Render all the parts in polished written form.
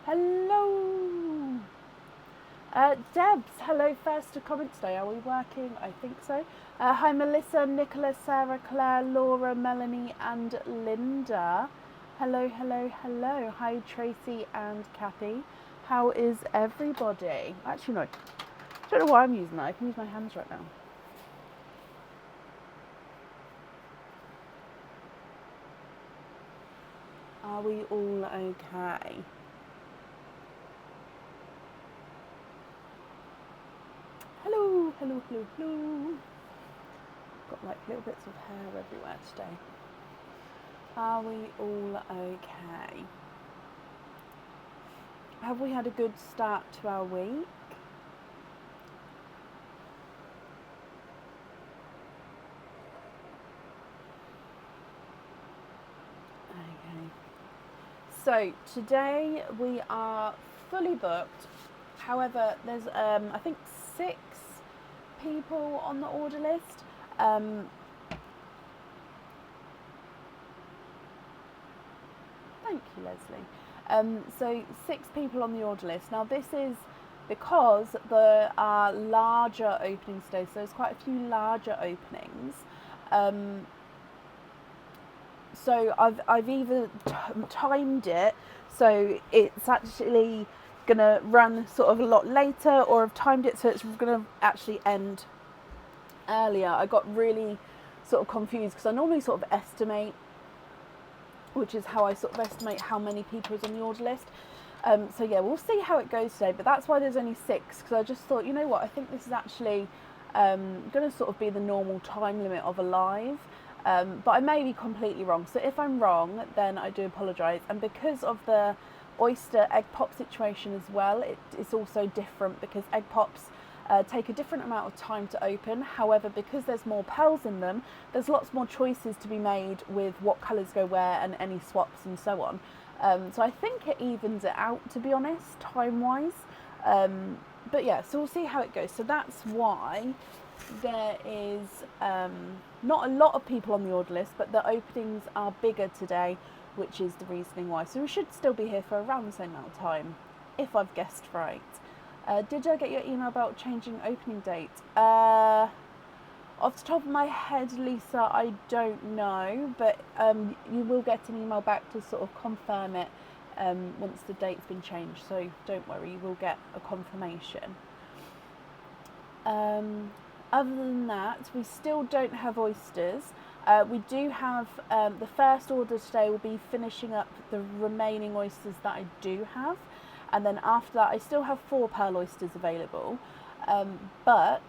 Hello. Debs, hello. First to comment today. Are we working? I think so. Hi, Melissa, Nicola, Sarah, Claire, Laura, Melanie, and Linda. Hello, hello, hello. Hi, Tracy and Kathy. How is everybody? Actually, no. I don't know why I'm using that. I can use my hands right now. Are we all okay? Hello, hello, hello, hello. Got like little bits of hair everywhere today. Are we all okay? Have we had a good start to our week? Okay. So today we are fully booked. However, there's I think 6 people on the order list. Thank you, Leslie. So 6 people on the order list. Now this is because there are larger openings today. So there's quite a few larger openings. So I've either timed it so it's actually gonna run sort of a lot later, or I've timed it so it's gonna actually end earlier. I got really sort of confused because I normally sort of estimate, which is how I sort of estimate how many people is on the order list. So yeah, we'll see how it goes today, but that's why there's only 6, because I just thought, you know what, I think this is actually going to sort of be the normal time limit of a live. But I may be completely wrong. So if I'm wrong, then I do apologise. And because of the oyster egg pop situation as well, it's also different because egg pops take a different amount of time to open. However, because there's more pearls in them, there's lots more choices to be made with what colours go where and any swaps and so on. So I think it evens it out, to be honest, time-wise. But yeah, so we'll see how it goes. So that's why there is not a lot of people on the order list, but the openings are bigger today, which is the reasoning why. So we should still be here for around the same amount of time, if I've guessed right. Did I get your email about changing opening date? Off the top of my head, Lisa, I don't know, but you will get an email back to sort of confirm it once the date's been changed. So don't worry, you will get a confirmation. Other than that, we still don't have oysters. We do have the first order today will be finishing up the remaining oysters that I do have, and then after that I still have 4 pearl oysters available, but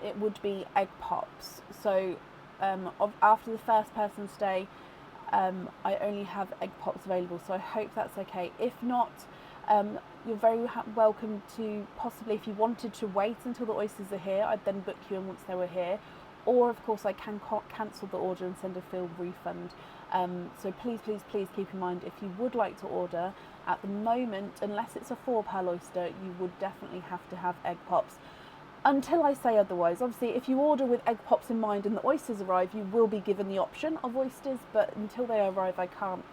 it would be egg pops. So after the first person's day, I only have egg pops available, so I hope that's okay. If not, you're very welcome to possibly, if you wanted to wait until the oysters are here, I'd then book you in once they were here. Or of course I can cancel the order and send a full refund. So please, please, please keep in mind, if you would like to order, at the moment, unless it's a 4 pearl oyster, you would definitely have to have egg pops. Until I say otherwise. Obviously, if you order with egg pops in mind and the oysters arrive, you will be given the option of oysters, but until they arrive, I can't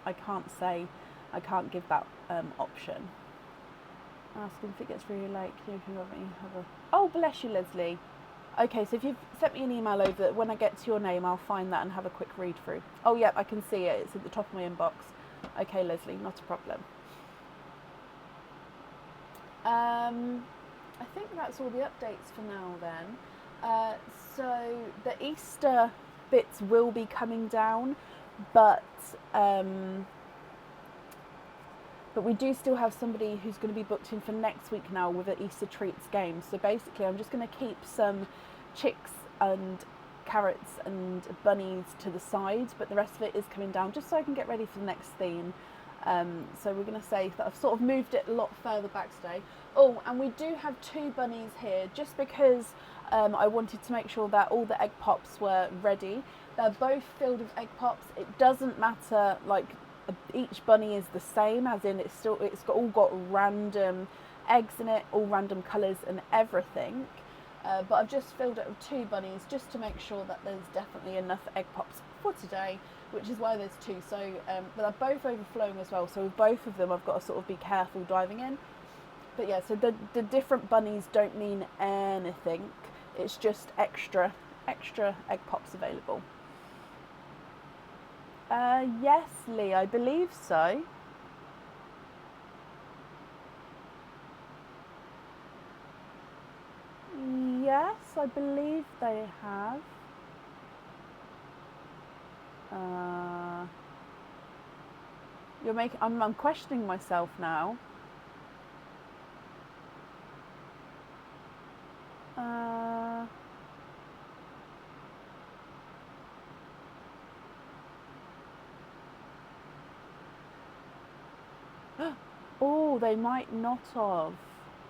give that option. Asking if it gets really late, can you let me have a... Oh, bless you, Leslie. Okay, so if you've sent me an email over, when I get to your name, I'll find that and have a quick read through. Oh, yeah, I can see it. It's at the top of my inbox. Okay, Leslie, not a problem. I think that's all the updates for now then. So the Easter bits will be coming down, but we do still have somebody who's going to be booked in for next week now with an Easter treats game. So basically I'm just going to keep some chicks and carrots and bunnies to the side, but the rest of it is coming down just so I can get ready for the next theme. So we're going to say that I've sort of moved it a lot further back today. Oh, and we do have 2 bunnies here just because I wanted to make sure that all the egg pops were ready. They're both filled with egg pops. It doesn't matter, like, each bunny is the same, as in it's all got random eggs in it, all random colours and everything. But I've just filled it with 2 bunnies just to make sure that there's definitely enough egg pops for today, which is why there's 2. So, but they're both overflowing as well. So with both of them, I've got to sort of be careful diving in. But yeah, so the different bunnies don't mean anything. It's just extra egg pops available. Yes, Lee, I believe so. Yes, I believe they have. You're making. I'm questioning myself now. Oh, they might not have.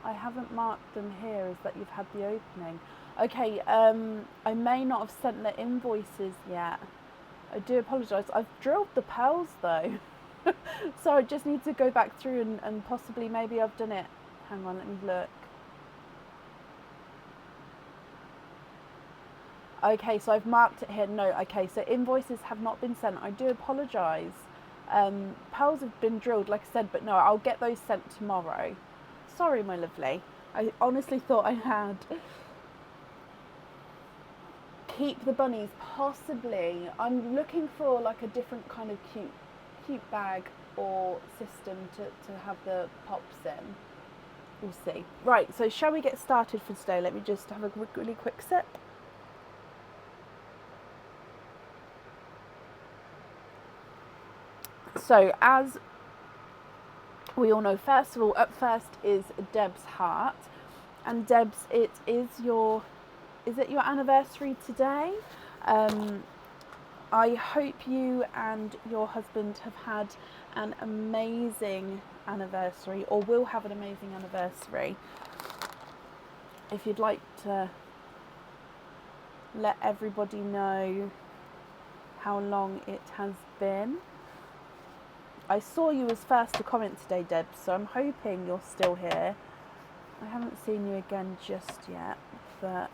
I haven't marked them here as that you've had the opening. Okay, I may not have sent the invoices yet. I do apologise. I've drilled the pearls though. So I just need to go back through and possibly maybe I've done it. Hang on, let me look. Okay, so I've marked it here. No, okay, so invoices have not been sent. I do apologise. Pearls have been drilled, like I said, but no, I'll get those sent tomorrow. Sorry, my lovely. I honestly thought I had. Keep the bunnies, possibly. I'm looking for like a different kind of cute bag or system to have the pops in. We'll see. Right, so shall we get started for today? Let me just have a really quick sip. So as we all know, first of all, up first is Deb's heart. And Deb's, is it your anniversary today? I hope you and your husband have had an amazing anniversary, or will have an amazing anniversary. If you'd like to let everybody know how long it has been. I saw you as first to comment today, Deb, so I'm hoping you're still here. I haven't seen you again just yet, but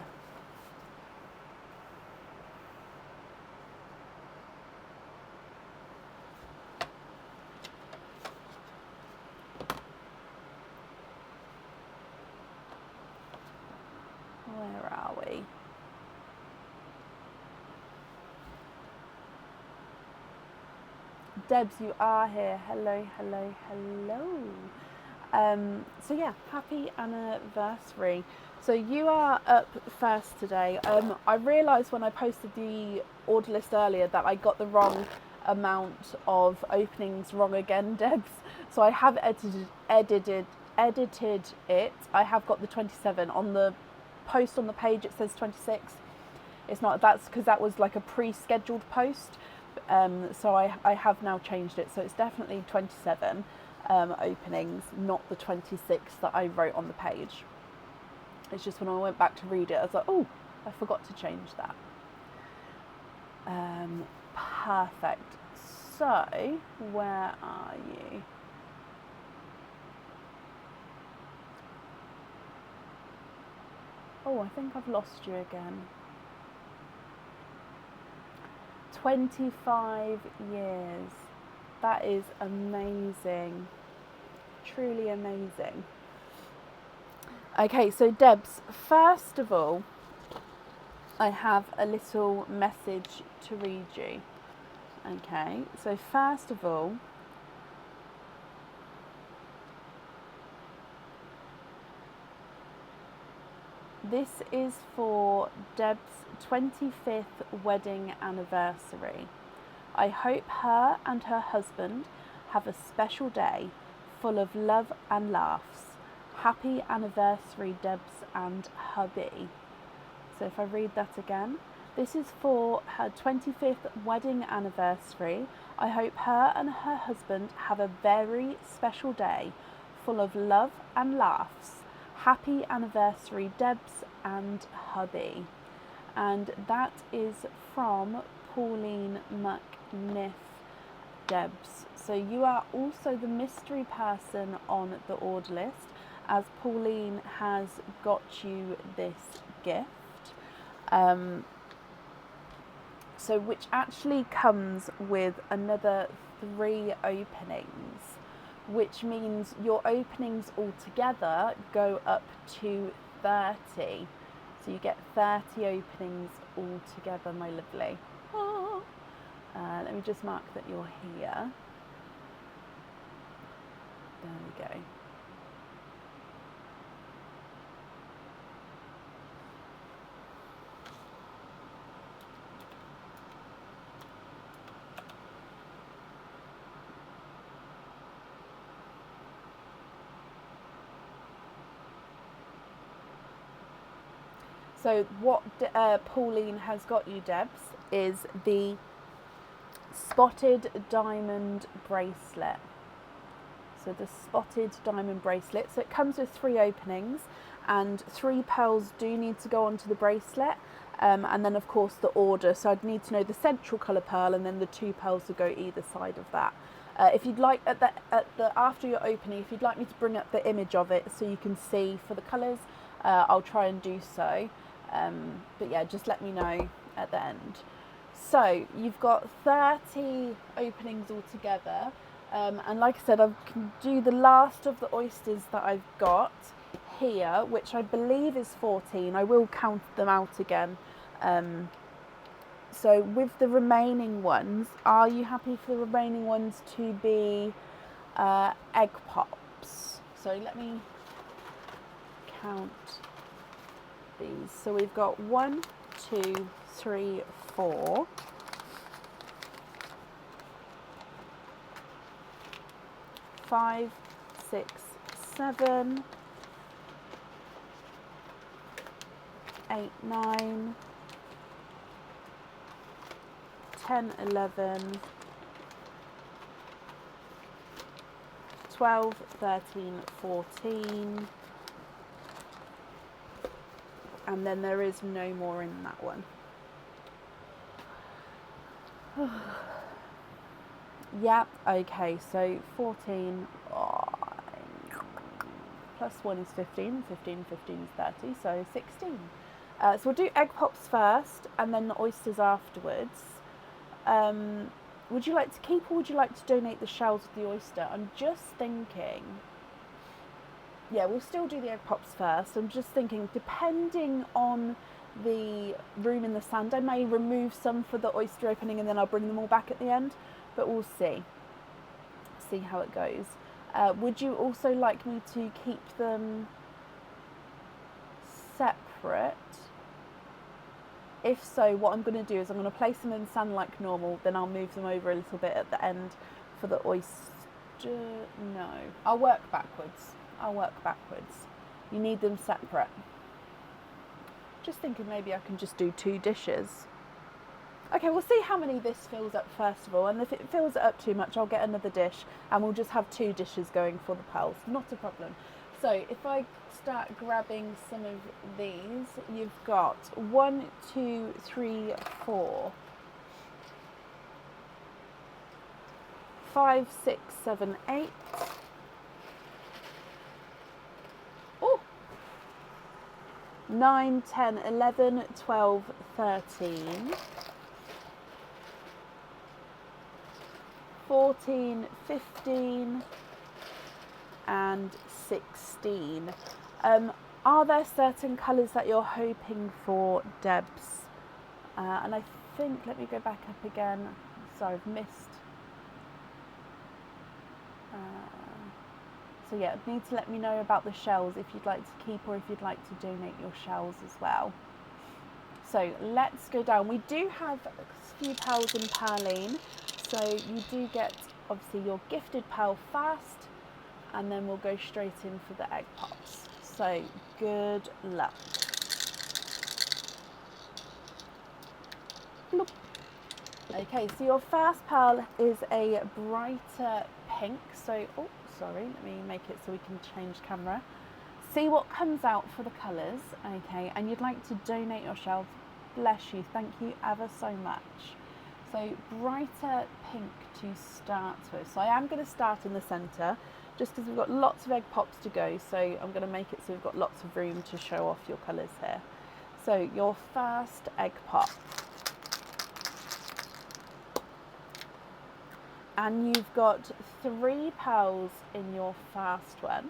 where are we? Debs, you are here. Hello, hello, hello. So yeah, happy anniversary. So you are up first today. I realised when I posted the order list earlier that I got the wrong amount of openings wrong again, Debs. So I have edited it. I have got the 27 on the post on the page. It says 26. It's not. That's because that was like a pre-scheduled post. So I have now changed it. So it's definitely 27 openings, not the 26 that I wrote on the page. It's just when I went back to read it, I was like, oh, I forgot to change that. Perfect. So, where are you? Oh, I think I've lost you again. 25 years. That is amazing. Truly amazing. Okay, so Debs, first of all, I have a little message to read you. Okay, so first of all, this is for Deb's 25th wedding anniversary. I hope her and her husband have a special day full of love and laughs. Happy anniversary, Debs and hubby. So if I read that again, this is for her 25th wedding anniversary. I hope her and her husband have a very special day full of love and laughs. Happy anniversary, Debs and hubby. And that is from Pauline McNiff, Debs. So you are also the mystery person on the order list, as Pauline has got you this gift. So which actually comes with another 3 openings, which means your openings altogether go up to 30. So you get 30 openings altogether, my lovely. Let me just mark that you're here. There we go. So what Pauline has got you, Debs, is the spotted diamond bracelet. So the spotted diamond bracelet. So it comes with 3 openings, and 3 pearls do need to go onto the bracelet. And then of course the order. So I'd need to know the central colour pearl, and then the 2 pearls will go either side of that. If you'd like, after your opening, if you'd like me to bring up the image of it so you can see for the colours, I'll try and do so. But yeah, just let me know at the end. So you've got 30 openings altogether, and like I said, I can do the last of the oysters that I've got here, which I believe is 14. I will count them out again. So with the remaining ones, are you happy for the remaining ones to be egg pops? So let me count these. So we've got 1, 2, 3, 4. 5, 6, 7, 8, 9, 10, 11, 12, 13, 14. And then there is no more in that one. Yep, okay, so 14 plus 1 is 15, 15 is 30, so 16. So we'll do egg pops first and then the oysters afterwards. Would you like to keep or would you like to donate the shells of the oyster? I'm just thinking, yeah, we'll still do the egg pops first. I'm just thinking, depending on the room in the sand, I may remove some for the oyster opening and then I'll bring them all back at the end, but we'll see how it goes. Would you also like me to keep them separate? If so, what I'm going to do is I'm going to place them in sand like normal, then I'll move them over a little bit at the end for the oyster. No, I'll work backwards. You need them separate. Just thinking maybe I can just do 2 dishes. Okay, we'll see how many this fills up first of all, and if it fills it up too much, I'll get another dish and we'll just have 2 dishes going for the pearls. Not a problem. So if I start grabbing some of these, you've got 1, 2, 3, 4, 5, 6, 7, 8. Oh, 9, 10, 11, 12, 13. 14, 15 and 16. Are there certain colours that you're hoping for, Debs? And I think, let me go back up again. Sorry, I've missed. So yeah, you need to let me know about the shells if you'd like to keep or if you'd like to donate your shells as well. So let's go down. We do have a few pearls in Pearline. So you do get obviously your gifted pearl first, and then we'll go straight in for the egg pops. So good luck. Bloop. Okay, so your first pearl is a brighter pink. So, oh, sorry, let me make it so we can change camera. See what comes out for the colours, okay, and you'd like to donate your shells. Bless you, thank you ever so much. So brighter pink to start with. So I am going to start in the centre, just because we've got lots of egg pops to go, so I'm going to make it so we've got lots of room to show off your colours here. So your first egg pop. And you've got 3 pearls in your first one.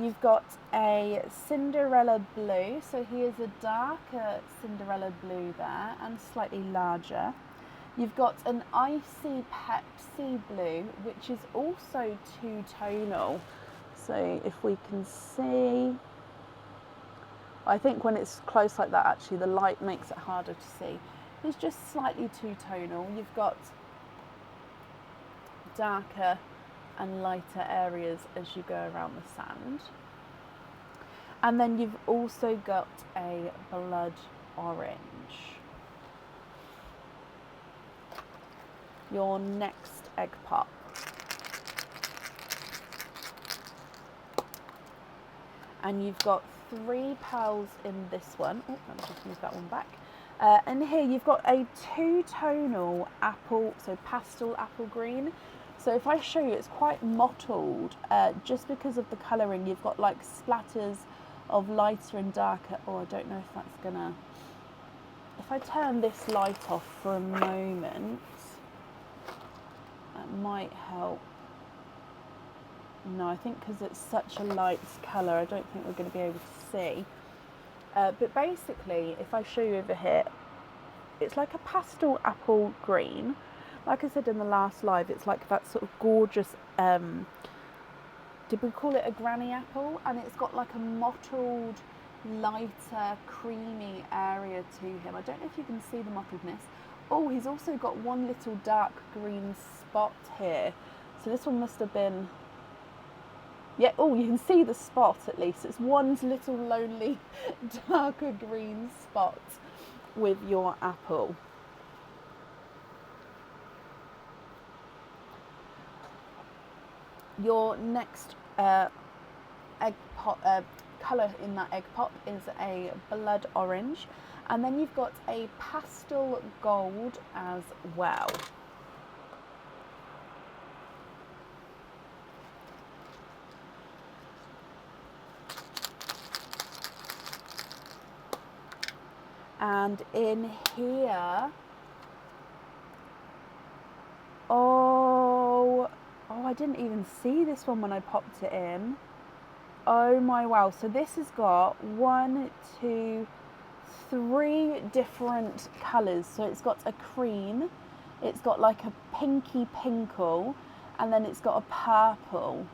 You've got a Cinderella blue, so here's a darker Cinderella blue there and slightly larger. You've got an icy Pepsi blue, which is also two-tonal. So if we can see, I think when it's close like that, actually the light makes it harder to see. It's just slightly two-tonal. You've got darker and lighter areas as you go around the sand. And then you've also got a blood orange. Your next egg pop. And you've got 3 pearls in this one. Oh, let me just move that one back. And here you've got a two-tonal apple, so pastel apple green. So if I show you, it's quite mottled, just because of the colouring. You've got like splatters of lighter and darker. Oh, I don't know if that's gonna... If I turn this light off for a moment, that might help. No, I think because it's such a light colour, I don't think we're going to be able to see. But basically, if I show you over here, it's like a pastel apple green. Like I said in the last live, it's like that sort of gorgeous, did we call it a granny apple? And it's got like a mottled, lighter, creamy area to him. I don't know if you can see the mottledness. Oh, he's also got one little dark green spot here. So this one must have been... Yeah, oh, you can see the spot at least. It's one little lonely darker green spot with your apple. Your next egg pop, colour in that egg pop is a blood orange. And then you've got a pastel gold as well. And in here, oh, I didn't even see this one when I popped it in. Oh my wow, so this has got 1, 2, 3 different colours. So it's got a cream, it's got like a pinky pinkle, and then it's got a purple.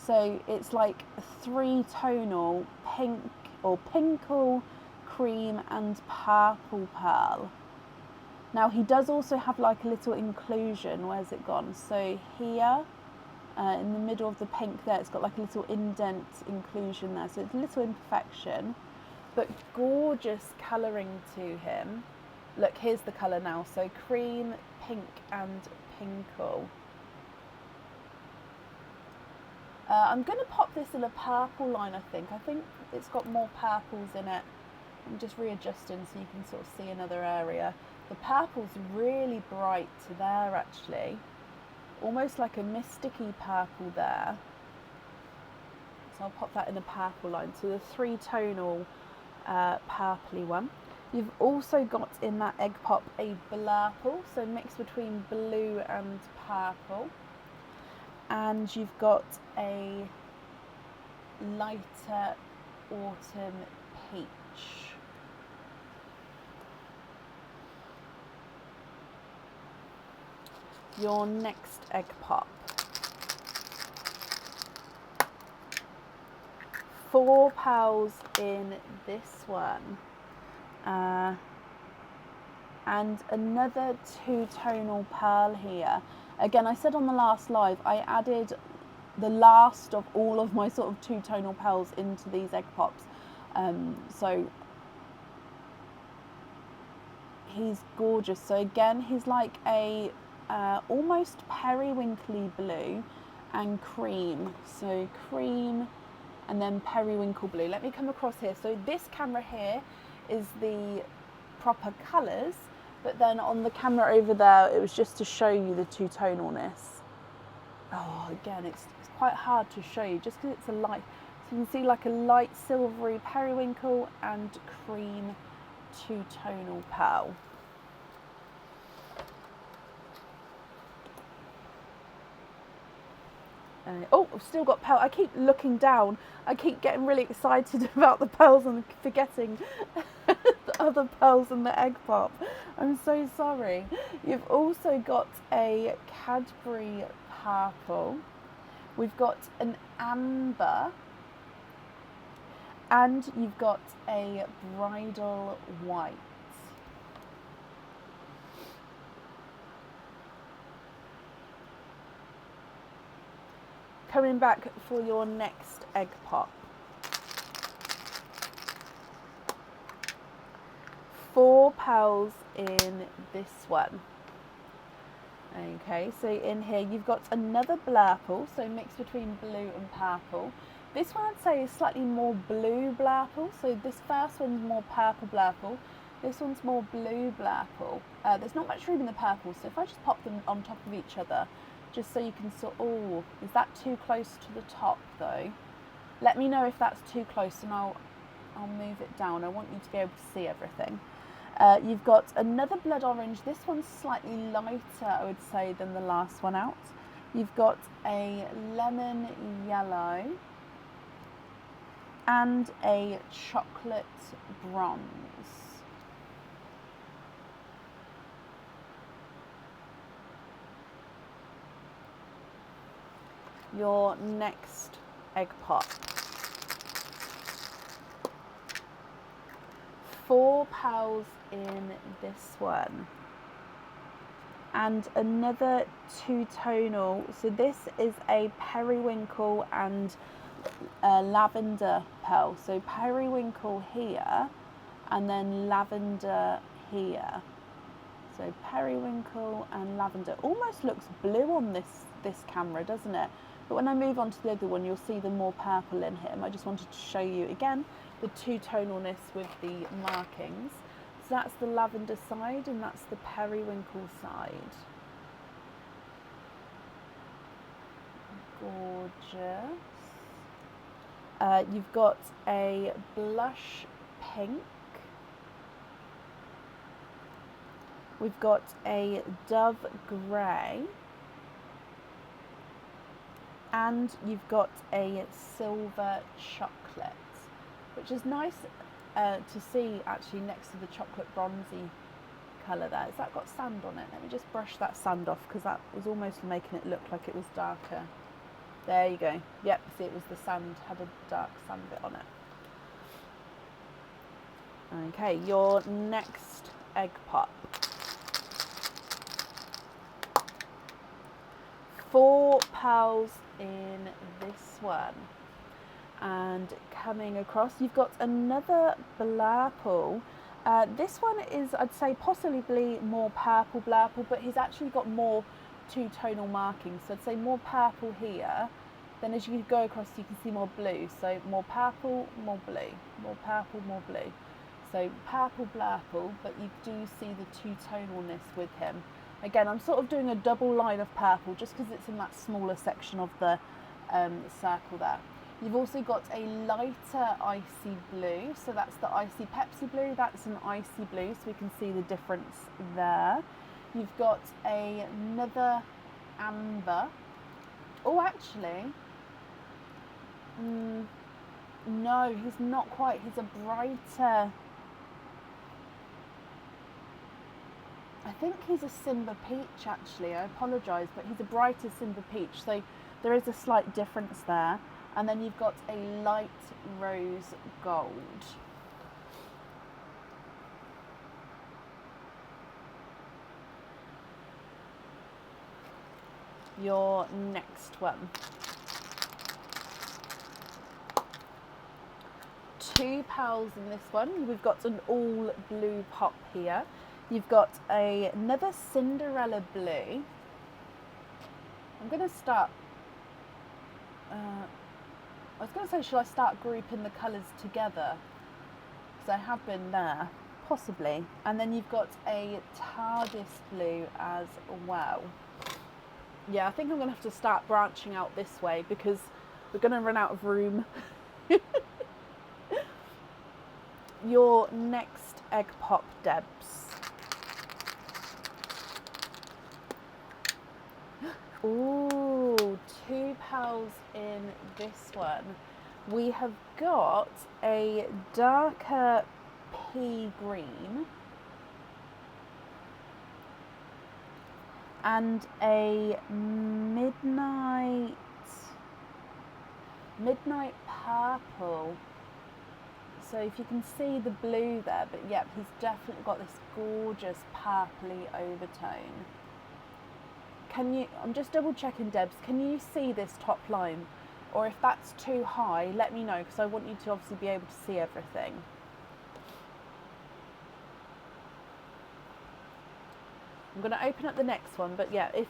So it's like 3-tonal pink or pinkle, cream and purple pearl. Now he does also have like a little inclusion. Where's it gone? So here in the middle of the pink there, it's got like a little indent inclusion there, so it's a little imperfection, but gorgeous colouring to him. Look, here's the colour now, so cream, pink and pinkle. I'm going to pop this in a purple line, I think it's got more purples in it. I'm just readjusting so you can sort of see another area. The purple's really bright there actually, almost like a mysticky purple there. So I'll pop that in a purple line. So the 3-tonal purpley one. You've also got in that egg pop a blurple, so mixed between blue and purple. And you've got a lighter autumn peach. Your next egg pop. 4 pearls in this one. And another 2-tonal pearl here. Again, I said on the last live, I added the last of all of my sort of 2-tonal pearls into these egg pops. So he's gorgeous. So again, he's like a almost periwinkly blue and cream. So cream and then periwinkle blue. Let me come across here. So this camera here is the proper colours, but then on the camera over there, it was just to show you the two-tonalness. Oh, again, it's quite hard to show you just because it's a light. So you can see like a light silvery periwinkle and cream two-tonal pearl. Oh, I've still got pearl. I keep looking down. I keep getting really excited about the pearls and forgetting the other pearls in the egg pop. I'm so sorry. You've also got a Cadbury purple. We've got an amber. And you've got a bridal white. Coming back for your next egg pop. 4 pearls in this one. Okay, so in here you've got another blurple, so mixed between blue and purple. This one I'd say is slightly more blue blurple, so this first one's more purple blurple. This one's more blue blurple. There's not much room in the purple, so if I just pop them on top of each other, just so you can sort. Oh, is that too close to the top though? Let me know if that's too close, and I'll move it down. I want you to be able to see everything. You've got another blood orange. This one's slightly lighter, I would say, than the last one out. You've got a lemon yellow and a chocolate bronze. Your next egg pop. 4 pearls in this one. And another two-tonal. So this is a periwinkle and lavender pearl. So periwinkle here and then lavender here. So periwinkle and lavender. Almost looks blue on this camera, doesn't it? But when I move on to the other one, you'll see the more purple in him. I just wanted to show you again the two-tonalness with the markings. So that's the lavender side and that's the periwinkle side. Gorgeous. You've got a blush pink. We've got a dove grey. And you've got a silver chocolate, which is nice to see actually next to the chocolate bronzy colour there. Has that got sand on it? Let me just brush that sand off because that was almost making it look like it was darker. There you go. Yep, see, it was the sand, had a dark sand bit on it. Okay, your next egg pop. 4 pearls in this one. And coming across, you've got another blurple. This one is, I'd say, possibly more purple blurple, but he's actually got more two-tonal markings. So I'd say more purple here. Then as you go across, you can see more blue. So more purple, more blue. More purple, more blue. So purple blurple, but you do see the two-tonalness with him. Again, I'm sort of doing a double line of purple just because it's in that smaller section of the circle there. You've also got a lighter icy blue, so that's the icy Pepsi blue, that's an icy blue, so we can see the difference there. You've got another amber. Oh, actually, no, he's not quite, he's a brighter, I think he's a Simba Peach actually, I apologise, but he's a brighter Simba Peach, so there is a slight difference there. And then you've got a light rose gold. Your next one. 2 pearls in this one. We've got an all blue pop here. You've got another Cinderella blue. I'm going to start, I was going to say, shall I start grouping the colours together? Because I have been there, possibly. And then you've got a TARDIS blue as well. Yeah, I think I'm going to have to start branching out this way because we're going to run out of room. Your next egg pop, Debs. Ooh, £2 in this one. We have got a darker pea green and a midnight purple. So if you can see the blue there, but yep, he's definitely got this gorgeous purpley overtone. Can you, I'm just double checking, Debs, can you see this top line? Or if that's too high, let me know, because I want you to obviously be able to see everything. I'm going to open up the next one, but yeah, if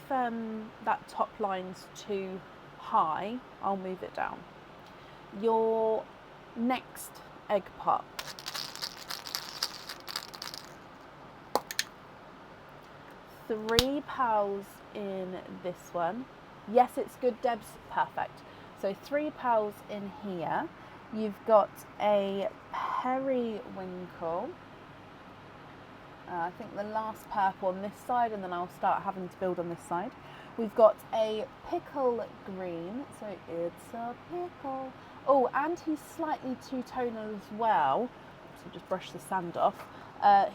that top line's too high, I'll move it down. Your next egg pop. £3 in this one. Yes, it's good, Debs. Perfect. So £3 in here. You've got a periwinkle. I think the last purple on this side, and then I'll start having to build on this side. We've got a pickle green, so it's a pickle. Oh, and he's slightly two-tonal as well. So just brush the sand off.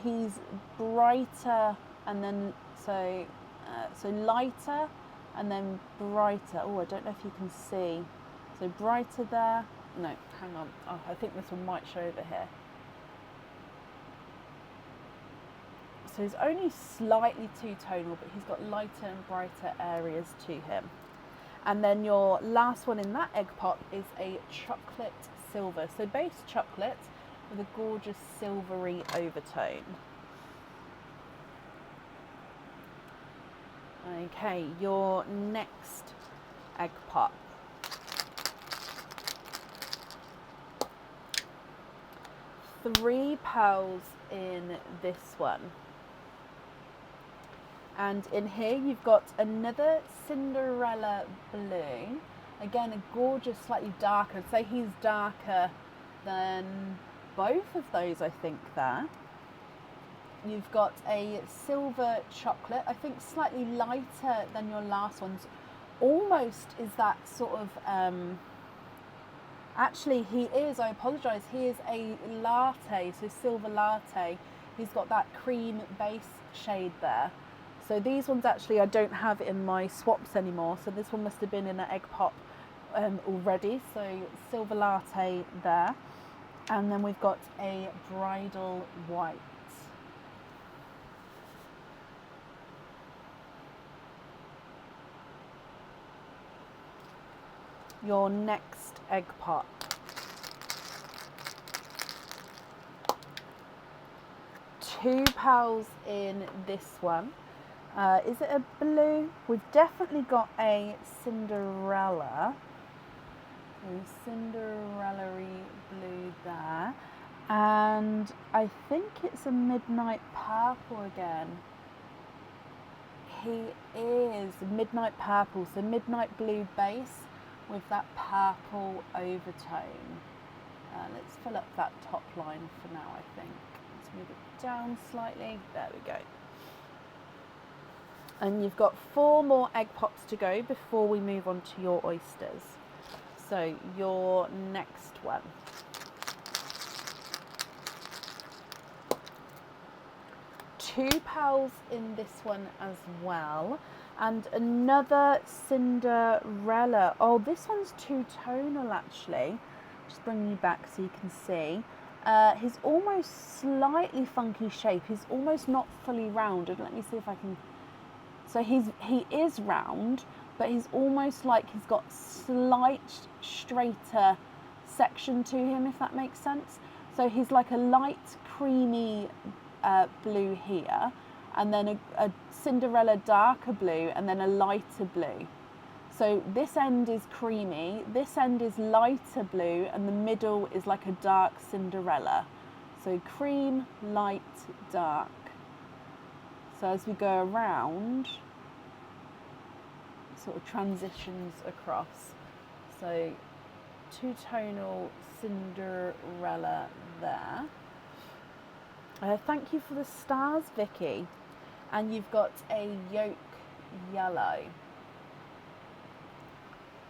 He's brighter, and then so lighter, and then brighter. Oh, I don't know if you can see. So brighter there. No, hang on. Oh, I think this one might show over here. So he's only slightly two-tonal, but he's got lighter and brighter areas to him. And then your last one in that egg pop is a chocolate silver. So base chocolate with a gorgeous silvery overtone. Okay, your next egg pop. £3 in this one. And in here you've got another Cinderella blue. Again, a gorgeous, slightly darker. I'd say he's darker than both of those, I think, there. You've got a silver chocolate, I think slightly lighter than your last ones. Almost is that sort of, actually he is, I apologise, he is a latte, so silver latte. He's got that cream base shade there. So these ones actually I don't have in my swaps anymore, so this one must have been in an egg pop already. So silver latte there. And then we've got a bridal white. Your next egg pop. £2 in this one. Is it a blue? We've definitely got a Cinderella. So Cinderella-y blue there. And I think it's a midnight purple again. He is midnight purple, so midnight blue base with that purple overtone. Let's fill up that top line for now, I think. Let's move it down slightly. There we go. And you've got 4 more egg pops to go before we move on to your oysters. So your next one. £2 in this one as well. And another Cinderella. Oh, this one's two-tonal actually. Just bring you back so you can see. He's almost slightly funky shape. He's almost not fully rounded. Let me see if I can. So he is round, but he's almost like he's got slight straighter section to him, if that makes sense. So he's like a light creamy blue here, and then a Cinderella darker blue, and then a lighter blue. So this end is creamy, this end is lighter blue, and the middle is like a dark Cinderella. So cream, light, dark. So as we go around, sort of transitions across. So two-tonal Cinderella there. Thank you for the stars, Vicky. And you've got a yolk yellow.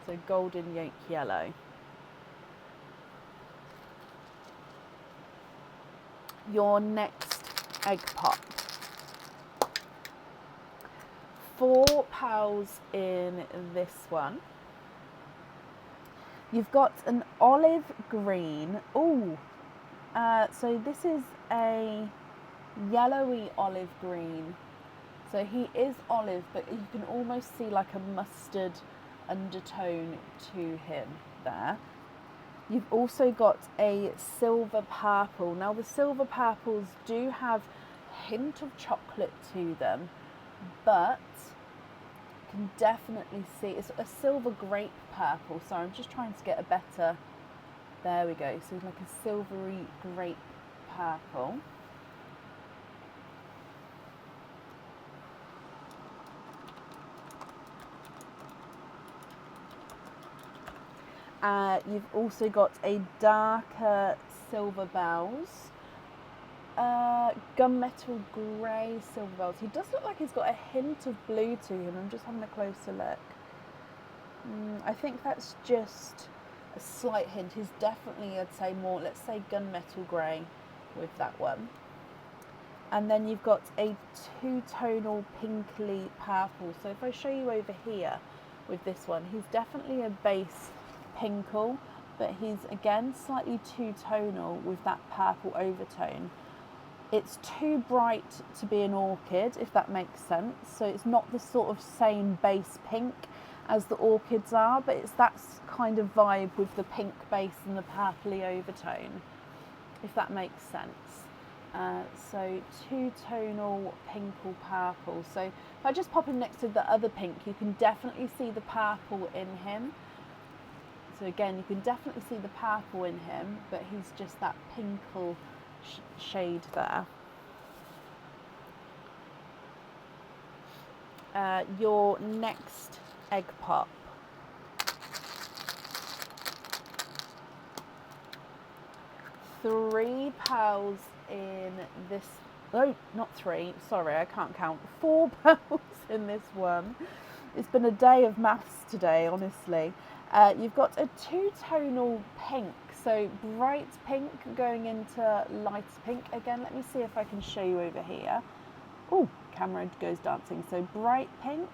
So golden yolk yellow. Your next egg pop. 4 pals in this one. You've got an olive green. Ooh, so this is a yellowy olive green. So he is olive, but you can almost see like a mustard undertone to him there. You've also got a silver purple. Now the silver purples do have a hint of chocolate to them, but you can definitely see it's a silver grape purple. So I'm just trying to get a better, there we go. So it's like a silvery grape purple. You've also got a darker silver bells, gunmetal grey silver bells. He does look like he's got a hint of blue to him. I'm just having a closer look. I think that's just a slight hint. He's definitely, I'd say more, let's say gunmetal grey with that one. And then you've got a two-tonal pinkly purple. So if I show you over here with this one, he's definitely a base pinkle, but he's again slightly two-tonal with that purple overtone. It's too bright to be an orchid, if that makes sense. So it's not the sort of same base pink as the orchids are, but it's that kind of vibe with the pink base and the purpley overtone, if that makes sense. So two-tonal pinkle purple. So if I just pop him next to the other pink, you can definitely see the purple in him. So again, you can definitely see the purple in him, but he's just that pinkle shade there. Your next egg pop. Three pearls in this, oh, not three, sorry, I can't count. 4 pearls in this one. It's been a day of maths today, honestly. You've got a two-tonal pink, so bright pink going into light pink. Again, let me see if I can show you over here. Oh, camera goes dancing. So bright pink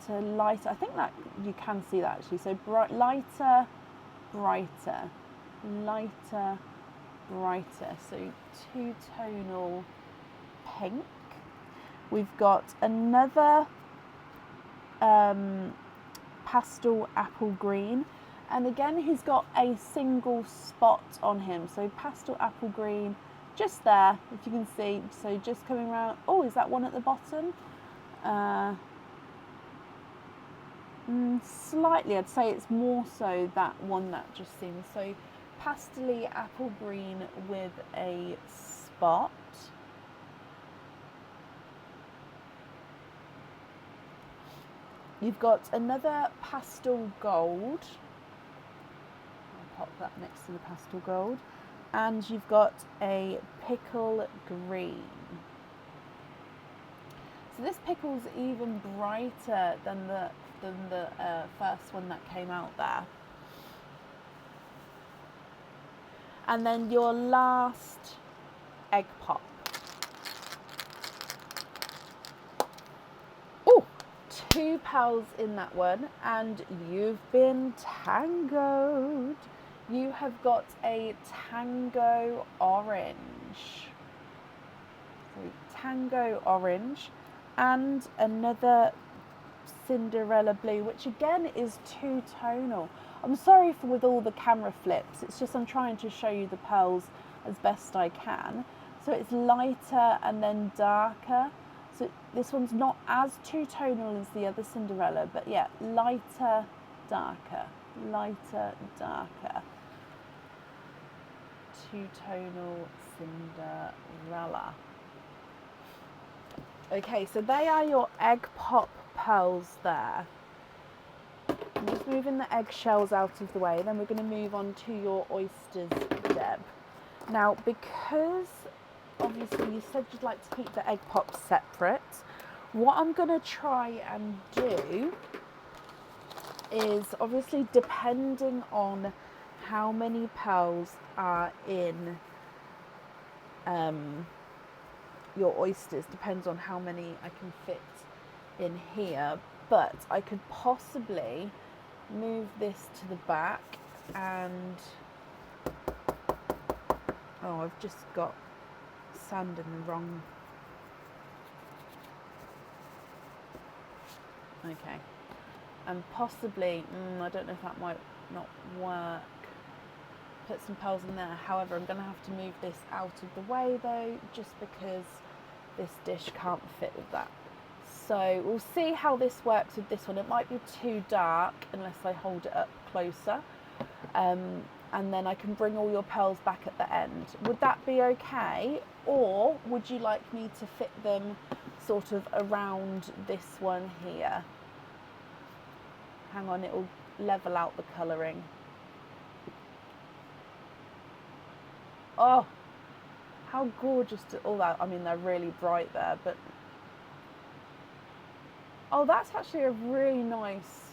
to lighter. I think that you can see that actually. So bright, lighter, brighter, lighter, brighter. So two-tonal pink. We've got another pastel apple green, and again he's got a single spot on him, so pastel apple green just there, if you can see. So just coming around. Oh, is that one at the bottom? Slightly, I'd say it's more so that one that just seems. So pastel apple green with a spot. You've got another pastel gold. I'll pop that next to the pastel gold. And you've got a pickle green. So this pickle's even brighter than the first one that came out there. And then your last egg pop. Oh, 2 pearls in that one, and you've been tangoed. You have got a tango orange. So tango orange, and another Cinderella blue, which again is two-tonal. I'm sorry for with all the camera flips, it's just I'm trying to show you the pearls as best I can. So it's lighter and then darker. So this one's not as two-tonal as the other Cinderella, but yeah, lighter, darker, lighter, darker. Two-tonal Cinderella. Okay, so they are your egg pop pearls there. I'm just moving the eggshells out of the way, then we're going to move on to your oysters, Deb. Now, because obviously you said you'd like to keep the egg pops separate, what I'm going to try and do is, obviously depending on how many pearls are in your oysters, depends on how many I can fit in here, but I could possibly move this to the back and I've just got sand in the wrong. Okay, and possibly I don't know if that might not work. Put some pearls in there. However, I'm going to have to move this out of the way though, just because this dish can't fit with that. So we'll see how this works with this one. It might be too dark unless I hold it up closer. And then I can bring all your pearls back at the end. Would that be okay? Or would you like me to fit them sort of around this one here? Hang on, it will level out the colouring. Oh, how gorgeous to all that. I mean, they're really bright there, but oh, that's actually a really nice.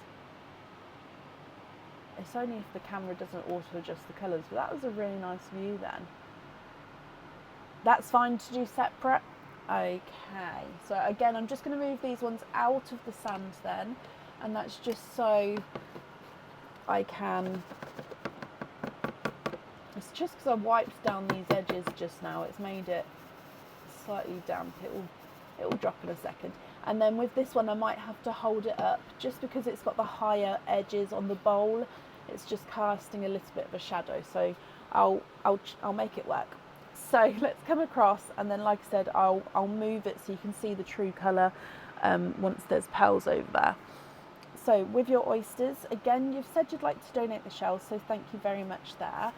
It's only if the camera doesn't auto adjust the colours, but that was a really nice view then. That's fine to do separate. Okay, so again, I'm just going to move these ones out of the sand then, and that's just so I can. It's just because I wiped down these edges just now. It's made it slightly damp. It will drop in a second. And then with this one, I might have to hold it up just because it's got the higher edges on the bowl. It's just casting a little bit of a shadow. So I'll make it work. So let's come across, and then like I said, I'll move it so you can see the true colour once there's pearls over there. So with your oysters, again, you've said you'd like to donate the shells, so thank you very much there.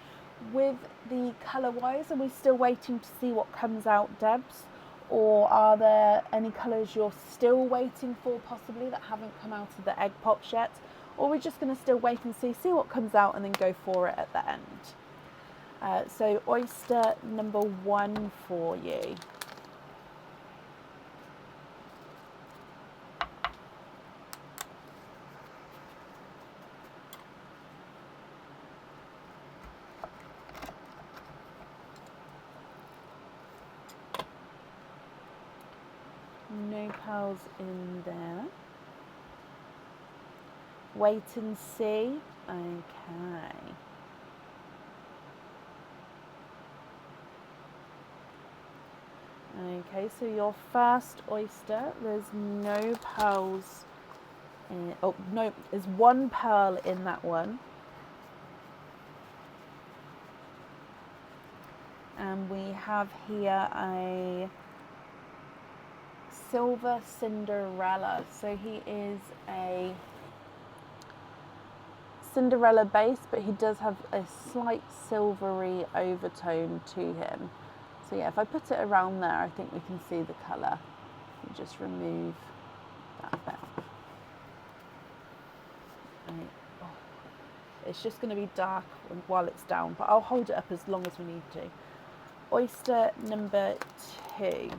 With the colour-wise, are we still waiting to see what comes out, Debs? Or are there any colours you're still waiting for possibly that haven't come out of the egg pops yet? Or are we just going to still wait and see what comes out and then go for it at the end? So oyster number 1 for you. No pearls in there. Wait and see. Okay. Okay, so your first oyster, there's no pearls in, oh no, there's 1 pearl in that one. And we have here a Silver Cinderella. So he is a Cinderella base, but he does have a slight silvery overtone to him. So yeah, if I put it around there, I think we can see the colour. You just remove that bit. Right. Oh. It's just going to be dark while it's down, but I'll hold it up as long as we need to. Oyster number 2.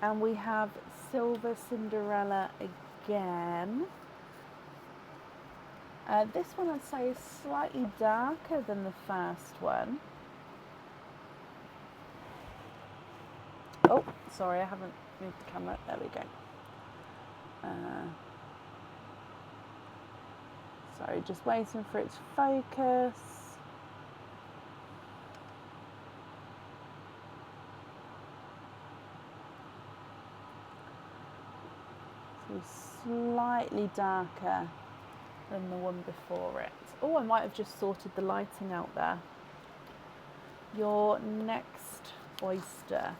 And we have Silver Cinderella again. This one I'd say is slightly darker than the first one. Oh, sorry, I haven't moved the camera. There we go. Sorry, just waiting for it to focus. So slightly darker than the one before it. Oh, I might have just sorted the lighting out there. Your next oyster.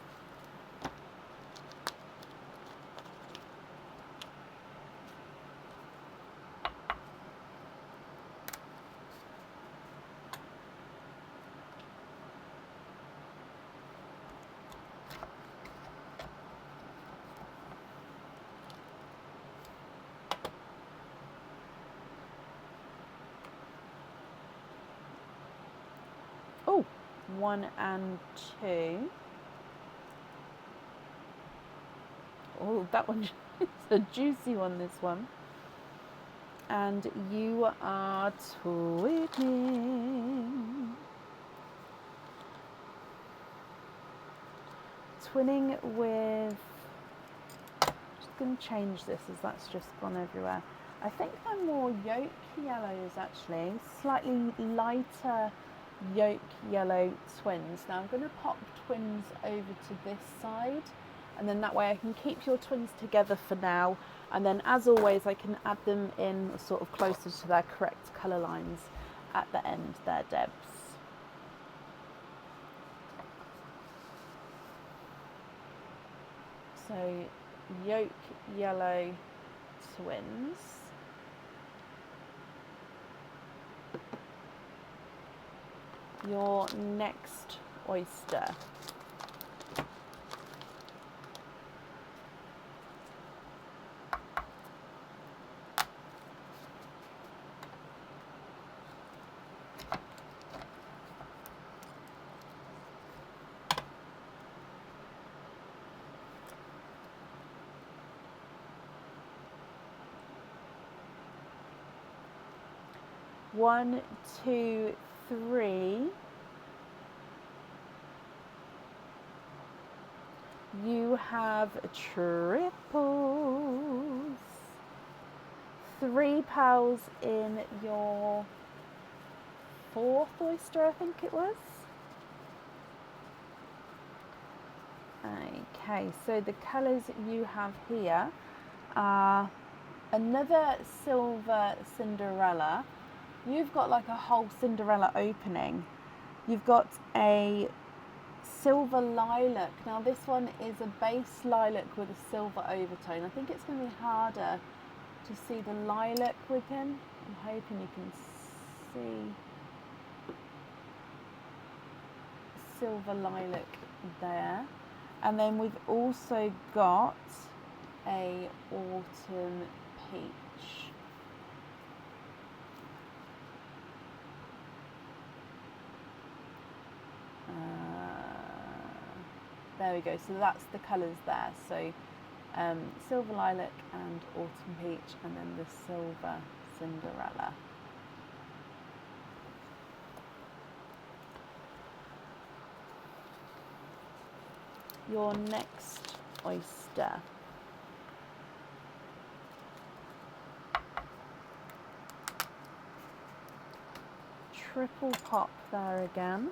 Oh, 1 and 2. Oh, that one is a juicy one, this one. And you are twinning. Twinning with, just going to change this as that's just gone everywhere. I think they're more yolk yellows actually, slightly lighter yolk yellow twins. Now I'm going to pop twins over to this side, and then that way I can keep your twins together for now, and then as always I can add them in sort of closer to their correct colour lines at the end there, Debs. So yolk yellow twins. Your next oyster. One, two, three. You have triples. 3 pals in your 4th oyster, I think it was. Okay, so the colours you have here are another silver Cinderella. You've got like a whole Cinderella opening. You've got a silver lilac. Now this one is a base lilac with a silver overtone. I think it's going to be harder to see the lilac within. I'm hoping you can see silver lilac there. And then we've also got a autumn peach. There we go, so that's the colours there. So silver lilac and autumn peach, and then the silver Cinderella. Your next oyster. Triple pop there again.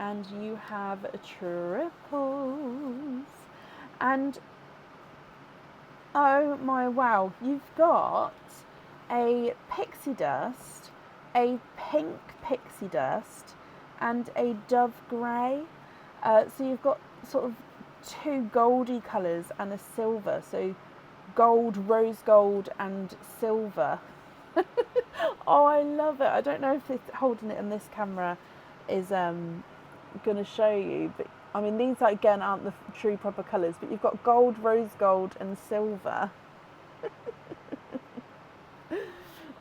And you have triples. And oh my wow, you've got a pixie dust, a pink pixie dust, and a dove grey. So you've got sort of 2 goldy colours and a silver. So gold, rose gold, and silver. Oh, I love it. I don't know if it's holding it in this camera is going to show you, but I mean these again aren't the true proper colours, but you've got gold, rose gold and silver.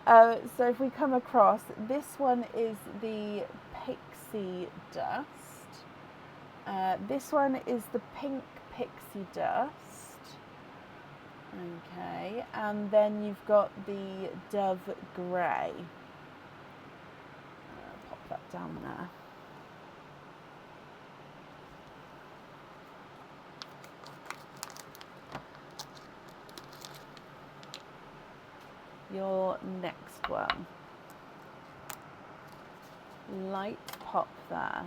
So if we come across, this one is the pixie dust, this one is the pink pixie dust, okay, and then you've got the dove grey. Pop that down there. Your next one. Light pop there.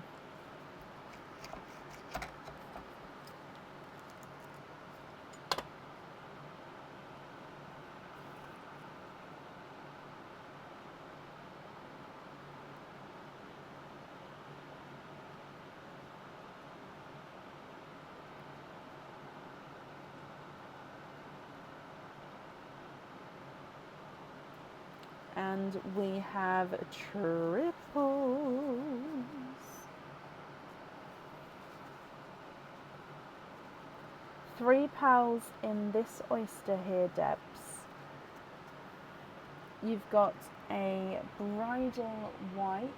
And we have triples. £3 in this oyster here, Debs. You've got a bridal white,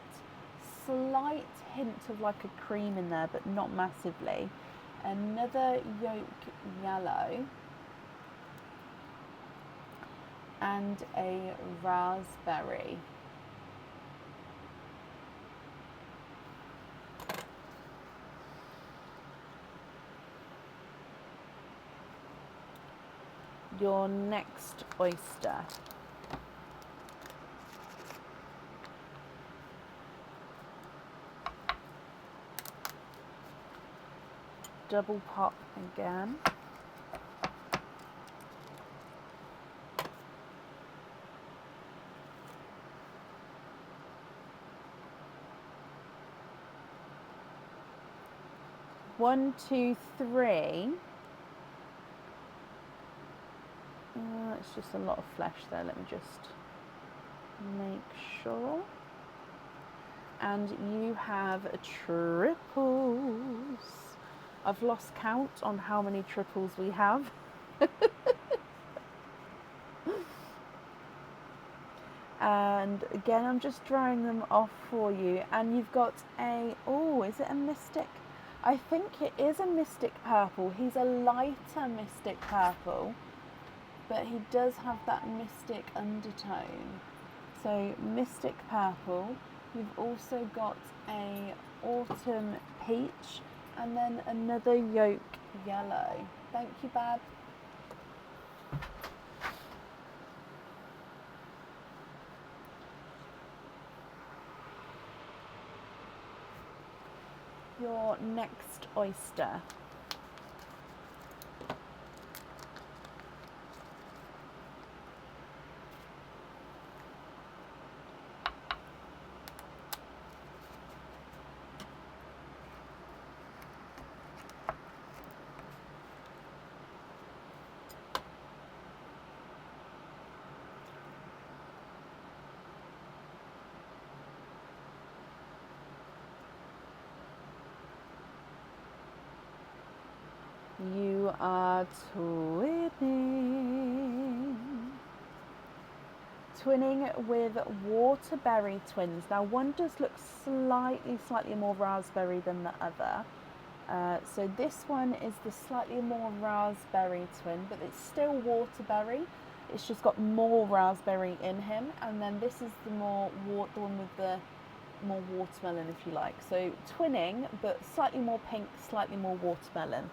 slight hint of like a cream in there, but not massively. Another yolk yellow, and a raspberry. Your next oyster. Double pop again. One, two, three. It's just a lot of flesh there. Let me just make sure. And you have triples. I've lost count on how many triples we have. And again, I'm just drying them off for you. And you've got a, oh, is it a mystic? I think it is a mystic purple. He's a lighter mystic purple, but he does have that mystic undertone. So mystic purple. You've also got a autumn peach, and then another yolk yellow. Thank you, Bab. Your next oyster. You are twinning. Twinning with waterberry twins. Now one does look slightly more raspberry than the other. So this one is the slightly more raspberry twin, but it's still waterberry. It's just got more raspberry in him. And then this is the one with the more watermelon, if you like. So twinning, but slightly more pink, slightly more watermelon.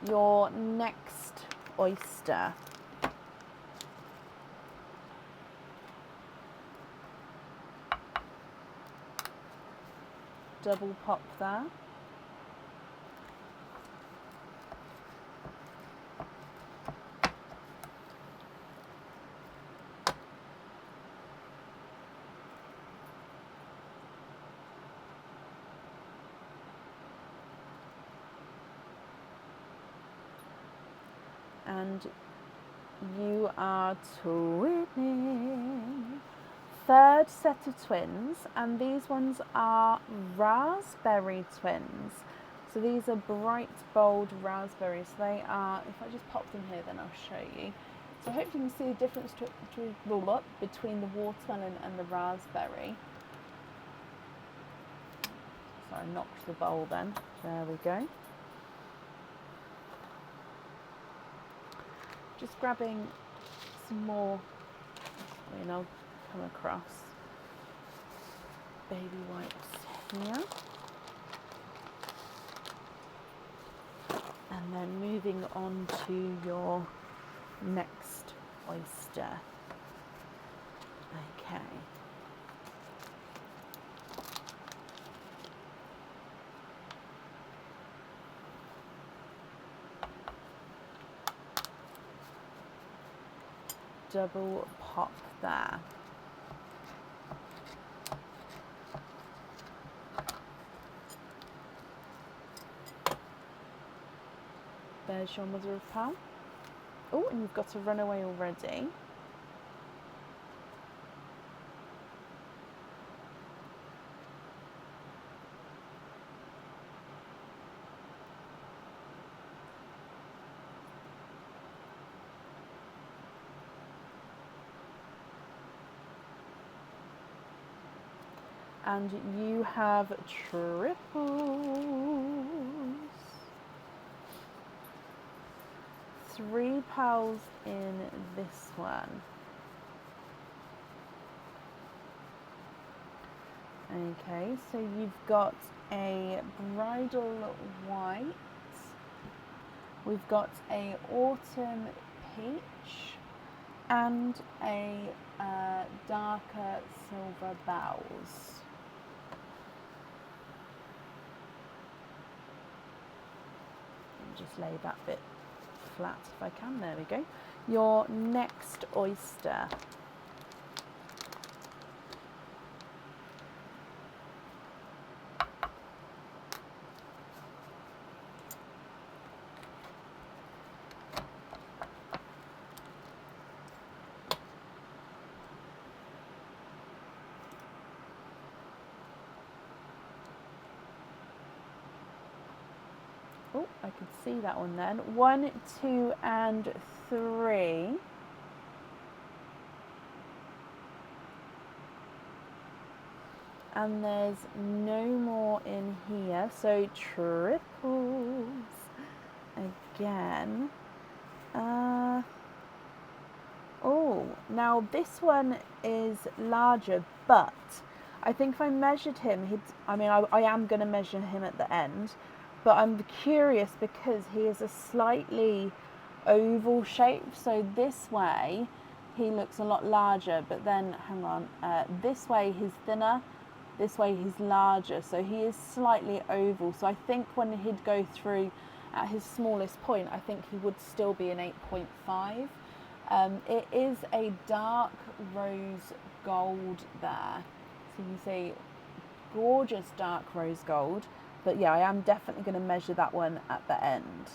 Your next oyster. Double pop there. And you are twinning. Third set of twins, and these ones are raspberry twins. So these are bright, bold raspberries. They are, if I just pop them here, then I'll show you. So hopefully you can see the difference between the watermelon and the raspberry. So I knocked the bowl then. There we go. Just grabbing some more, and I'll come across baby wipes here. And And then moving on to your next oyster. Okay. Double pop there. There's your mother of pearl. Oh, and you've got a runaway already. And you have triples. 3 pearls in this one. Okay, so you've got a bridal white. We've got a autumn peach and a darker silver bells. Just lay that bit flat if I can. There we go. Your next oyster. Oh, I could see that one then. 1, 2, and 3. And there's no more in here, so triples again. Oh, now this one is larger, but I think if I measured him, I am going to measure him at the end, but I'm curious because he is a slightly oval shape. So this way he looks a lot larger, but then hang on, this way he's thinner, this way he's larger, so he is slightly oval. So I think when he'd go through at his smallest point, I think he would still be an 8.5. It is a dark rose gold there, so you see gorgeous dark rose gold. But yeah, I am definitely going to measure that one at the end.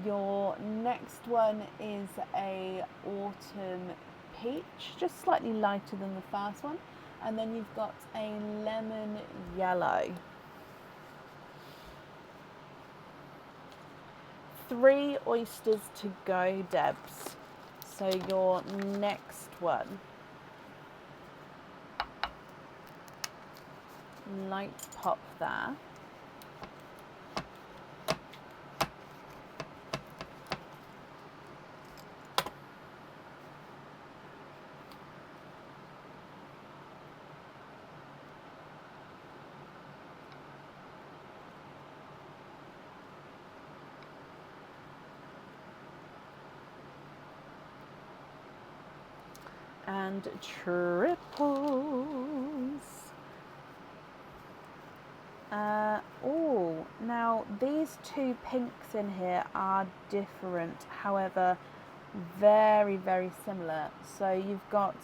Your next one is a autumn peach, just slightly lighter than the first one. And then you've got a lemon yellow. 3 oysters to go, Debs. So your next one. Light pop there. And triples. Oh, now these 2 pinks in here are different, however very, very similar. So you've got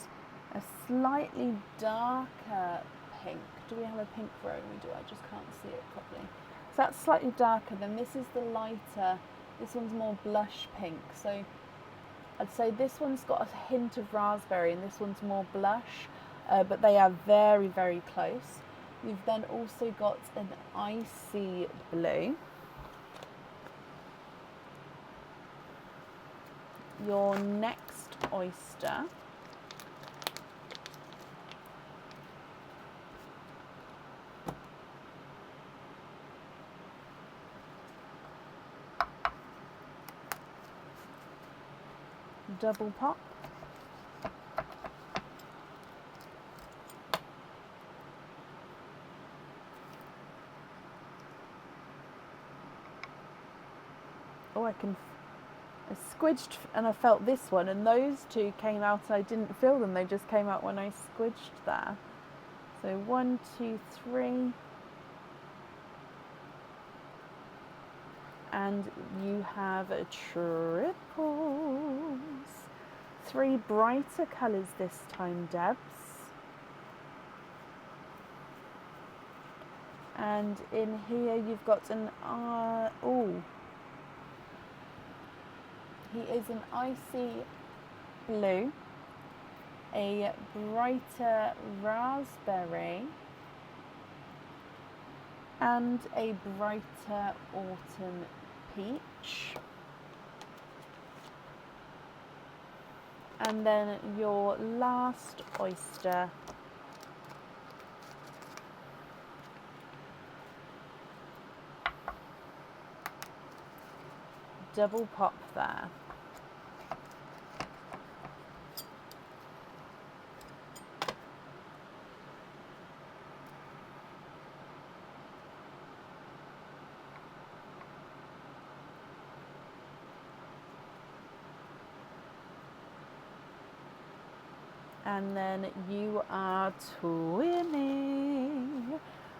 a slightly darker pink. Do we have a pink row? We do. I just can't see it properly. So that's slightly darker. Then this is the lighter. This one's more blush pink. So I'd say this one's got a hint of raspberry and this one's more blush, but they are very, very close. You've then also got an icy blue. Your next oyster. Double pop. I squidged and I felt this one, and those two came out. I didn't feel them, they just came out when I squidged there. So 1, 2, 3. And you have a triples. 3 brighter colours this time, Debs. And in here you've got an, he is an icy blue, a brighter raspberry, and a brighter autumn peach. And then your last oyster double pop there. And then you are twimming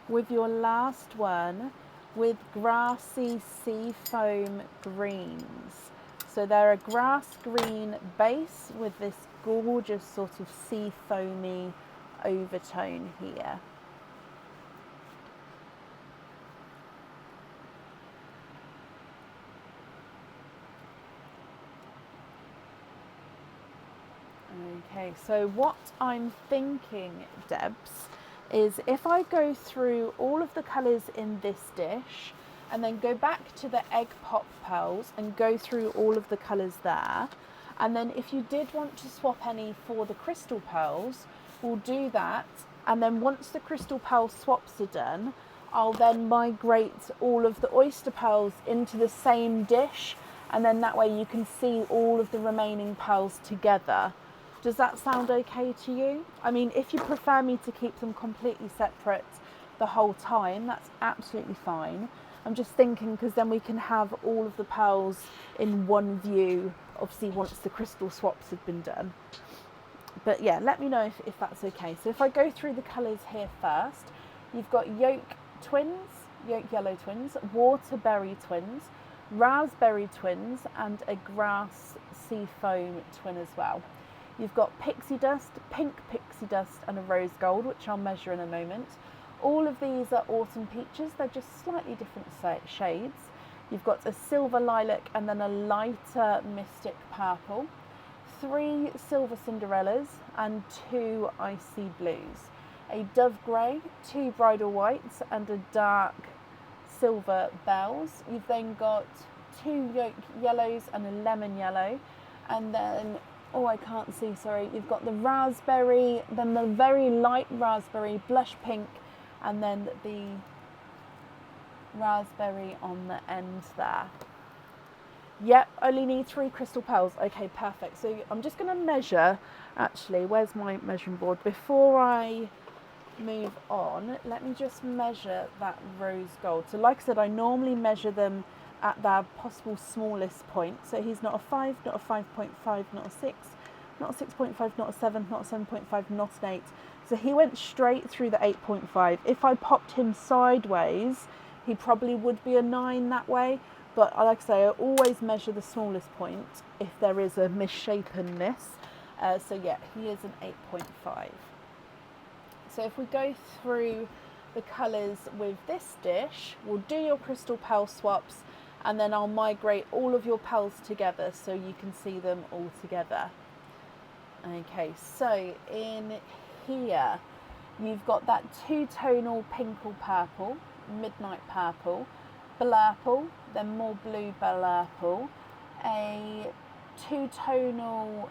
with your last one with grassy sea foam greens. So they're a grass green base with this gorgeous sort of sea foamy overtone here. Okay, so what I'm thinking, Debs, is if I go through all of the colours in this dish and then go back to the egg pop pearls and go through all of the colours there, and then if you did want to swap any for the crystal pearls, we'll do that, and then once the crystal pearl swaps are done, I'll then migrate all of the oyster pearls into the same dish, and then that way you can see all of the remaining pearls together. Does that sound okay to you? I mean, if you prefer me to keep them completely separate the whole time, that's absolutely fine. I'm just thinking because then we can have all of the pearls in one view, obviously once the crystal swaps have been done. But yeah, let me know if that's okay. So if I go through the colours here first, you've got yolk yellow twins, waterberry twins, raspberry twins, and a grass sea foam twin as well. You've got pixie dust, pink pixie dust, and a rose gold, which I'll measure in a moment. All of these are autumn peaches. They're just slightly different shades. You've got a silver lilac and then a lighter mystic purple. 3 silver cinderellas and 2 icy blues. A dove grey, 2 bridal whites, and a dark silver bells. You've then got 2 yolk yellows and a lemon yellow, and then I can't see, sorry. You've got the raspberry, then the very light raspberry, blush pink, and then the raspberry on the end there. Yep, only need 3 crystal pearls. Okay, perfect. So I'm just going to measure, actually, where's my measuring board? Before I move on, let me just measure that rose gold. So like I said, I normally measure them at their possible smallest point. So he's not a 5, not a 5.5, not a 6, not a 6.5, not a 7, not a 7.5, not an 8. So he went straight through the 8.5. If I popped him sideways, he probably would be a 9 that way. But like I say, I always measure the smallest point if there is a misshapenness. So yeah, he is an 8.5. So if we go through the colours with this dish, we'll do your crystal pearl swaps, and then I'll migrate all of your pearls together so you can see them all together. Okay, so in here you've got that 2-tonal pinkle purple, midnight purple, blurple, then more blue blurple, a 2-tonal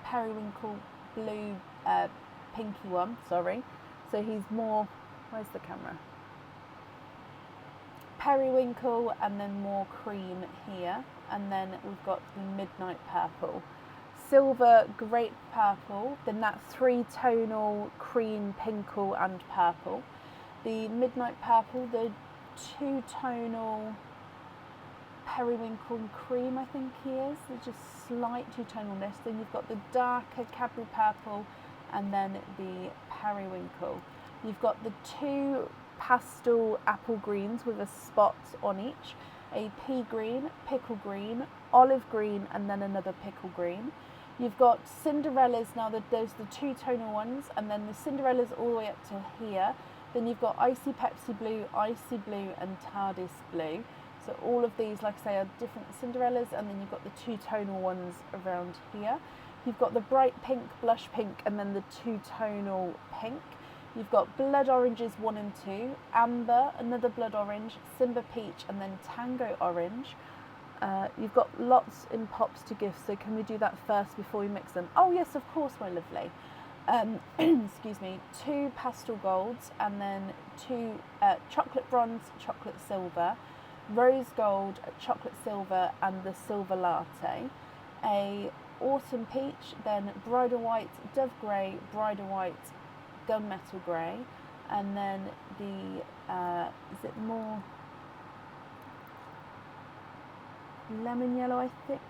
periwinkle blue pinky one, sorry. So he's more, where's the camera? Periwinkle, and then more cream here, and then we've got the midnight purple, silver grape purple, then that 3-tonal cream pinkle and purple, the midnight purple, the 2-tonal Periwinkle and Cream, I think he is. They're just slight two-tonalness. Then you've got the darker Cadbury Purple and then the Periwinkle. You've got the two pastel apple greens with a spot on each, a pea green, pickle green, olive green, and then another pickle green. You've got Cinderella's, now there's the two-tonal ones, and then the Cinderella's all the way up to here. Then you've got Icy Pepsi Blue, Icy Blue, and TARDIS Blue. So all of these, like I say, are different Cinderellas, and then you've got the two-tonal ones around here. You've got the bright pink, blush pink, and then the two-tonal pink. You've got blood oranges 1 and 2, amber, another blood orange, Simba peach, and then tango orange. You've got lots in pops to give, so can we do that first before we mix them? Oh yes, of course, my lovely. Excuse me, 2 pastel golds, and then 2 chocolate bronze, chocolate silver, rose gold, chocolate silver, and the silver latte. A autumn peach, then bridal white, dove grey, bridal white, gunmetal grey, and then the is it more lemon yellow, I think,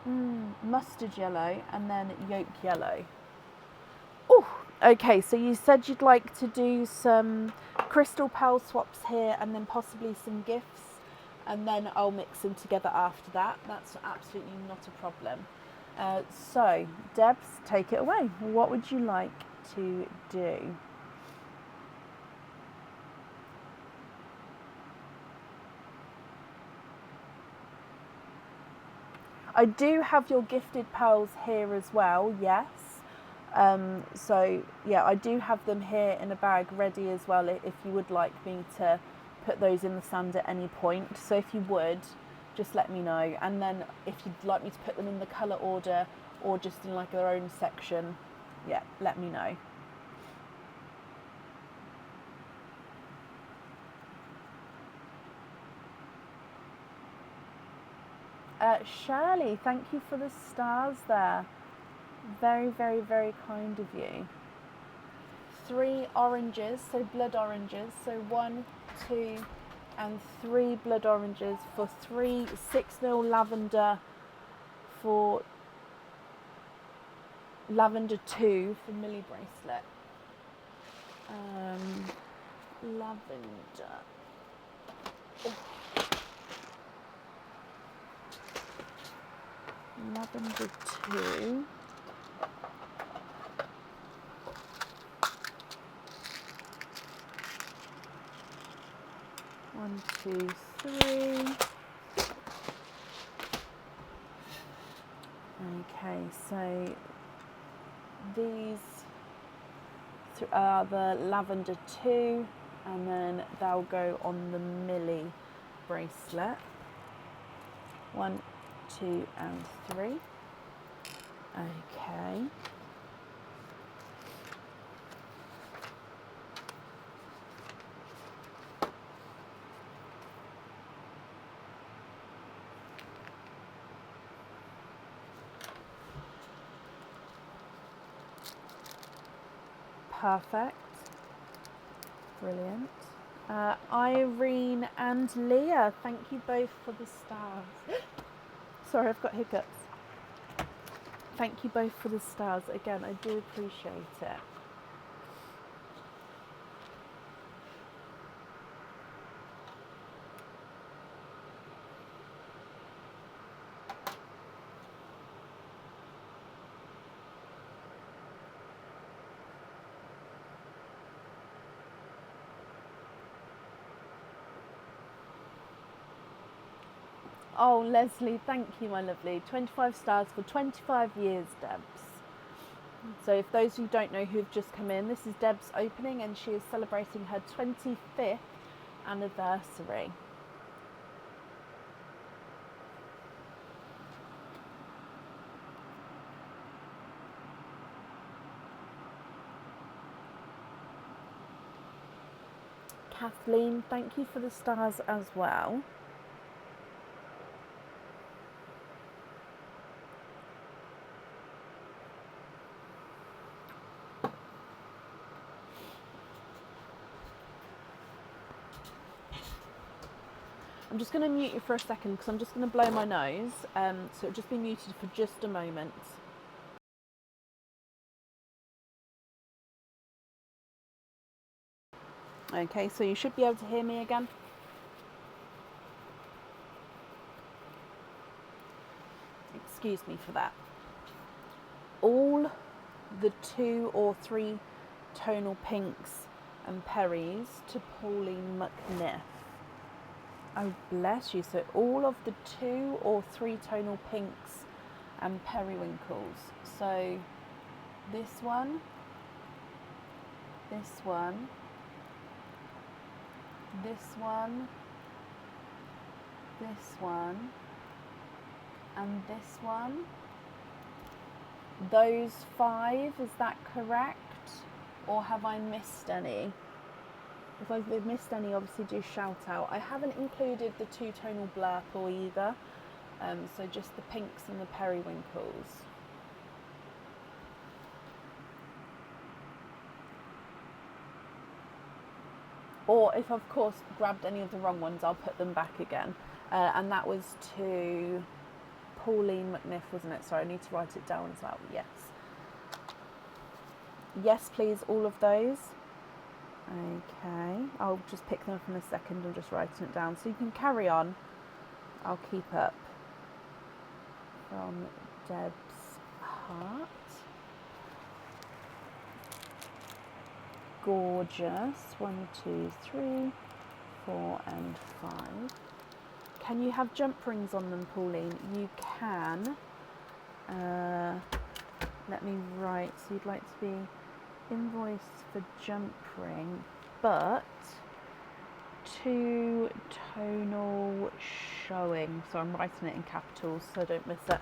mustard yellow, and then yolk yellow. Oh, okay, so you said you'd like to do some crystal pearl swaps here and then possibly some gifts, and then I'll mix them together after that. That's absolutely not a problem. So Debs, take it away. What would you like to do? I do have your gifted pearls here as well, yes. So yeah, I do have them here in a bag ready as well if you would like me to put those in the sand at any point. So if you would, just let me know. And then if you'd like me to put them in the colour order or just in like their own section, yeah, let me know. Shirley, thank you for the stars there. Very, very, very kind of you. 3 oranges, so blood oranges. So 1, 2, and 3 blood oranges for 3 6-mil lavender for lavender 2 for Millie bracelet. Lavender. Oh. Lavender 2. One, two, three. Okay, so these are the lavender 2, and then they'll go on the Millie bracelet. 1, 2, and 3. Okay. Perfect. Brilliant. Irene and Leah, thank you both for the stars. Sorry, I've got hiccups. Thank you both for the stars. Again, I do appreciate it. Oh, Leslie, thank you, my lovely. 25 stars for 25 years, Debs. So if those who don't know who've just come in, this is Deb's opening and she is celebrating her 25th anniversary. Kathleen, thank you for the stars as well. I'm just going to mute you for a second because I'm just going to blow my nose. So it'll just be muted for just a moment. Okay, so you should be able to hear me again. Excuse me for that. All the 2 or 3 tonal pinks and perries to Pauline McNiff. Oh, bless you. So all of the 2 or 3 tonal pinks and periwinkles. So this one, this one, this one, this one, and this one. Those 5, is that correct? Or have I missed any? If I've missed any, obviously do shout out. I haven't included the 2-tonal blurple either, so just the pinks and the periwinkles. Or if, of course, grabbed any of the wrong ones, I'll put them back again. And that was to Pauline McNiff, wasn't it? Sorry, I need to write it down as well. Yes. Yes, please, all of those. Okay, I'll just pick them up in a second. I'm just writing it down so you can carry on. I'll keep up. From Deb's heart. Gorgeous. 1, 2, 3, 4, and 5. Can you have jump rings on them, Pauline? You can. Let me write. So you'd like to be invoice for jump ring, but 2 tonal showing. So I'm writing it in capitals so I don't miss it.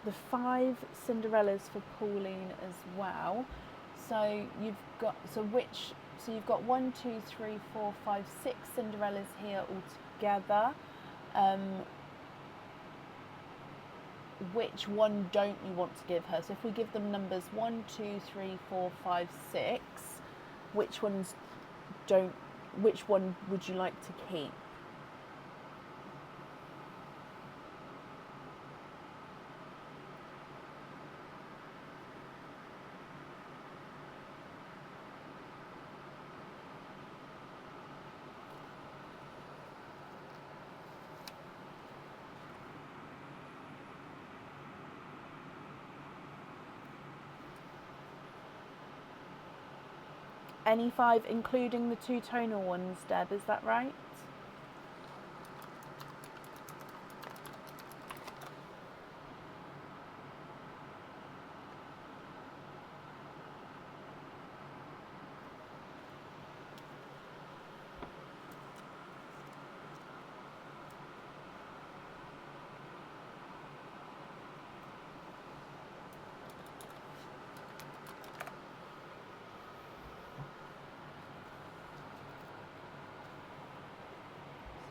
The 5 Cinderellas for Pauline as well. So you've got you've got 1, 2, 3, 4, 5, 6 Cinderellas here all together. Which one don't you want to give her? So if we give them numbers 1, 2, 3, 4, 5, 6, which one would you like to keep? Any 5, including the 2 tonal ones, Deb, is that right?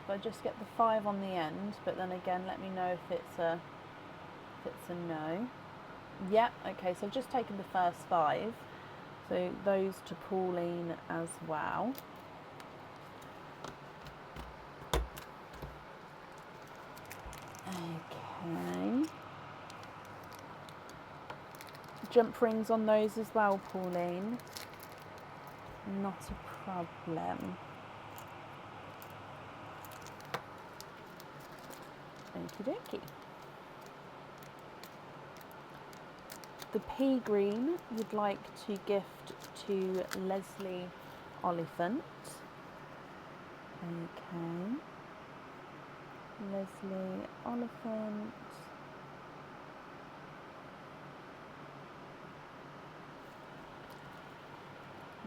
I just get the 5 on the end, but then again, let me know if it's a no. Yep, okay, so I've just taken the first 5, so those to Pauline as well. Okay. Jump rings on those as well, Pauline. Not a problem. Okie dokie. The pea green you'd like to gift to Leslie Oliphant. Okay. Leslie Oliphant.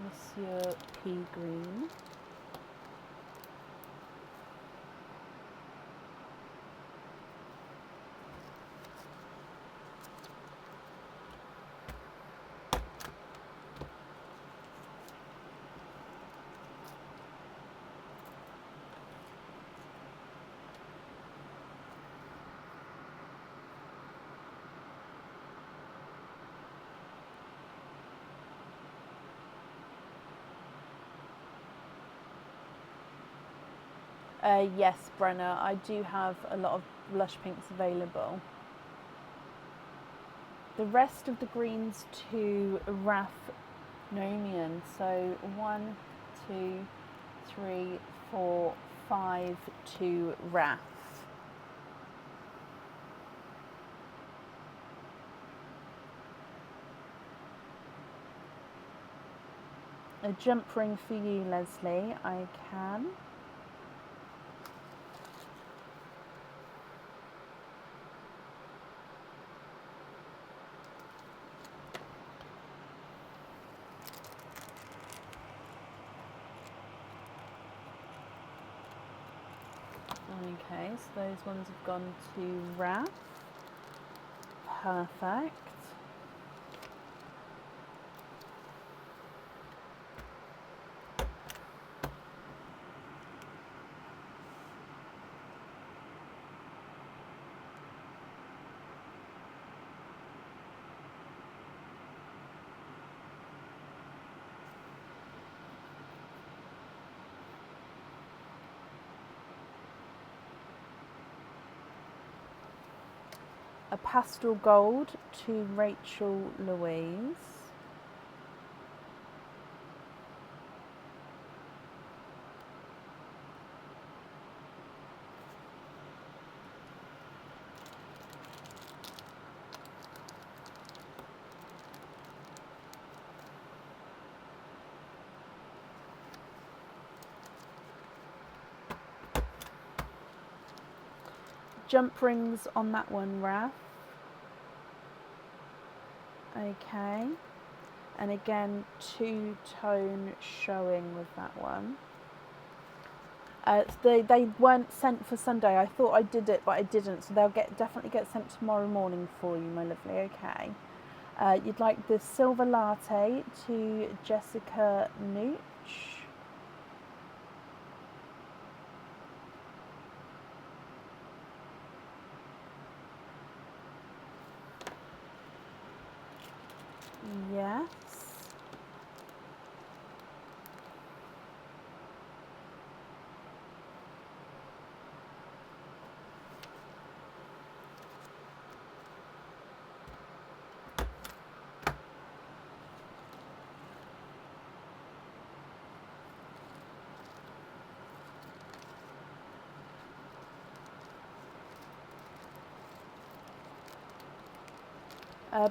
Monsieur Pea Green. Yes, Brenna, I do have a lot of blush pinks available. The rest of the greens to Raf Nomian. So 1, 2, 3, 4, 5 to Raf. A jump ring for you, Leslie. I can. Okay, so those ones have gone to Raf. Perfect. A pastel gold to Rachel Louise. Jump rings on that one, Raf. Okay. And again, two-tone showing with that one. They weren't sent for Sunday. I thought I did it, but I didn't. So they'll definitely get sent tomorrow morning for you, my lovely. Okay. You'd like the silver latte to Jessica Nooch. Yes.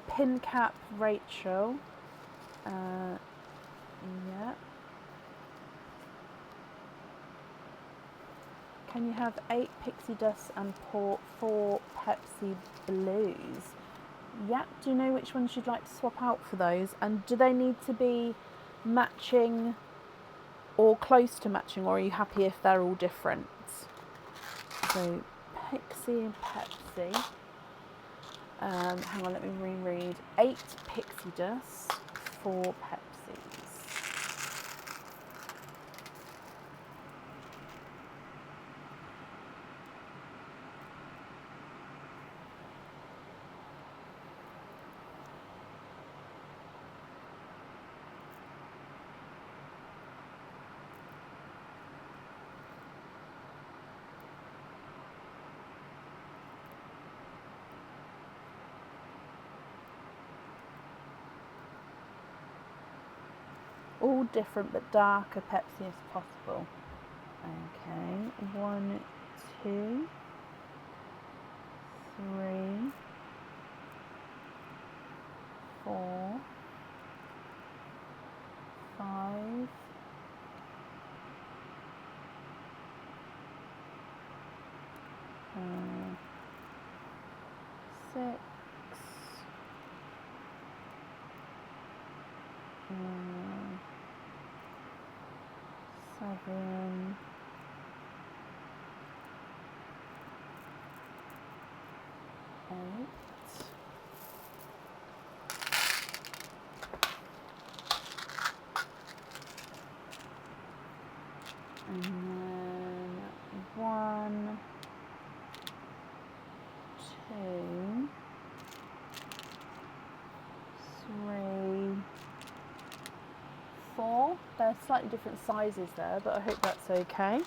Pin cap Rachel. Yeah. Can you have 8 pixie dusts and 4 Pepsi blues? Yeah. Do you know which ones you'd like to swap out for those? And do they need to be matching or close to matching, or are you happy if they're all different? So Pixie and Pepsi. Hang on, let me reread. 8 pixie dusts, 4 Pepsis. All different but darker Pepsi as possible. Okay, 1, 2, 3, 4, 5, 6, 7, 8. And then 1, 2, 3, 4. They're slightly different sizes there, but I hope that's okay.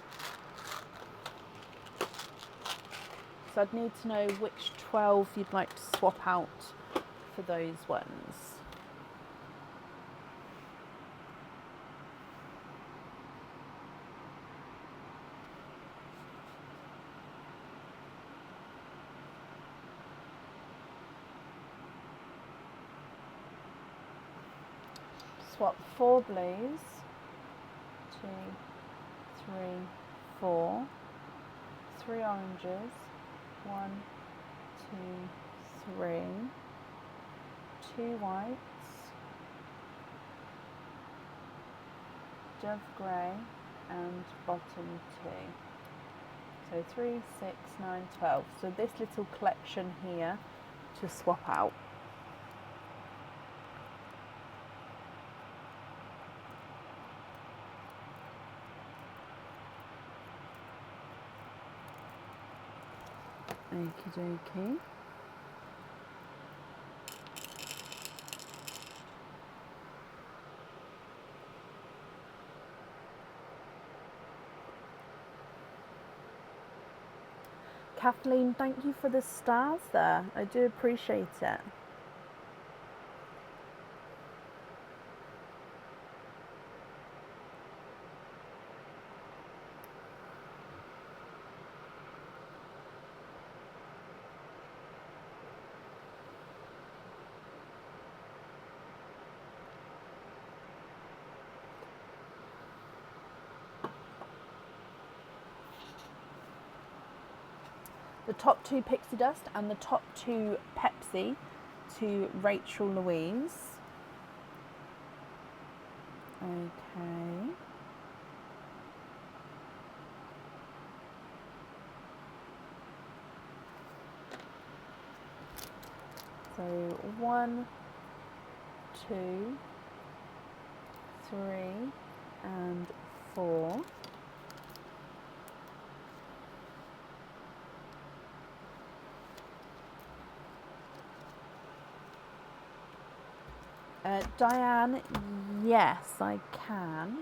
So I'd need to know which 12 you'd like to swap out for those ones. Swap 4 blues, 2, 3, 4, 3 oranges, 1, 2, 3, 2 whites, dove grey and bottom 2. So 3, 6, 9, 12. So this little collection here to swap out. Okie dokie. Kathleen, thank you for the stars there. I do appreciate it. The top 2 pixie dust and the top 2 Pepsi to Rachel Louise. Okay. So 1, 2, 3 and 4. Diane, yes, I can.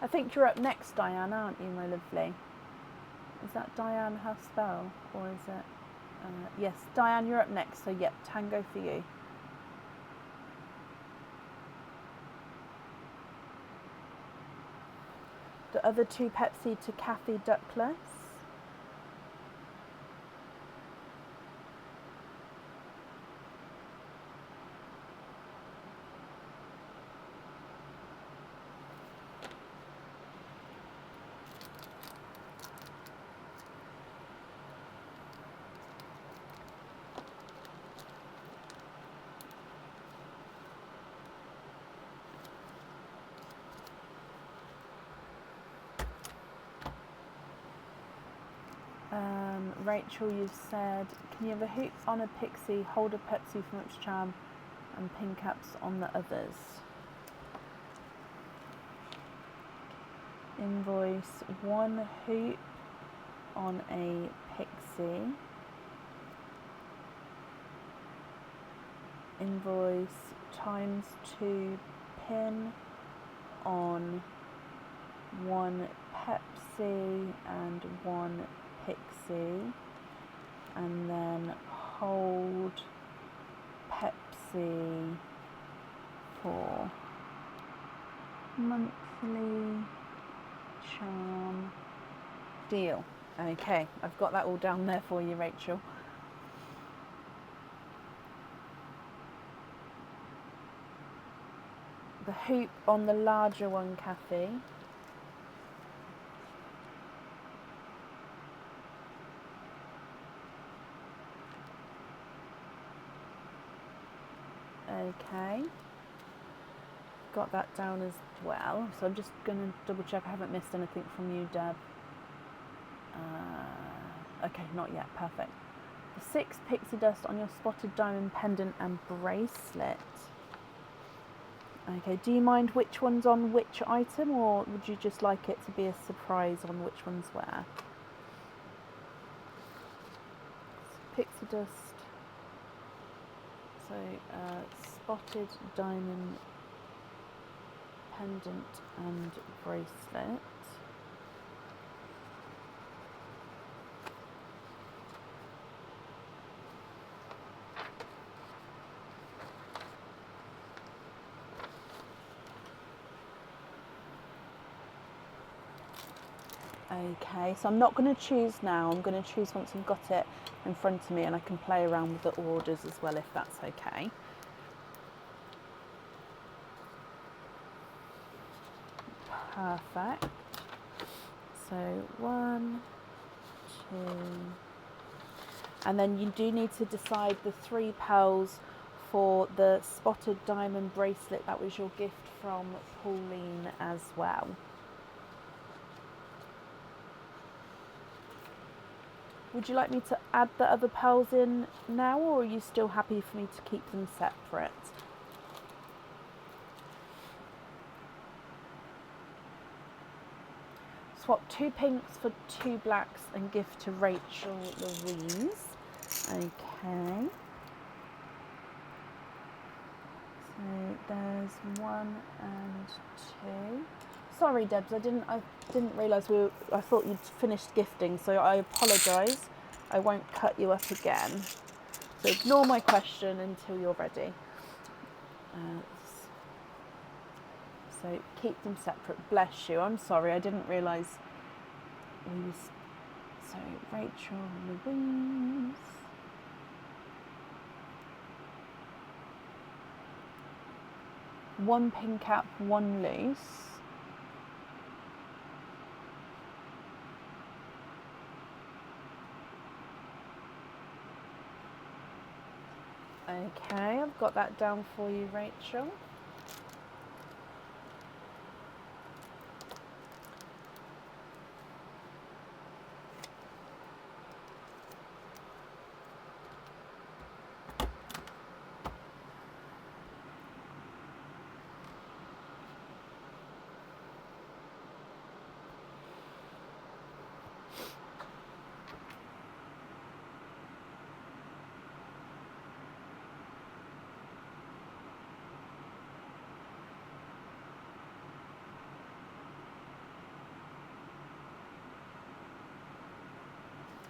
I think you're up next, Diane, aren't you, my lovely? Is that Diane Haspel, or is it? Yes, Diane, you're up next, so yep, tango for you. The other 2 Pepsi to Kathy Duckless. Rachel, you've said, can you have a hoop on a pixie, hold a Pepsi from each charm, and pin caps on the others? Invoice 1 hoop on a pixie. Invoice times 2 pin on 1 Pepsi and 1 pixie, and then hold Pepsi for monthly charm deal. Okay, I've got that all down there for you, Rachel. The hoop on the larger one, Kathy. Okay, got that down as well. So I'm just going to double check I haven't missed anything from you, Deb. Okay, not yet, perfect. The 6 pixie dust on your spotted diamond pendant and bracelet. Okay, do you mind which one's on which item, or would you just like it to be a surprise on which one's where? Pixie dust. So, spotted diamond pendant and bracelet. Okay, so I'm not going to choose now. I'm going to choose once I've got it in front of me, and I can play around with the orders as well, if that's okay. Perfect. So 1, 2, and then you do need to decide the 3 pearls for the spotted diamond bracelet. That was your gift from Pauline as well. Would you like me to add the other pearls in now, or are you still happy for me to keep them separate? Swap 2 pinks for 2 blacks and give to Rachel Louise. Okay. So there's 1 and 2. Sorry, Debs, I didn't realise I thought you'd finished gifting, so I apologise. I won't cut you up again. So ignore my question until you're ready. So keep them separate. Bless you. I'm sorry, I didn't realise we was. So Rachel Louise. One pink cap, 1 loose. Okay, I've got that down for you, Rachel.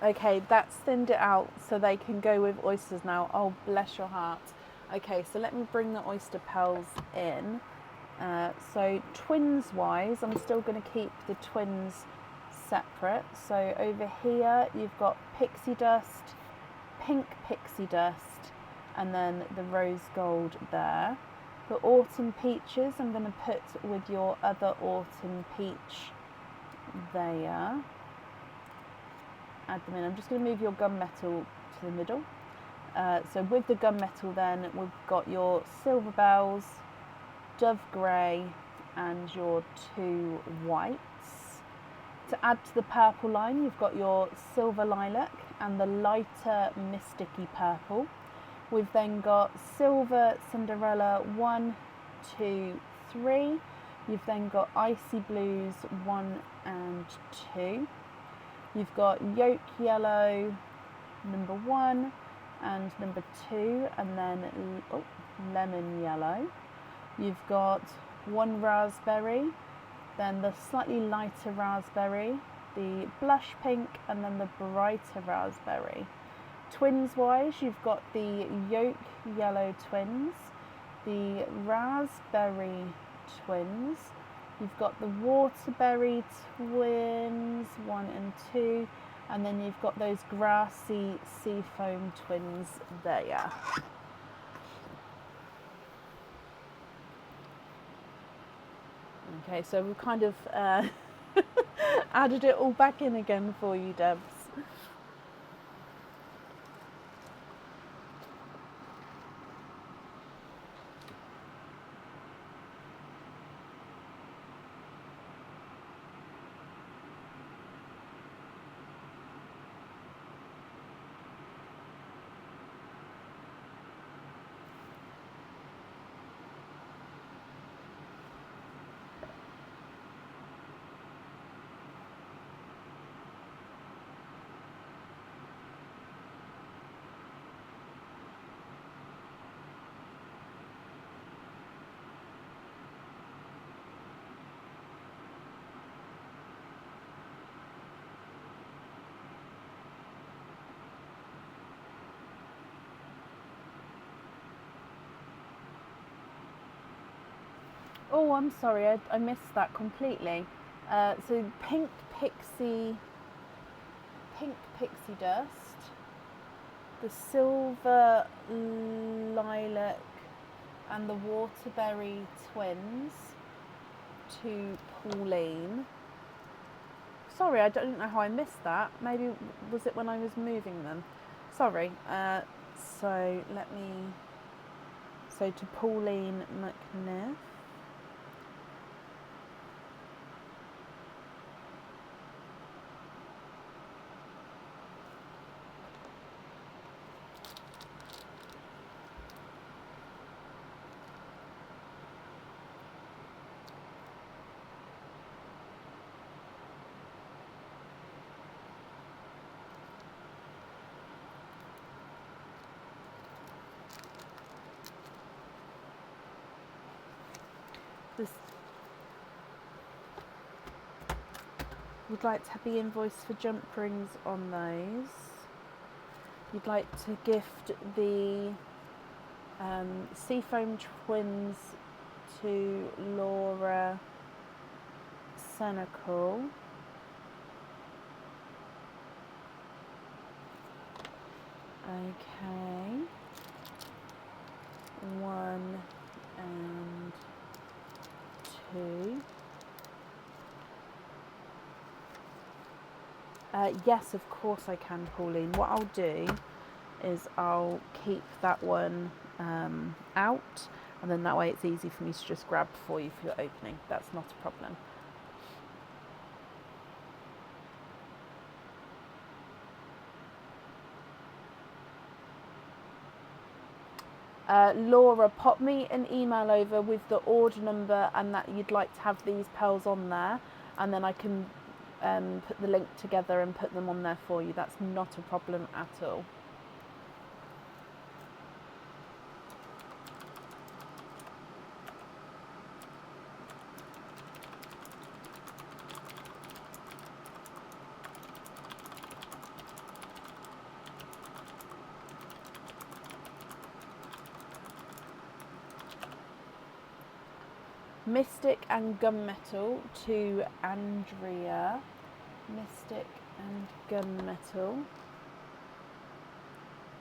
Okay, that's thinned it out so they can go with oysters now. Oh, bless your heart. Okay, so let me bring the oyster pearls in. So twins wise, I'm still going to keep the twins separate. So over here you've got pixie dust, pink pixie dust, and then the rose gold there. The autumn peaches I'm going to put with your other autumn peach there. Add them in. I'm just going to move your gunmetal to the middle. So with the gunmetal then we've got your silver bells, dove grey, and your 2 whites. To add to the purple line you've got your silver lilac and the lighter mysticky purple. We've then got silver Cinderella 1, 2, 3. You've then got icy blues 1 and 2. You've got yolk yellow number 1 and number 2, and then lemon yellow. You've got 1 raspberry, then the slightly lighter raspberry, the blush pink, and then the brighter raspberry. Twins wise, you've got the yolk yellow twins, the raspberry twins, you've got the waterberry twins 1 and 2, and then you've got those grassy seafoam twins there. Okay, so we've kind of added it all back in again for you, Debs. Oh, I'm sorry, I missed that completely. So pink pink pixie dust, the silver lilac and the waterberry twins to Pauline. Sorry, I don't know how I missed that. Maybe was it when I was moving them? Sorry. So to Pauline McNiff. Would like to have the invoice for jump rings on those. You'd like to gift the Seafoam twins to Laura Senecal. Okay. 1 and 2. Yes, of course I can, Pauline. What I'll do is I'll keep that one out, and then that way it's easy for me to just grab for you for your opening. That's not a problem. Laura, pop me an email over with the order number and that you'd like to have these pearls on there, and then I can put the link together and put them on there for you. That's not a problem at all. Mystic and Gunmetal to Andrea. Mystic and Gunmetal.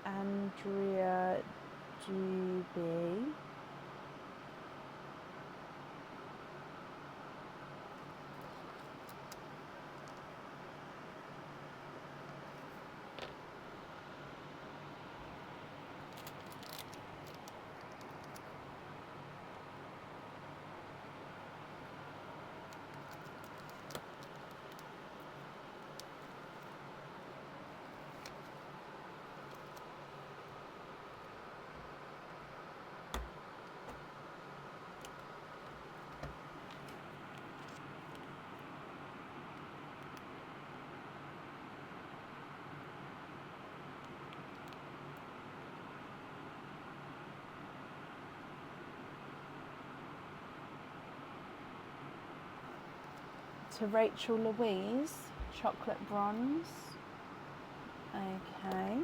Andrea GB. To Rachel Louise, chocolate bronze. Okay.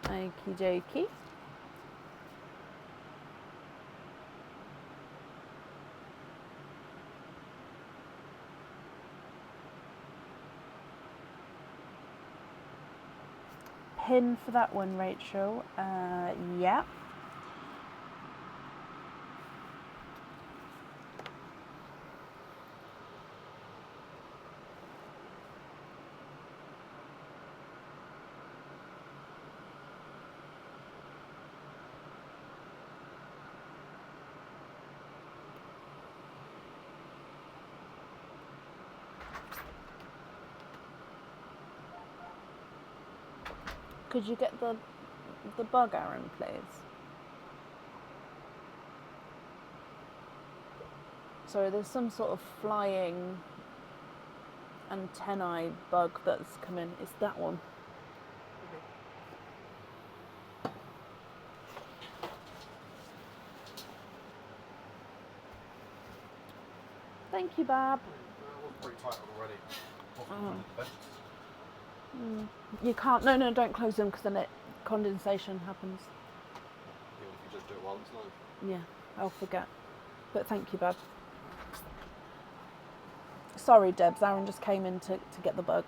Okie dokie. Pin for that one, Rachel. Yeah. Could you get the bug Aaron, please? Sorry, there's some sort of flying antennae bug that's come in. It's that one. Thank you, Bab. That was pretty tight already. You can't. No, don't close them because then condensation happens. Even if you just do it once, no. Yeah, I'll forget. But thank you, Bab. Sorry, Debs. Aaron just came in to get the bug.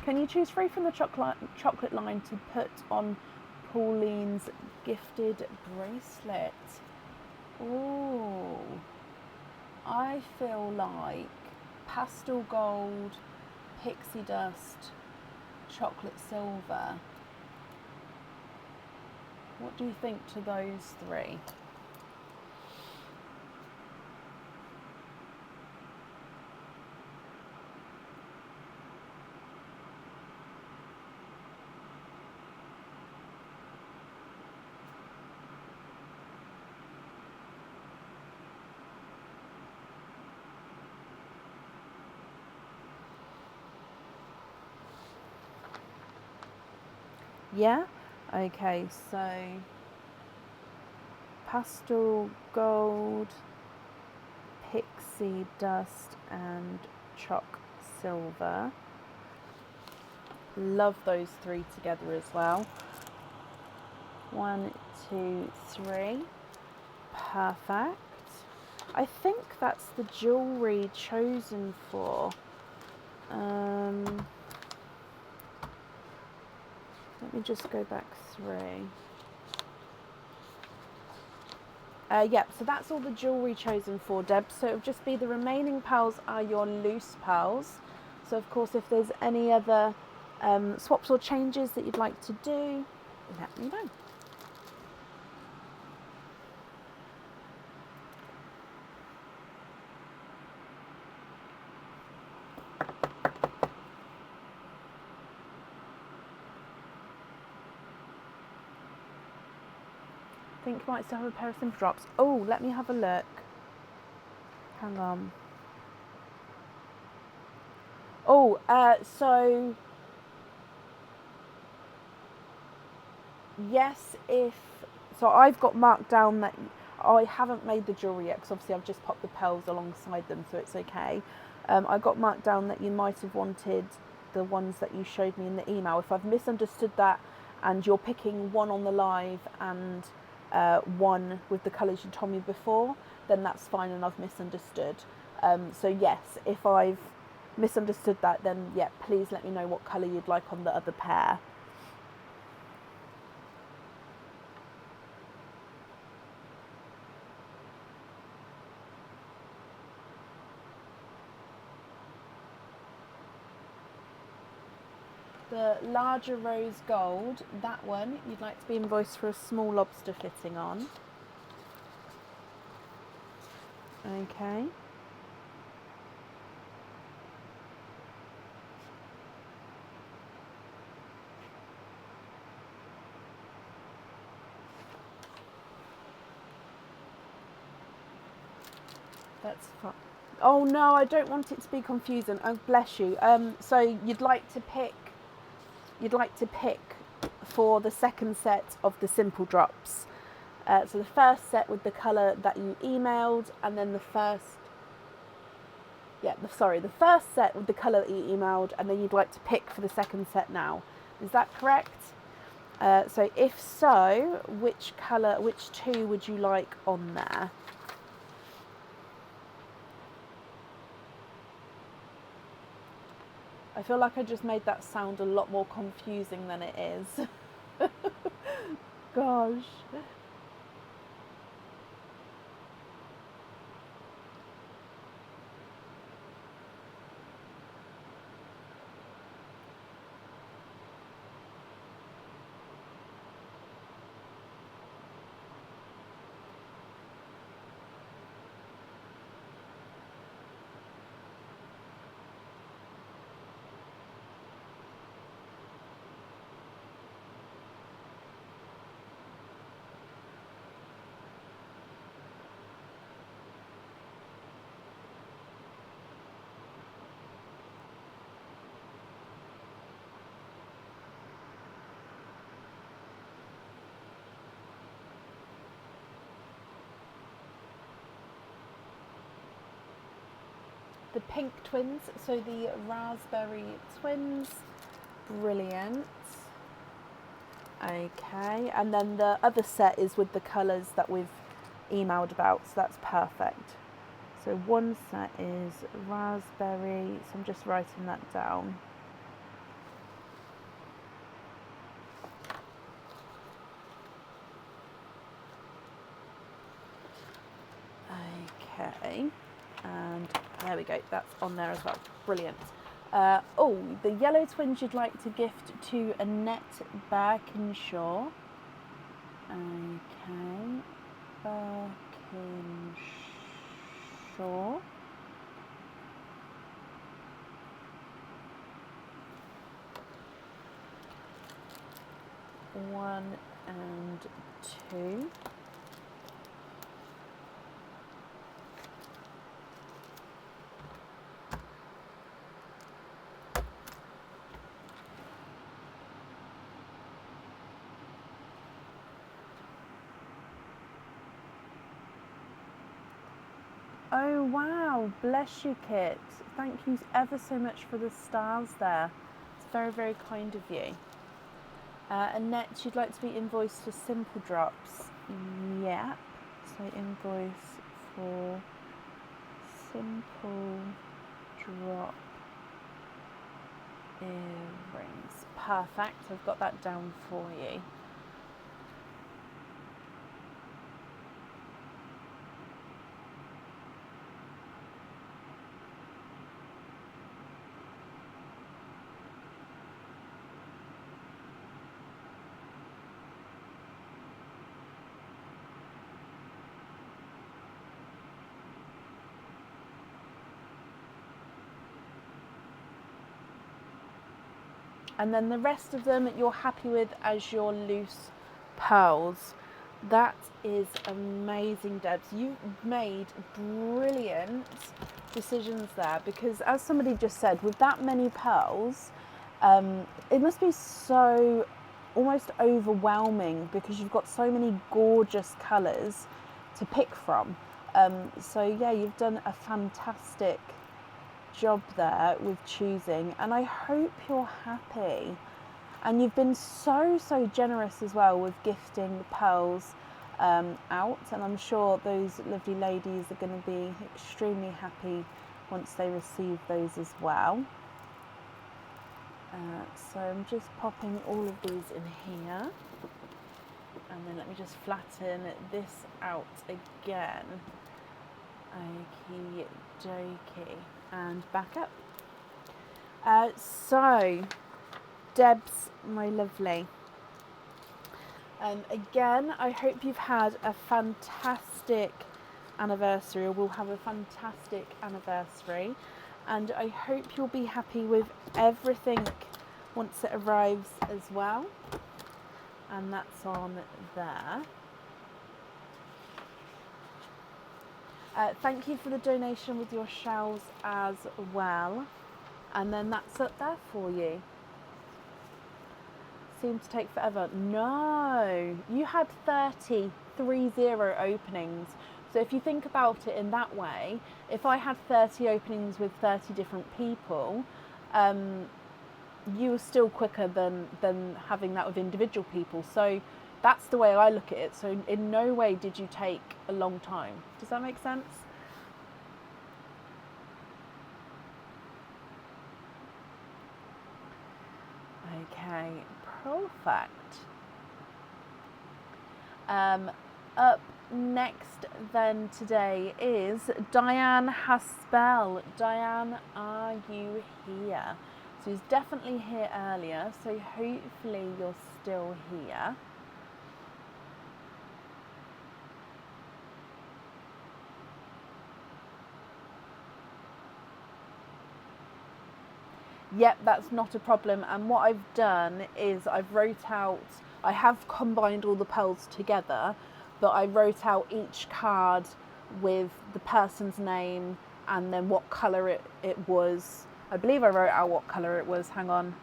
Can you choose 3 from the chocolate line to put on Pauline's gifted bracelet? Ooh. I feel like pastel gold, pixie dust, chocolate silver. What do you think to those 3? Yeah? Okay, so pastel gold, pixie dust and chalk silver. Love those 3 together as well. 1, 2, 3. Perfect. I think that's the jewellery chosen for. Let me just go back 3. Yep, so that's all the jewellery chosen for, Deb. So it'll just be the remaining pearls are your loose pearls. So of course, if there's any other swaps or changes that you'd like to do, let me know. I think you might still have a pair of simple drops. Oh, let me have a look. Hang on. Oh, so yes, so I've got marked down that I haven't made the jewellery yet because obviously I've just popped the pearls alongside them, so it's okay. I got marked down that you might have wanted the ones that you showed me in the email. If I've misunderstood that and you're picking one on the live and one with the colours you told me before, then that's fine and I've misunderstood. So yes, if I've misunderstood that, then yeah, please let me know what colour you'd like on the other pair. The larger rose gold, that one, you'd like to be invoiced for a small lobster fitting on. Okay. That's fine. Oh no, I don't want it to be confusing. Oh, bless you. So you'd like to pick for the second set of the simple drops. So the first set with the colour that you emailed, and then the first set with the colour that you emailed, and then you'd like to pick for the second set now. Is that correct? So if so, which 2 would you like on there? I feel like I just made that sound a lot more confusing than it is. Gosh. the pink twins, so the raspberry twins. Brilliant. Okay, and then the other set is with the colours that we've emailed about, so that's perfect. So one set is raspberry, so I'm just writing that down. Okay, and there we go, that's on there as well. Brilliant. Oh, the yellow twins you'd like to gift to Annette Birkinshaw. Okay, Birkinshaw. One and two. Oh wow, bless you, Kit. Thank you ever so much for the stars there. It's very, very kind of you. Annette, you'd like to be invoiced for simple drops. Yep. So invoice for simple drop earrings. Perfect. I've got that down for you. And then the rest of them you're happy with as your loose pearls. That is amazing, Debs. You've made brilliant decisions there, because as somebody just said, with that many pearls, it must be so almost overwhelming because you've got so many gorgeous colours to pick from. So yeah, you've done a fantastic job there with choosing, and I hope you're happy. And you've been so generous as well with gifting the pearls out, and I'm sure those lovely ladies are going to be extremely happy once they receive those as well. So I'm just popping all of these in here, and then let me just flatten this out again. Okie dokie, and back up. So Debs, my lovely, again, I hope you've had a fantastic anniversary, or will have a fantastic anniversary, and I hope you'll be happy with everything once it arrives as well. And that's on there. Thank you for the donation with your shells as well. And then that's up there for you. Seemed to take forever. No, you had 30 openings. So if you think about it in that way, if I had 30 openings with 30 different people, you were still quicker than having that with individual people. So that's the way I look at it. So in no way did you take a long time. Does that make sense? Okay, perfect. Up next then today is Diane Haspel. Diane, are you here? So he's definitely here earlier, so hopefully you're still here. Yep, that's not a problem. And what I've done is I have combined all the pearls together, but I wrote out each card with the person's name and then what colour it was. I believe I wrote out what colour it was. Hang on.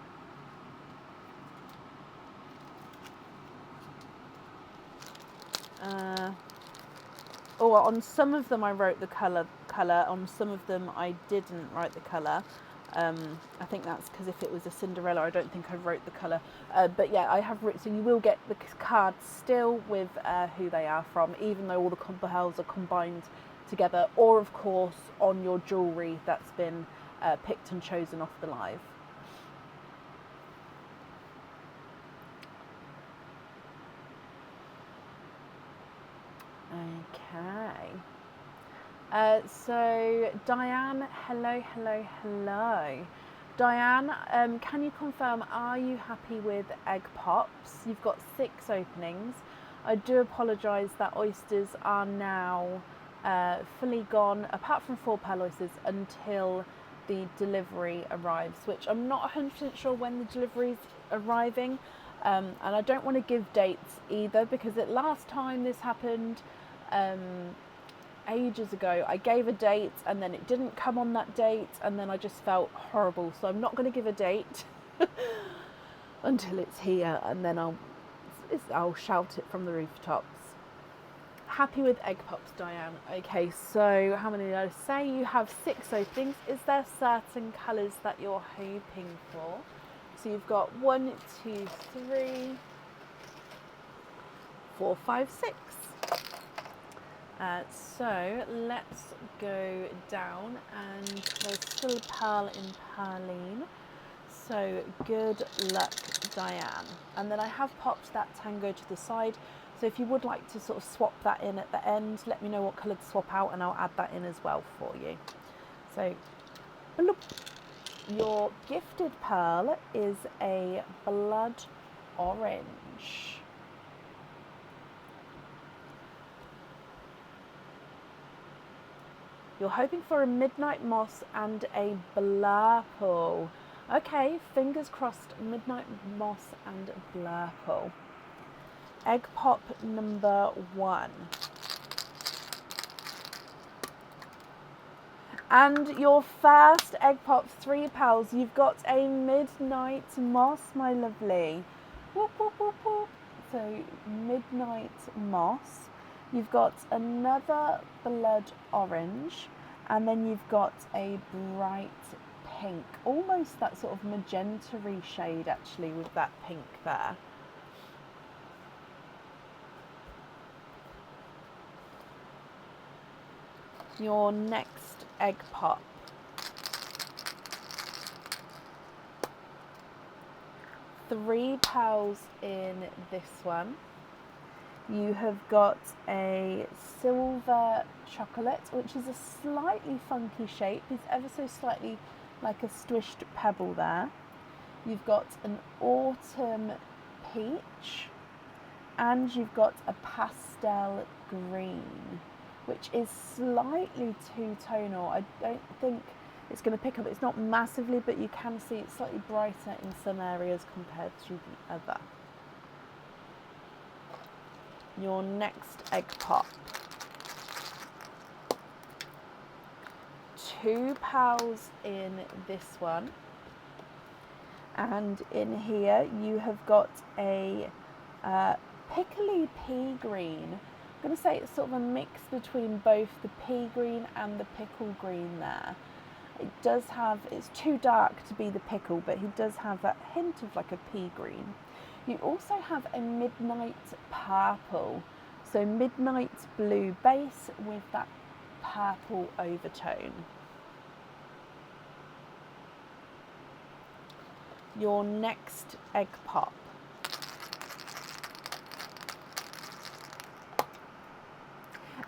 On some of them I wrote the colour colour. On some of them I didn't write the colour. I think that's because if it was a Cinderella, I don't think I wrote the colour. But yeah, I have written, so you will get the cards still with who they are from, even though all the pearls are combined together, or of course on your jewellery that's been picked and chosen off the live. Okay. So Diane, hello. Diane, can you confirm, are you happy with egg pops? You've got 6 openings. I do apologise that oysters are now fully gone, apart from 4 pearl oysters, until the delivery arrives, which I'm not 100% sure when the delivery's arriving. And I don't want to give dates either, because last time this happened, ages ago, I gave a date and then it didn't come on that date, and then I just felt horrible. So I'm not going to give a date until it's here, and then I'll shout it from the rooftops. Happy with egg pops, Diane. Okay, so how many did I say? You have 6 openings. Is there certain colours that you're hoping for? So you've got 1, 2, 3, 4, 5, 6. So let's go down, and there's still a pearl in Perline. So good luck, Diane. And then I have popped that tango to the side. So if you would like to sort of swap that in at the end, let me know what colour to swap out and I'll add that in as well for you. So bloop. Your gifted pearl is a blood orange. You're hoping for a midnight moss and a blurple. Okay, fingers crossed, midnight moss and blurple. Egg pop number 1. And your first egg pop, 3 pearls. You've got a midnight moss, my lovely. Whoop, whoop, whoop, whoop. So midnight moss. You've got another blood orange, and then you've got a bright pink, almost that sort of magenta-y shade actually with that pink there. Your next egg pop. Three pearls in this one. You have got a silver chocolate, which is a slightly funky shape. It's ever so slightly like a squished pebble there. You've got an autumn peach, and you've got a pastel green, which is slightly two-tonal. I don't think it's going to pick up. It's not massively, but you can see it's slightly brighter in some areas compared to the other. Your next egg pop. 2 pearls in this one, and in here you have got a pickly pea green. I'm going to say it's sort of a mix between both the pea green and the pickle green there. It does have, it's too dark to be the pickle, but he does have that hint of like a pea green. You also have a midnight purple, so midnight blue base with that purple overtone. Your next egg pop.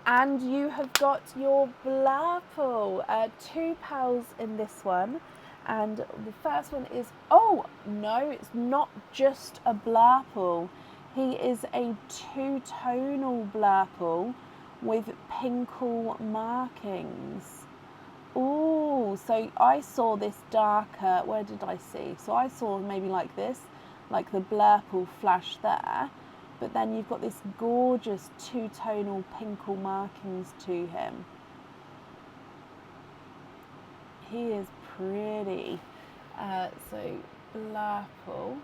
And you have got your blurple, 2 pearls in this one. And the first one is, oh no, it's not just a blurple. He is a two-tonal blurple with pinkle markings. Ooh, so I saw this darker, where did I see? So I saw maybe like this, like the blurple flash there. But then you've got this gorgeous two-tonal pinkle markings to him. He is pretty. So blurple.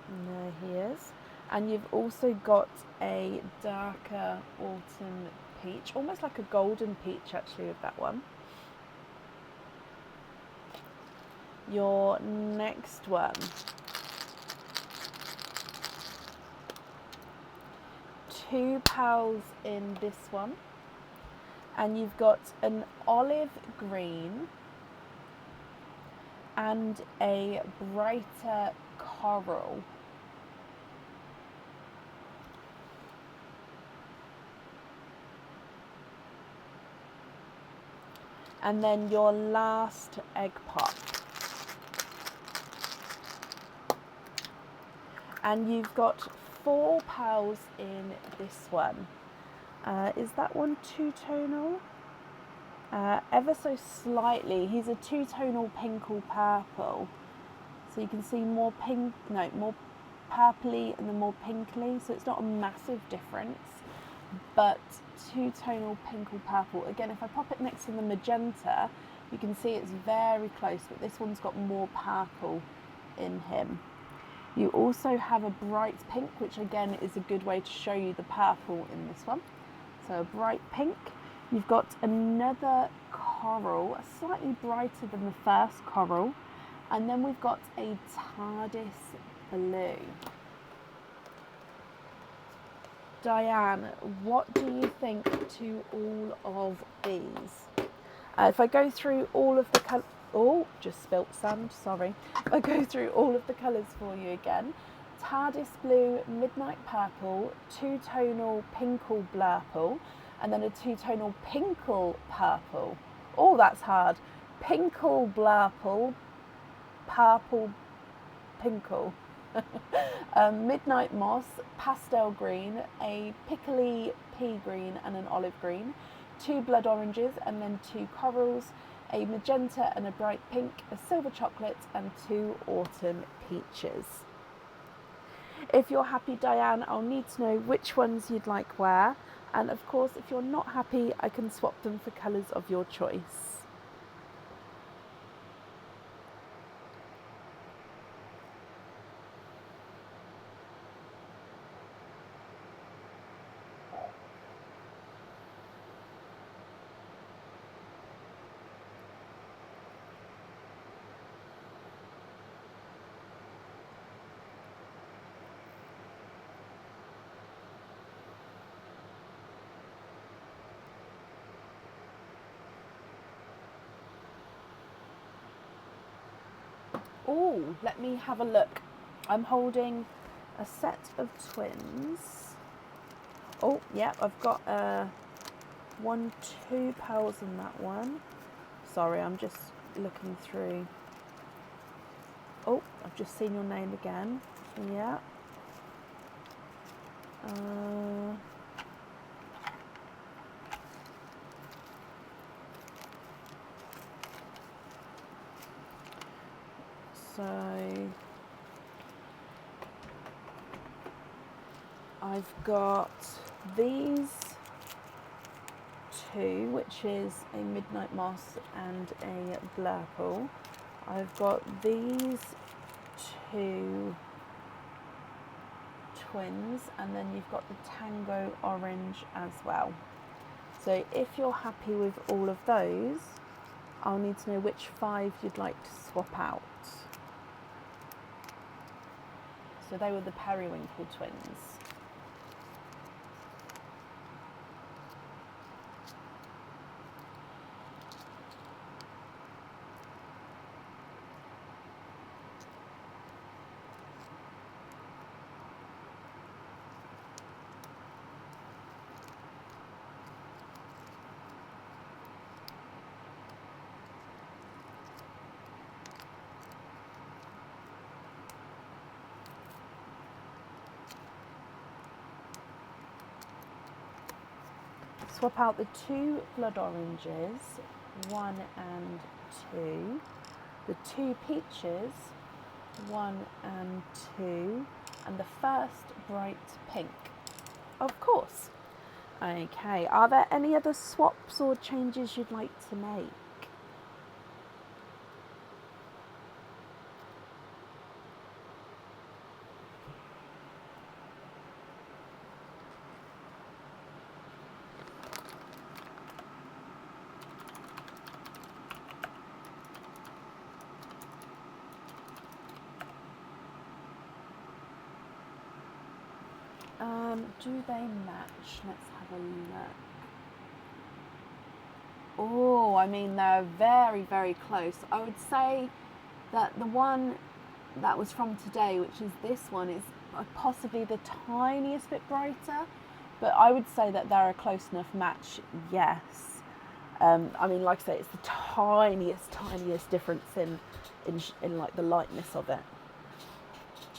And there he is. And you've also got a darker autumn peach, almost like a golden peach actually with that one. Your next one, 2 pals in this one, and you've got an olive green and a brighter coral. And then your last egg pop. And you've got 4 pals in this one. Is that one two-tonal? Ever so slightly. He's a two-tonal pinkle purple. So you can see more pink, no, more purpley and then more pinkly. So it's not a massive difference, but two-tonal pinkle purple. Again, if I pop it next to the magenta, you can see it's very close, but this one's got more purple in him. You also have a bright pink, which again is a good way to show you the purple in this one. So a bright pink. You've got another coral, slightly brighter than the first coral. And then we've got a TARDIS blue. Diane, what do you think to all of these? If I go through all of the colours, oh, just spilt sand, sorry. If I go through all of the colours for you again, TARDIS blue, midnight purple, two-tonal pinkle blurple, and then a two-tonal pinkle purple. Oh, that's hard. Pinkle blurple, purple pinkle. Midnight moss, pastel green, a pickly pea green and an olive green, 2 blood oranges and then 2 corals, a magenta and a bright pink, a silver chocolate and 2 autumn peaches. If you're happy, Diane, I'll need to know which ones you'd like where, and of course if you're not happy I can swap them for colours of your choice. Oh, let me have a look. I'm holding a set of twins. Oh, yeah, I've got 1, 2 pals in that one. Sorry, I'm just looking through. Oh, I've just seen your name again. Yeah. So I've got these 2, which is a midnight moss and a blurple. I've got these 2 twins, and then you've got the tango orange as well. So if you're happy with all of those, I'll need to know which 5 you'd like to swap out. So they were the periwinkle twins. Swap out the 2 blood oranges, 1 and 2, the 2 peaches, 1 and 2, and the first bright pink. Of course. Okay, are there any other swaps or changes you'd like to make? Do they match? Let's have a look. Oh, I mean, they're very, very close. I would say that the one that was from today, which is this one, is possibly the tiniest bit brighter, but I would say that they're a close enough match, yes. I mean, like I say, it's the tiniest difference in like the lightness of it.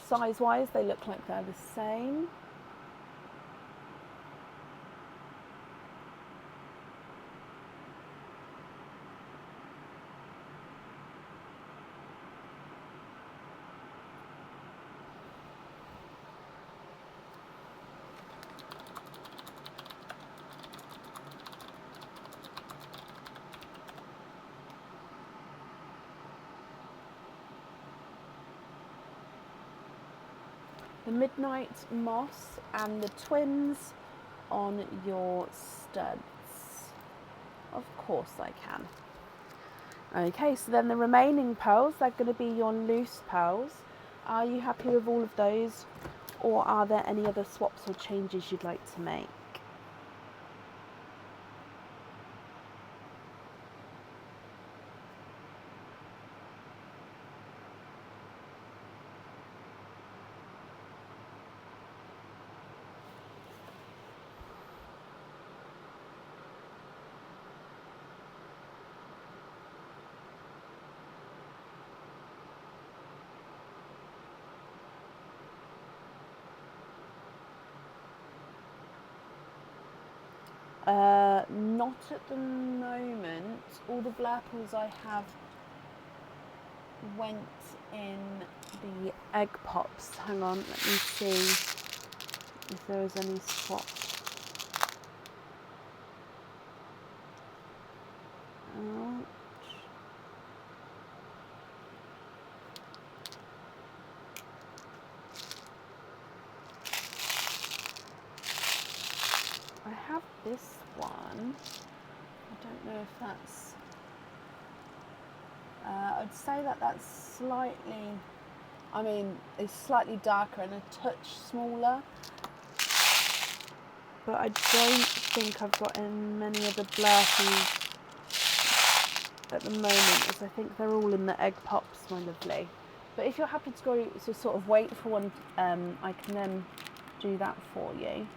Size-wise, they look like they're the same. The Midnight Moss and the twins on your studs. Of course I can. Okay, so then the remaining pearls, they're going to be your loose pearls. Are you happy with all of those, or are there any other swaps or changes you'd like to make? Not at the moment. All the blurples I have went in the egg pops. Hang on, let me see if there is any swap. Ouch. I have this one. I don't know if that's... I'd say that that's slightly... I mean, it's slightly darker and a touch smaller. But I don't think I've got many other blurpies at the moment, as I think they're all in the egg pops, my lovely. But if you're happy to go to sort of wait for one, I can then do that for you.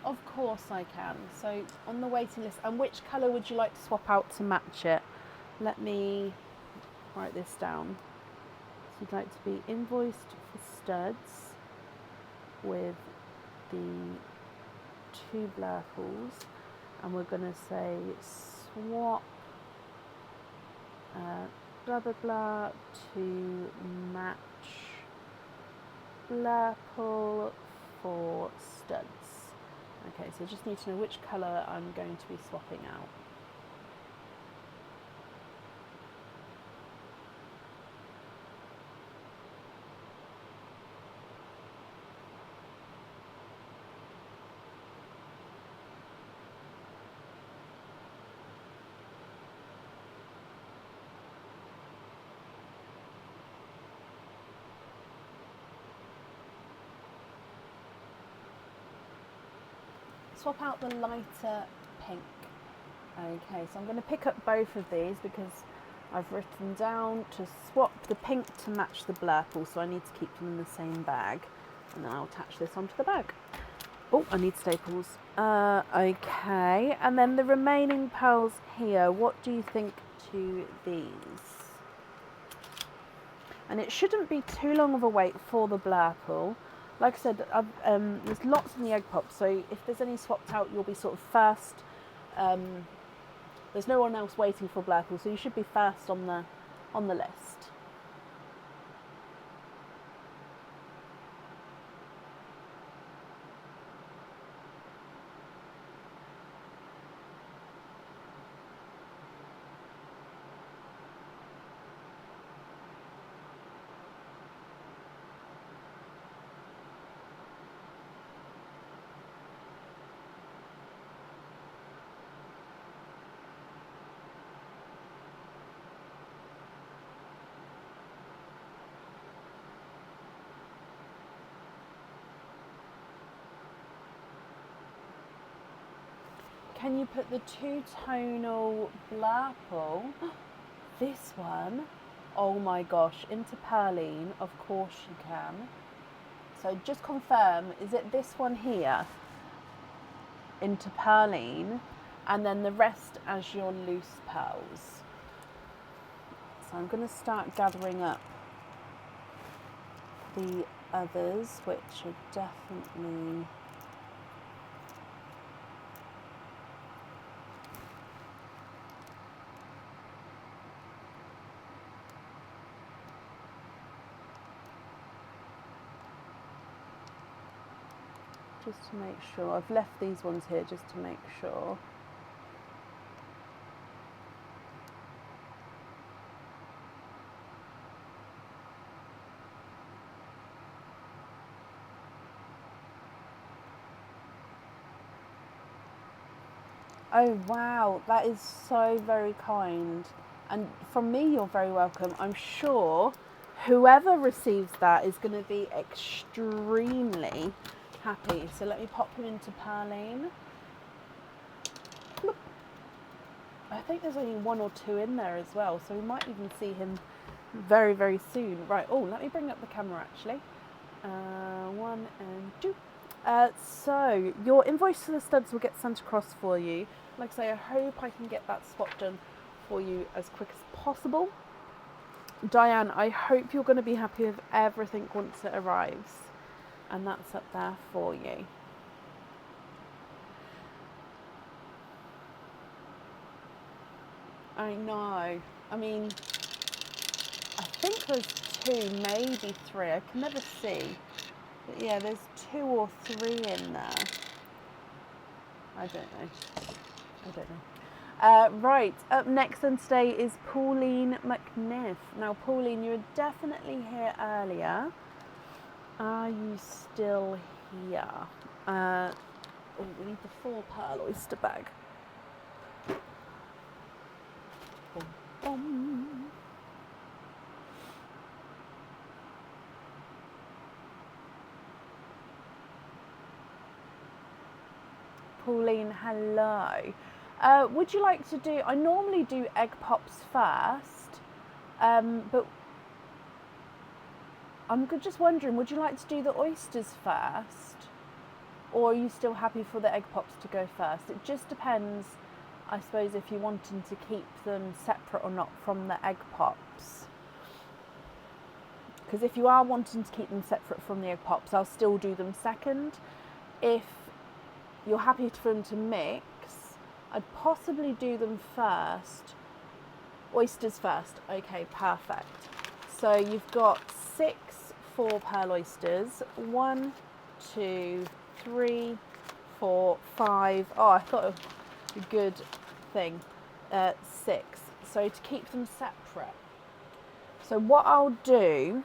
Of course I can. So on the waiting list, and which colour would you like to swap out to match it? Let me write this down. So you'd like to be invoiced for studs with the 2 blurples, and we're going to say swap blah blah blah to match blurple for studs. Okay, so I just need to know which colour I'm going to be swapping out. Swap out the lighter pink. Okay, so I'm going to pick up both of these because I've written down to swap the pink to match the blurple, so I need to keep them in the same bag, and then I'll attach this onto the bag. Oh, I need staples. Okay, and then the remaining pearls here, what do you think to these? And it shouldn't be too long of a wait for the blurple. Like I said, there's lots in the egg pop, so if there's any swapped out, you'll be sort of first. There's no one else waiting for blurple, so you should be first on the list. Can you put the two-tonal blurple? This one, oh my gosh, into Perline, of course you can. So just confirm, is it this one here into Perline, and then the rest as your loose pearls? So I'm going to start gathering up the others, which are definitely... Just to make sure, I've left these ones here just to make sure. Oh wow, that is so very kind. And from me, you're very welcome. I'm sure whoever receives that is going to be extremely happy. So let me pop him into Perline. I think there's only one or two in there as well, so we might even see him very, very soon. Right, oh, let me bring up the camera actually. 1 and 2. So your invoice for the studs will get sent across for you. Like I say, I hope I can get that swap done for you as quick as possible. Diane, I hope you're going to be happy with everything once it arrives. And that's up there for you. I know. I mean, I think there's 2, maybe 3. I can never see. But yeah, there's 2 or 3 in there. I don't know. Right, up next on today is Pauline McNiff. Now, Pauline, you were definitely here earlier. Are you still here? Oh, we need the 4 pearl oyster bag. Boom, boom. Pauline, hello. Would you like to do, I normally do egg pops first, but I'm just wondering, would you like to do the oysters first? Or are you still happy for the egg pops to go first? It just depends, I suppose, if you're wanting to keep them separate or not from the egg pops. Because if you are wanting to keep them separate from the egg pops, I'll still do them second. If you're happy for them to mix, I'd possibly do them first. Oysters first. Okay, perfect. So you've got 6 4 pearl oysters. 1, 2, 3, 4, 5. Oh, I thought it was a good thing. 6. So to keep them separate. So what I'll do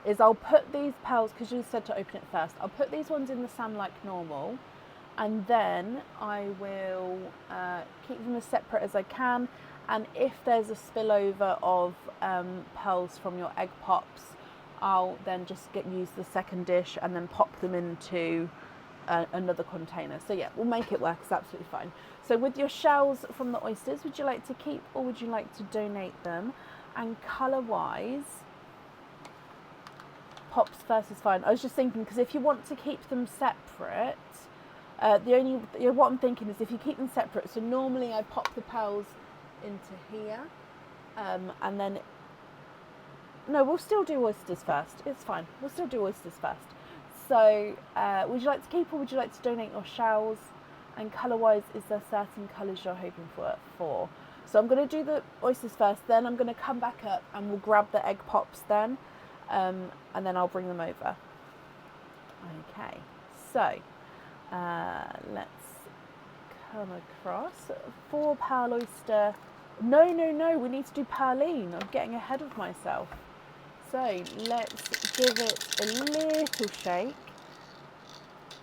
is I'll put these pearls, because you said to open it first, I'll put these ones in the sand like normal, and then I will keep them as separate as I can, and if there's a spillover of pearls from your egg pops, I'll then just use the second dish and then pop them into another container. So yeah, we'll make it work. It's absolutely fine. So with your shells from the oysters, would you like to keep or would you like to donate them? And colour wise, pops first is fine. I was just thinking, because if you want to keep them separate, what I'm thinking is if you keep them separate, so normally I pop the pearls into here, and then, no, we'll still do oysters first. It's fine. We'll still do oysters first. So would you like to keep or would you like to donate your shells? And colour-wise, is there certain colours you're hoping for? So I'm going to do the oysters first, then I'm going to come back up and we'll grab the egg pops then, and then I'll bring them over. Okay, so let's come across 4 pearl oyster. No, we need to do pearline. I'm getting ahead of myself. So let's give it a little shake.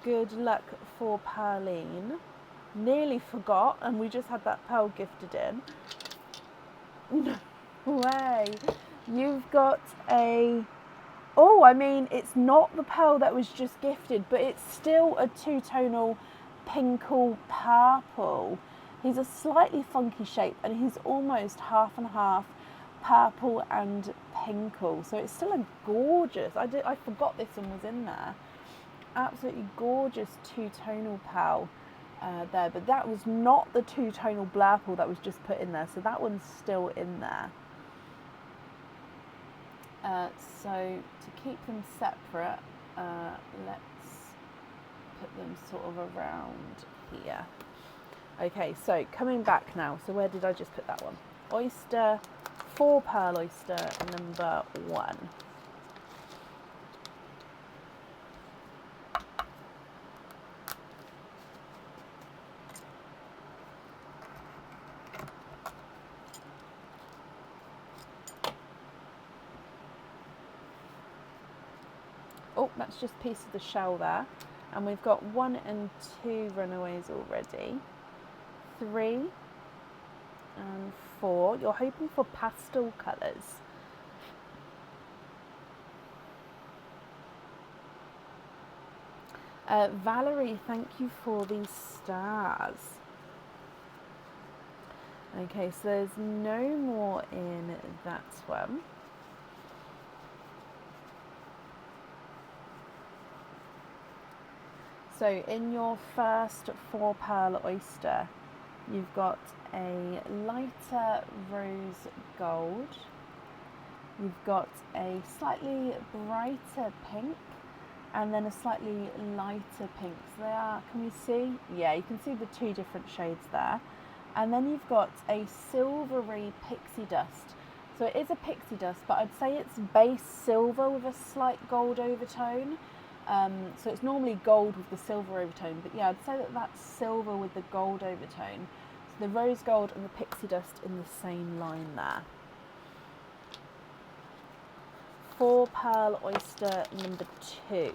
Good luck for pearline. Nearly forgot, and we just had that pearl gifted in. No way. You've got a... Oh, I mean, it's not the pearl that was just gifted, but it's still a two-tonal pinkle purple. He's a slightly funky shape, and he's almost half and half purple and pinkle. So it's still a gorgeous... I forgot this one was in there. Absolutely gorgeous two-tonal pearl there, but that was not the two-tonal blurple that was just put in there, so that one's still in there. So to keep them separate, let's put them sort of around here. Okay, so coming back now, so where did I just put that one? Oyster, 4 pearl oyster, number 1. Oh, that's just a piece of the shell there. And we've got 1 and 2 runaways already. 3 and 4. You're hoping for pastel colours. Valerie, thank you for these stars. Okay, so there's no more in that one. So in your first 4 pearl oyster, you've got a lighter rose gold, you've got a slightly brighter pink, and then a slightly lighter pink. So they are, can you see? Yeah, you can see the 2 different shades there. And then you've got a silvery pixie dust. So it is a pixie dust, but I'd say it's base silver with a slight gold overtone. So it's normally gold with the silver overtone, but yeah, I'd say that that's silver with the gold overtone. So the rose gold and the pixie dust in the same line there. 4 pearl oyster number 2.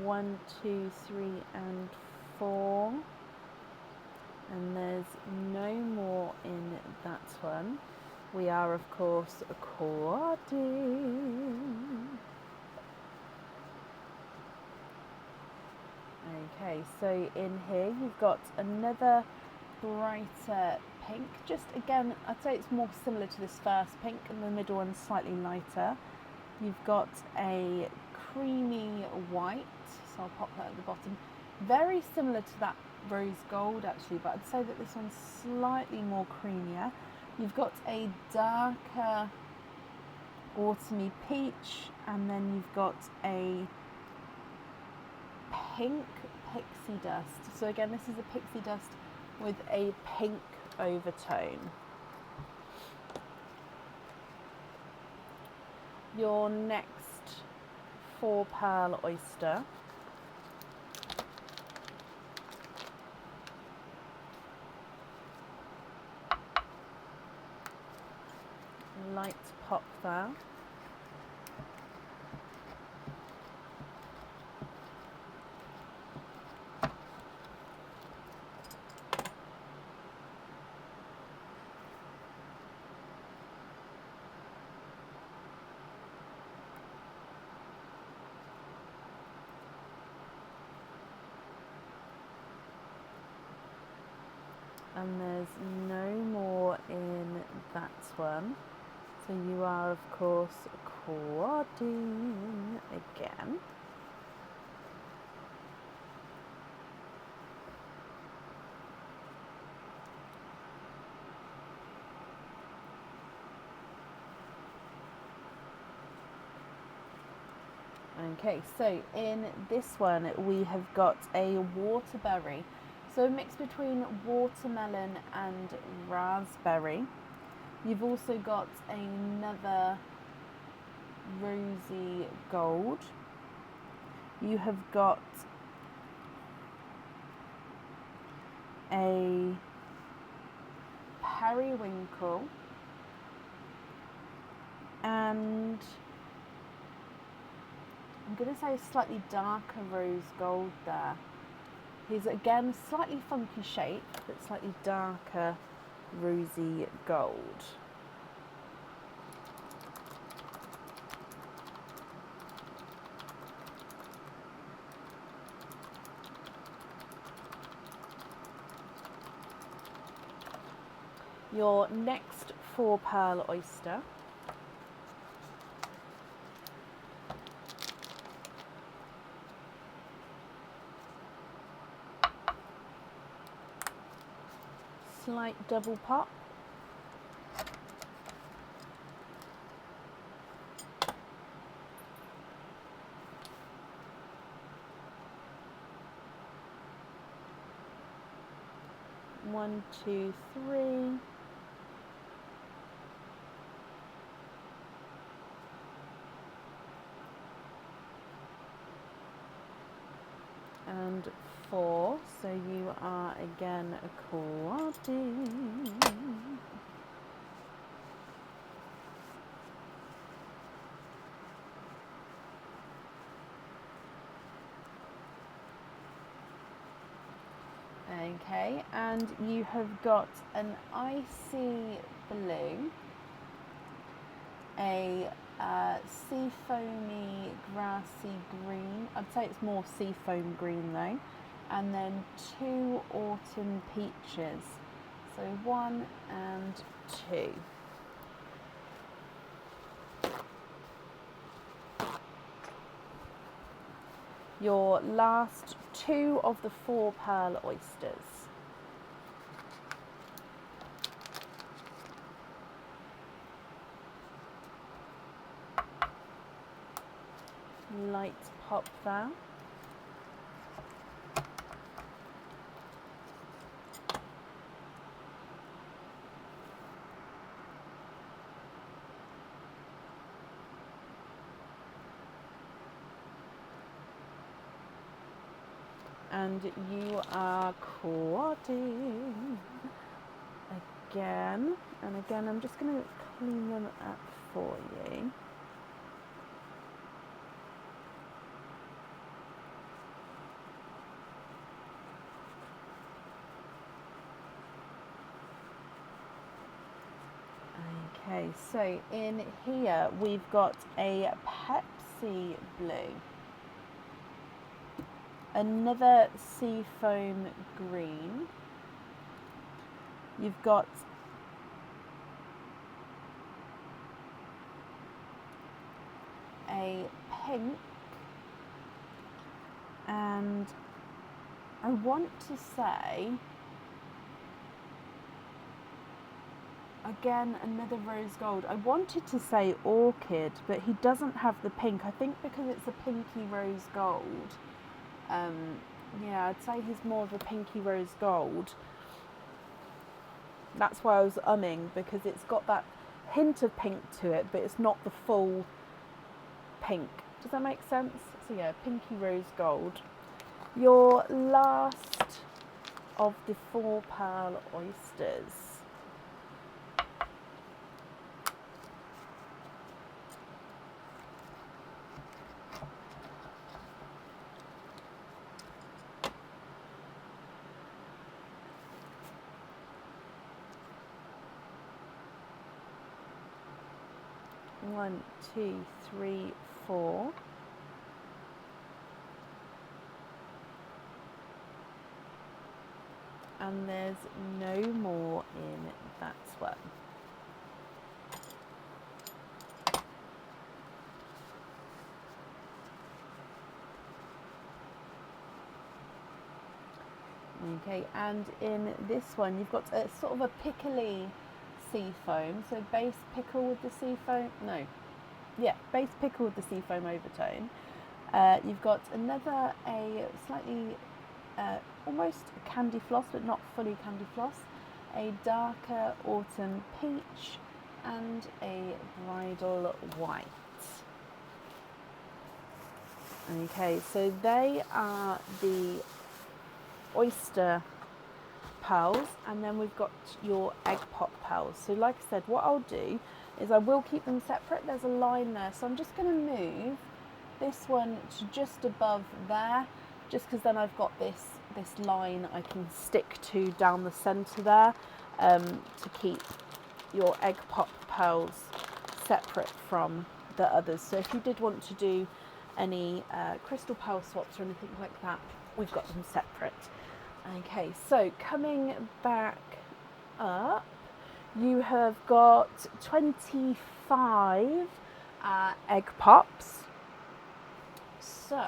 One, 2, 3, and 4, and there's no more in that one. We are, of course, quadding. Okay, so in here you've got another brighter pink. Just again, I'd say it's more similar to this first pink, and the middle one's slightly lighter. You've got a creamy white, so I'll pop that at the bottom. Very similar to that rose gold actually, but I'd say that this one's slightly more creamier. You've got a darker autumny peach, and then you've got a pink pixie dust. So again, this is a pixie dust with a pink overtone. Your next 4 pearl oyster. Light pop there. And there's no more in that one. So you are, of course, quadding again. Okay, so in this one we have got a waterberry. So a mix between watermelon and raspberry. You've also got another rosy gold. You have got a periwinkle and I'm going to say slightly darker rose gold there. He's again slightly funky shape, but slightly darker rosy gold. Your next 4-pearl oyster. Slight double pop. One, two, three. And 4, so you are again quadding. Okay, and you have got an icy blue, a sea foamy grassy green. I'd say it's more sea foam green though. And then 2 autumn peaches. So 1 and 2. Your last 2 of the 4-pearl oysters. Light pop there. And you are quadding again. And again, I'm just going to clean them up for you. Okay, so in here we've got a Pepsi blue, another seafoam green, you've got a pink, and I want to say again another rose gold. I wanted to say orchid, but he doesn't have the pink. I think because it's a pinky rose gold. Yeah, I'd say he's more of a pinky rose gold. That's why I was umming, because it's got that hint of pink to it, but it's not the full pink. Does that make sense? So yeah, pinky rose gold. Your last of the 4-pearl oysters. One, two, three, 4. and there's no more in that one. Okay, and in this one you've got a sort of a pickly sea foam, so base pickle with the sea foam, base pickle with the sea foam overtone. You've got another, a slightly almost candy floss but not fully candy floss, a darker autumn peach and a bridal white. Okay, so they are the oyster pearls, and then we've got your egg pop pearls. So like I said, what I'll do is I will keep them separate. There's a line there, so I'm just going to move this one to just above there, just because then I've got this line I can stick to down the centre there, to keep your egg pop pearls separate from the others. So if you did want to do any crystal pearl swaps or anything like that, we've got them separate. Okay, so coming back up, you have got 25 egg pops. So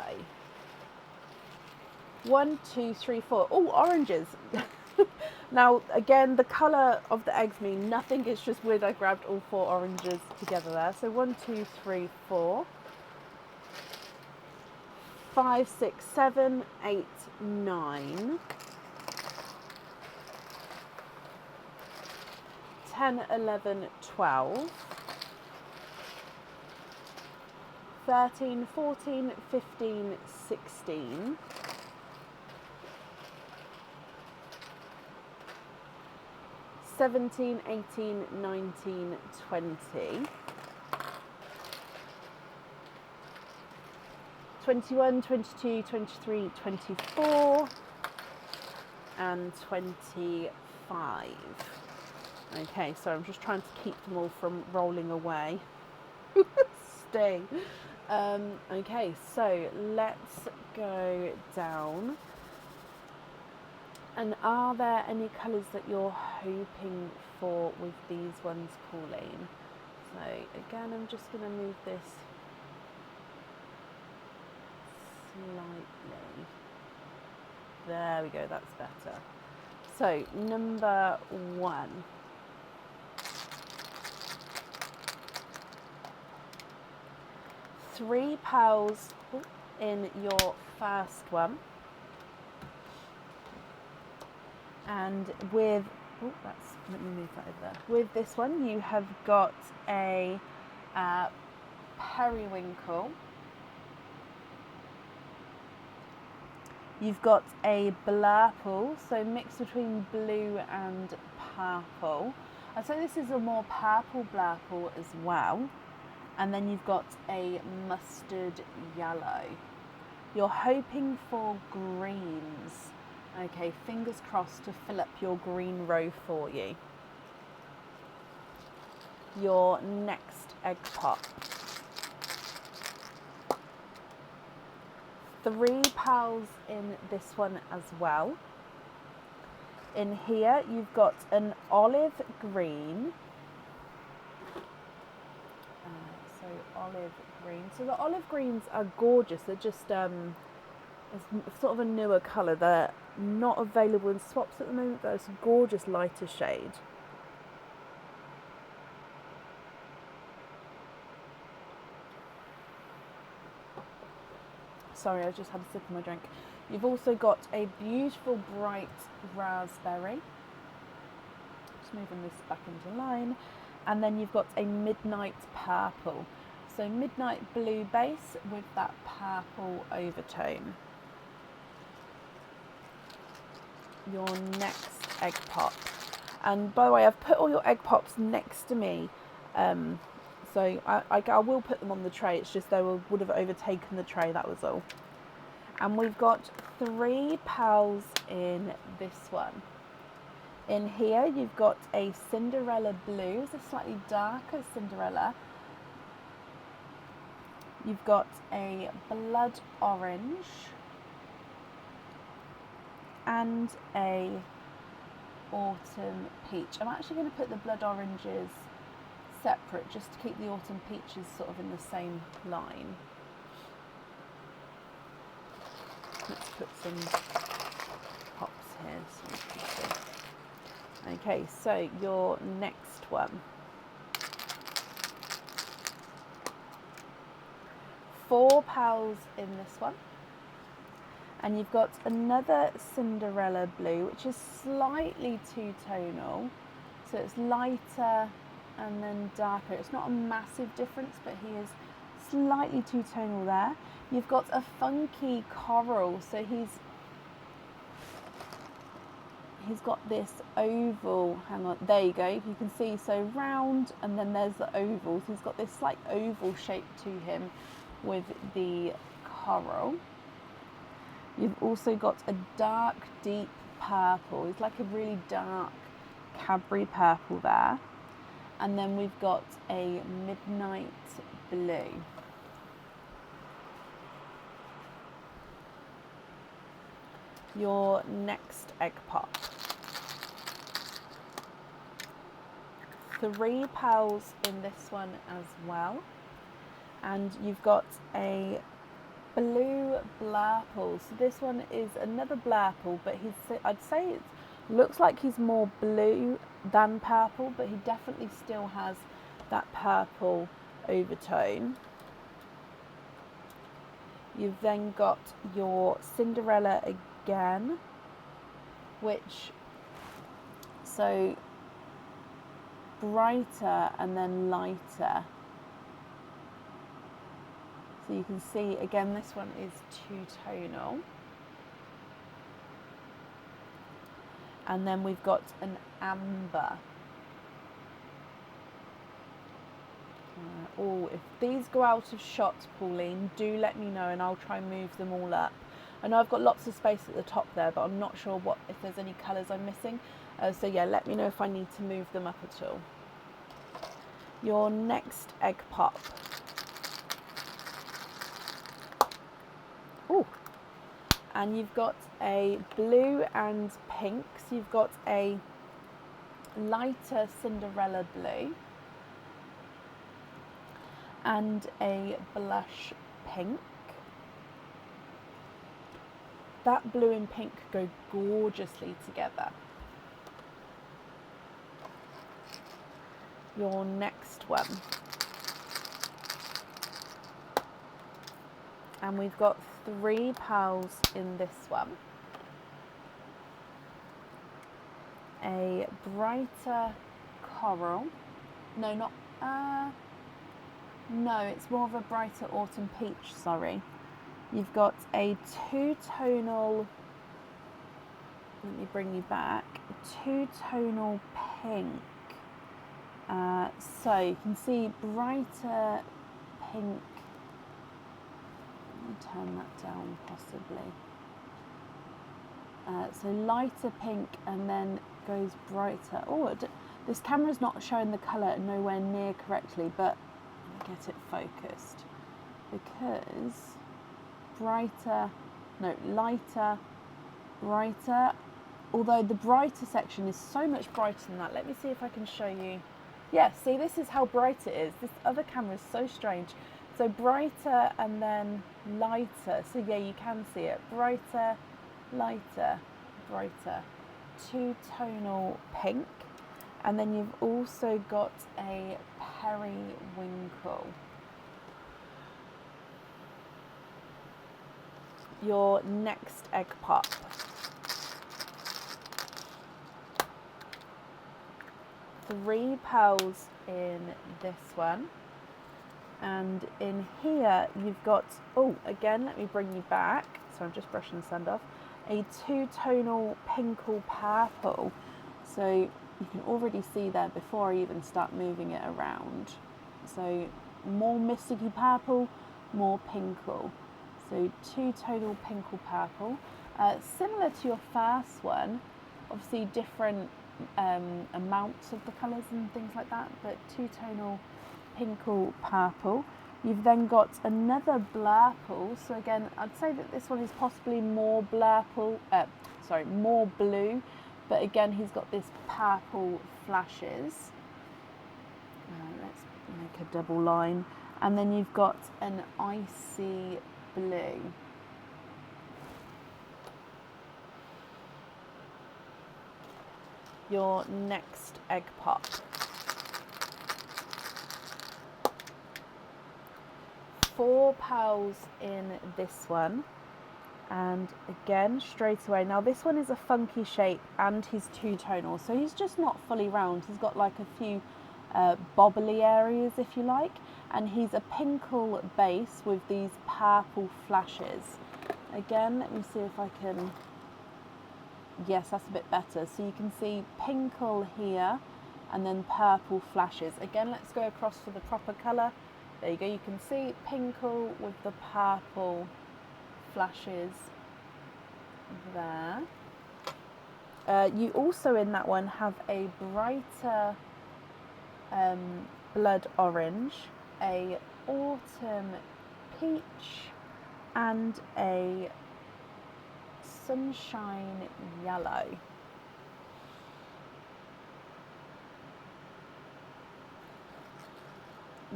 1, 2, 3, 4. Oh, oranges. Now again, the colour of the eggs mean nothing. It's just weird I grabbed all 4 oranges together there. So 1, 2, 3, 4, 5, 6, 7, 8, 9, 10, 11, 12, 13, 14, 15, 16, 17, 18, 19, 20, 21, 22, 23, 24, and 25. Okay, so I'm just trying to keep them all from rolling away. Stay. Okay, so let's go down. And are there any colours that you're hoping for with these ones, Pauline? So again, I'm just going to move this slightly. There we go, that's better. So number 1. Three pearls in your first one, and with let me move that over there. With this one, you have got a periwinkle. You've got a blurple, so mixed between blue and purple. I'd say this is a more purple blurple as well. And then you've got a mustard yellow. You're hoping for greens. Okay, fingers crossed to fill up your green row for you. Your next egg pop. 3 pearls in this one as well. In here, you've got an olive green. Olive green. So the olive greens are gorgeous. They're just it's sort of a newer colour. They're not available in swaps at the moment, but it's a gorgeous lighter shade. Sorry, I just had a sip of my drink. You've also got a beautiful bright raspberry. Just moving this back into line. And then you've got a midnight purple. So midnight blue base with that purple overtone. Your next egg pop. And by the way, I've put all your egg pops next to me. So I will put them on the tray. It's just they would have overtaken the tray, that was all. And we've got 3 pearls in this one. In here, you've got a Cinderella blue, it's a slightly darker Cinderella. You've got a blood orange and a autumn peach. I'm actually going to put the blood oranges separate just to keep the autumn peaches sort of in the same line. Let's put some pops here so you can see. Okay, so your next one. 4 pals in this one. And you've got another Cinderella blue, which is slightly two-tonal. So it's lighter and then darker. It's not a massive difference, but he is slightly two-tonal there. You've got a funky coral. So he's got this oval, hang on, there you go, you can see, so round and then there's the oval. So he's got this slight oval shape to him with the coral. You've also got a dark, deep purple. It's like a really dark Cadbury purple there. And then we've got a midnight blue. Your next egg pop. 3 pals in this one as well. And you've got a blue blurple. So this one is another blurple, but I'd say it looks like he's more blue than purple, but he definitely still has that purple overtone. You've then got your Cinderella again, which, so brighter and then lighter. So you can see, again, this one is two-tonal. And then we've got an amber. Oh, if these go out of shot, Pauline, do let me know and I'll try and move them all up. I know I've got lots of space at the top there, but I'm not sure if there's any colours I'm missing. So yeah, let me know if I need to move them up at all. Your next egg pop. Oh, and you've got a blue and pink. So you've got a lighter Cinderella blue and a blush pink. That blue and pink go gorgeously together. Your next one. And we've got 3 pals in this one. A brighter coral. No, it's more of a brighter autumn peach, sorry. You've got a two-tonal, let me bring you back, two-tonal pink. So you can see brighter pink. Let me turn that down possibly. So lighter pink and then goes brighter. Oh, this camera's not showing the colour nowhere near correctly, but let me get it focused. Because lighter, brighter. Although the brighter section is so much brighter than that. Let me see if I can show you. Yeah, see, this is how bright it is. This other camera is so strange. So brighter and then lighter. So yeah, you can see it. Brighter, lighter, brighter. Two-tonal pink. And then you've also got a periwinkle. Your next egg pop. Three pearls in this one. And in here you've got, oh, again, let me bring you back. So I'm just brushing the sand off. A two-tonal pinkle purple. So you can already see there before I even start moving it around. So more mysticky purple, more pinkle. So two-tonal pinkle purple. Similar to your first one, obviously different amounts of the colours and things like that, but two-tonal pinkle purple. You've then got another blurple. So again, I'd say that this one is possibly more blurple, more blue but again he's got this purple flashes. Let's make a double line, and then you've got an icy blue. Your next egg pop. Four pearls in this one, and again straight away, now this one is a funky shape and he's two-tonal, so he's just not fully round. He's got like a few bobbly areas, if you like, and he's a pinkle base with these purple flashes. Again, let me see if I can, yes, that's a bit better. So you can see pinkle here and then purple flashes. Again, let's go across for the proper colour. There you go, you can see pinkle with the purple flashes there. You also in that one have a brighter blood orange, a autumn peach, and a sunshine yellow.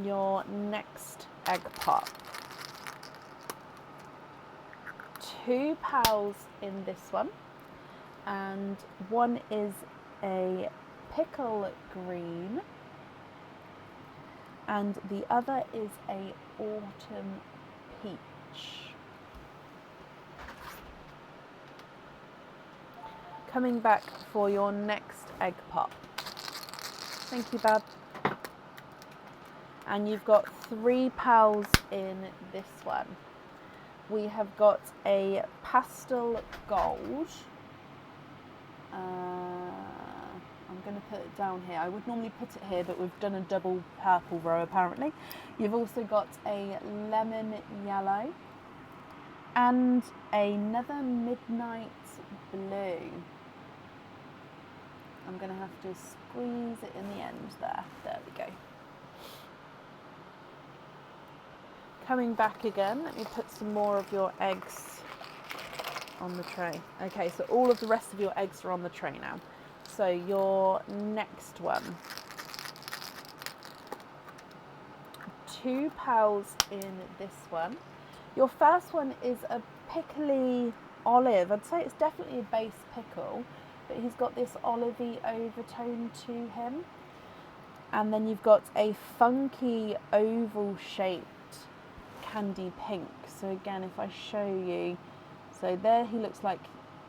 Your next egg pop. Two pearls in this one, and one is a pickle green and the other is a autumn peach. Coming back for your next egg pop. Thank you, Bab. And you've got three pearls in this one. We have got a pastel gold. I'm going to put it down here. I would normally put it here, but we've done a double purple row apparently. You've also got a lemon yellow and another midnight blue. I'm going to have to squeeze it in the end there. There we go. Coming back again, let me put some more of your eggs on the tray. Okay, so all of the rest of your eggs are on the tray now. So your next one. Two pearls in this one. Your first one is a pickly olive. I'd say it's definitely a base pickle, but he's got this olivey overtone to him. And then you've got a funky oval shaped candy pink. So again, if I show you, so there he looks like,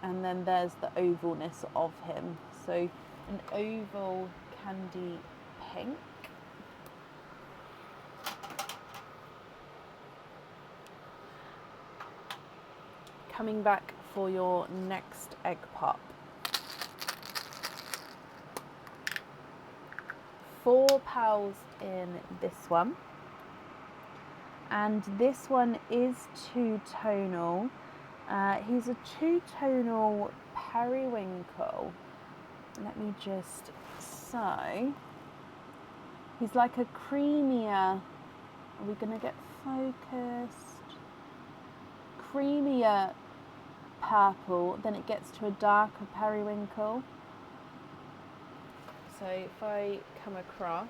and then there's the ovalness of him. So an oval candy pink. Coming back for your next egg pop. Four pearls in this one. And this one is two-tonal. He's a two-tonal periwinkle. Let me just, so, he's like a creamier, are we going to get focused? Creamier purple, then it gets to a darker periwinkle. So if I come across,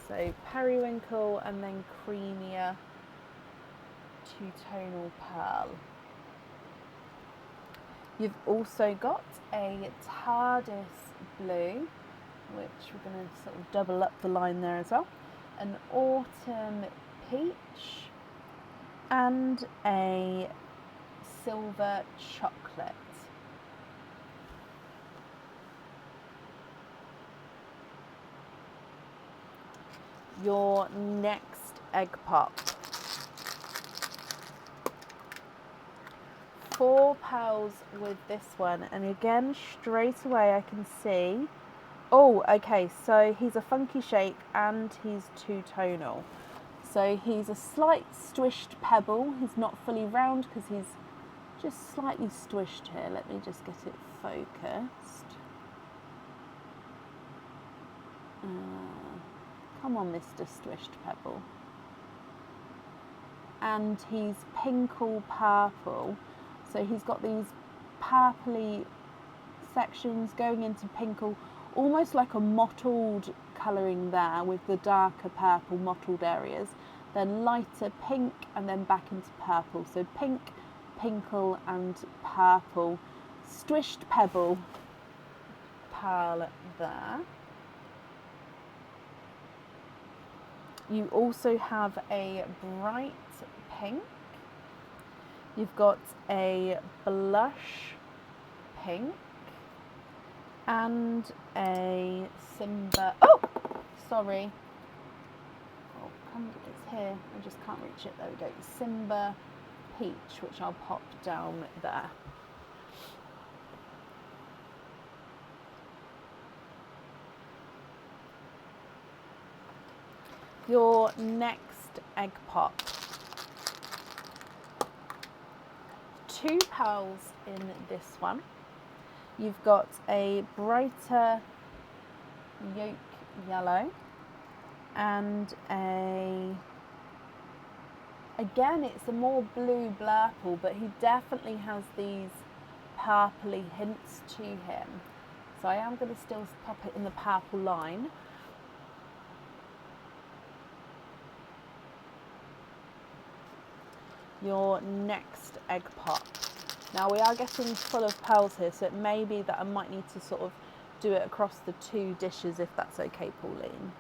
so periwinkle and then creamier two-tonal pearl. You've also got a TARDIS blue, which we're going to sort of double up the line there as well, an autumn peach, and a silver chocolate. Your next egg pop. Four pearls with this one, and again straight away I can see, oh okay, so he's a funky shape and he's two-tonal. So he's a slight swished pebble. He's not fully round because he's just slightly swished here. Let me just get it focused. Come on, Mr. Swished Pebble. And he's pinkle purple. So he's got these purpley sections going into pinkle, almost like a mottled colouring there with the darker purple mottled areas, then lighter pink and then back into purple. So pink, pinkle and purple. Squished pebble pearl there. You also have a bright pink. You've got a blush pink and a Simba. Oh, sorry. Oh, it's here. I just can't reach it. There we go. Simba peach, which I'll pop down there. Your next egg pop. 2 pearls in this one. You've got a brighter yolk yellow and again it's a more blue blurple, but he definitely has these purpley hints to him. So I am going to still pop it in the purple line. Your next egg pop. Now we are getting full of pearls here, so it may be that I might need to sort of do it across the 2 dishes if that's okay, Pauline.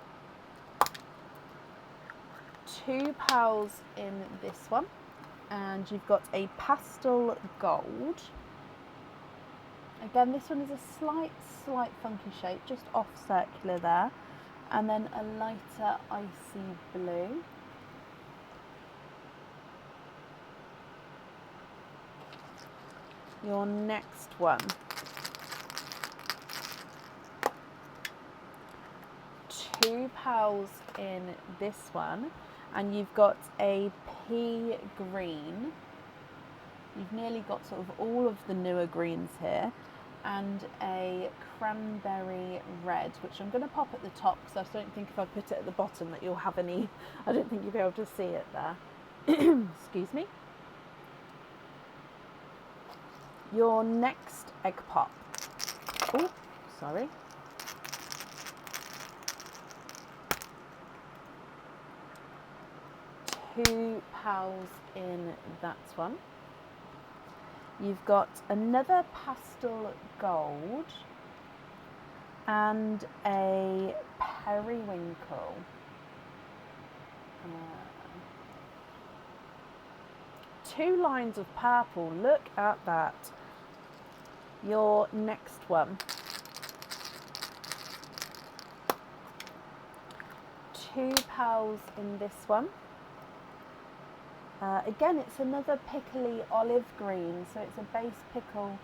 2 pearls in this one, and you've got a pastel gold. Again, this one is a slight funky shape, just off circular there, and then a lighter icy blue. Your next one. 2 pearls in this one, and you've got a pea green. You've nearly got sort of all of the newer greens here, and a cranberry red, which I'm going to pop at the top because I don't think if I put it at the bottom that you'll have any, I don't think you'll be able to see it there. Excuse me. Your next egg pop. Oh, sorry. Two pearls in that one. You've got another pastel gold and a periwinkle. 2 lines of purple. Look at that. Your next one. 2 pearls in this one. Again, it's another pickly olive green, so it's a base pickle,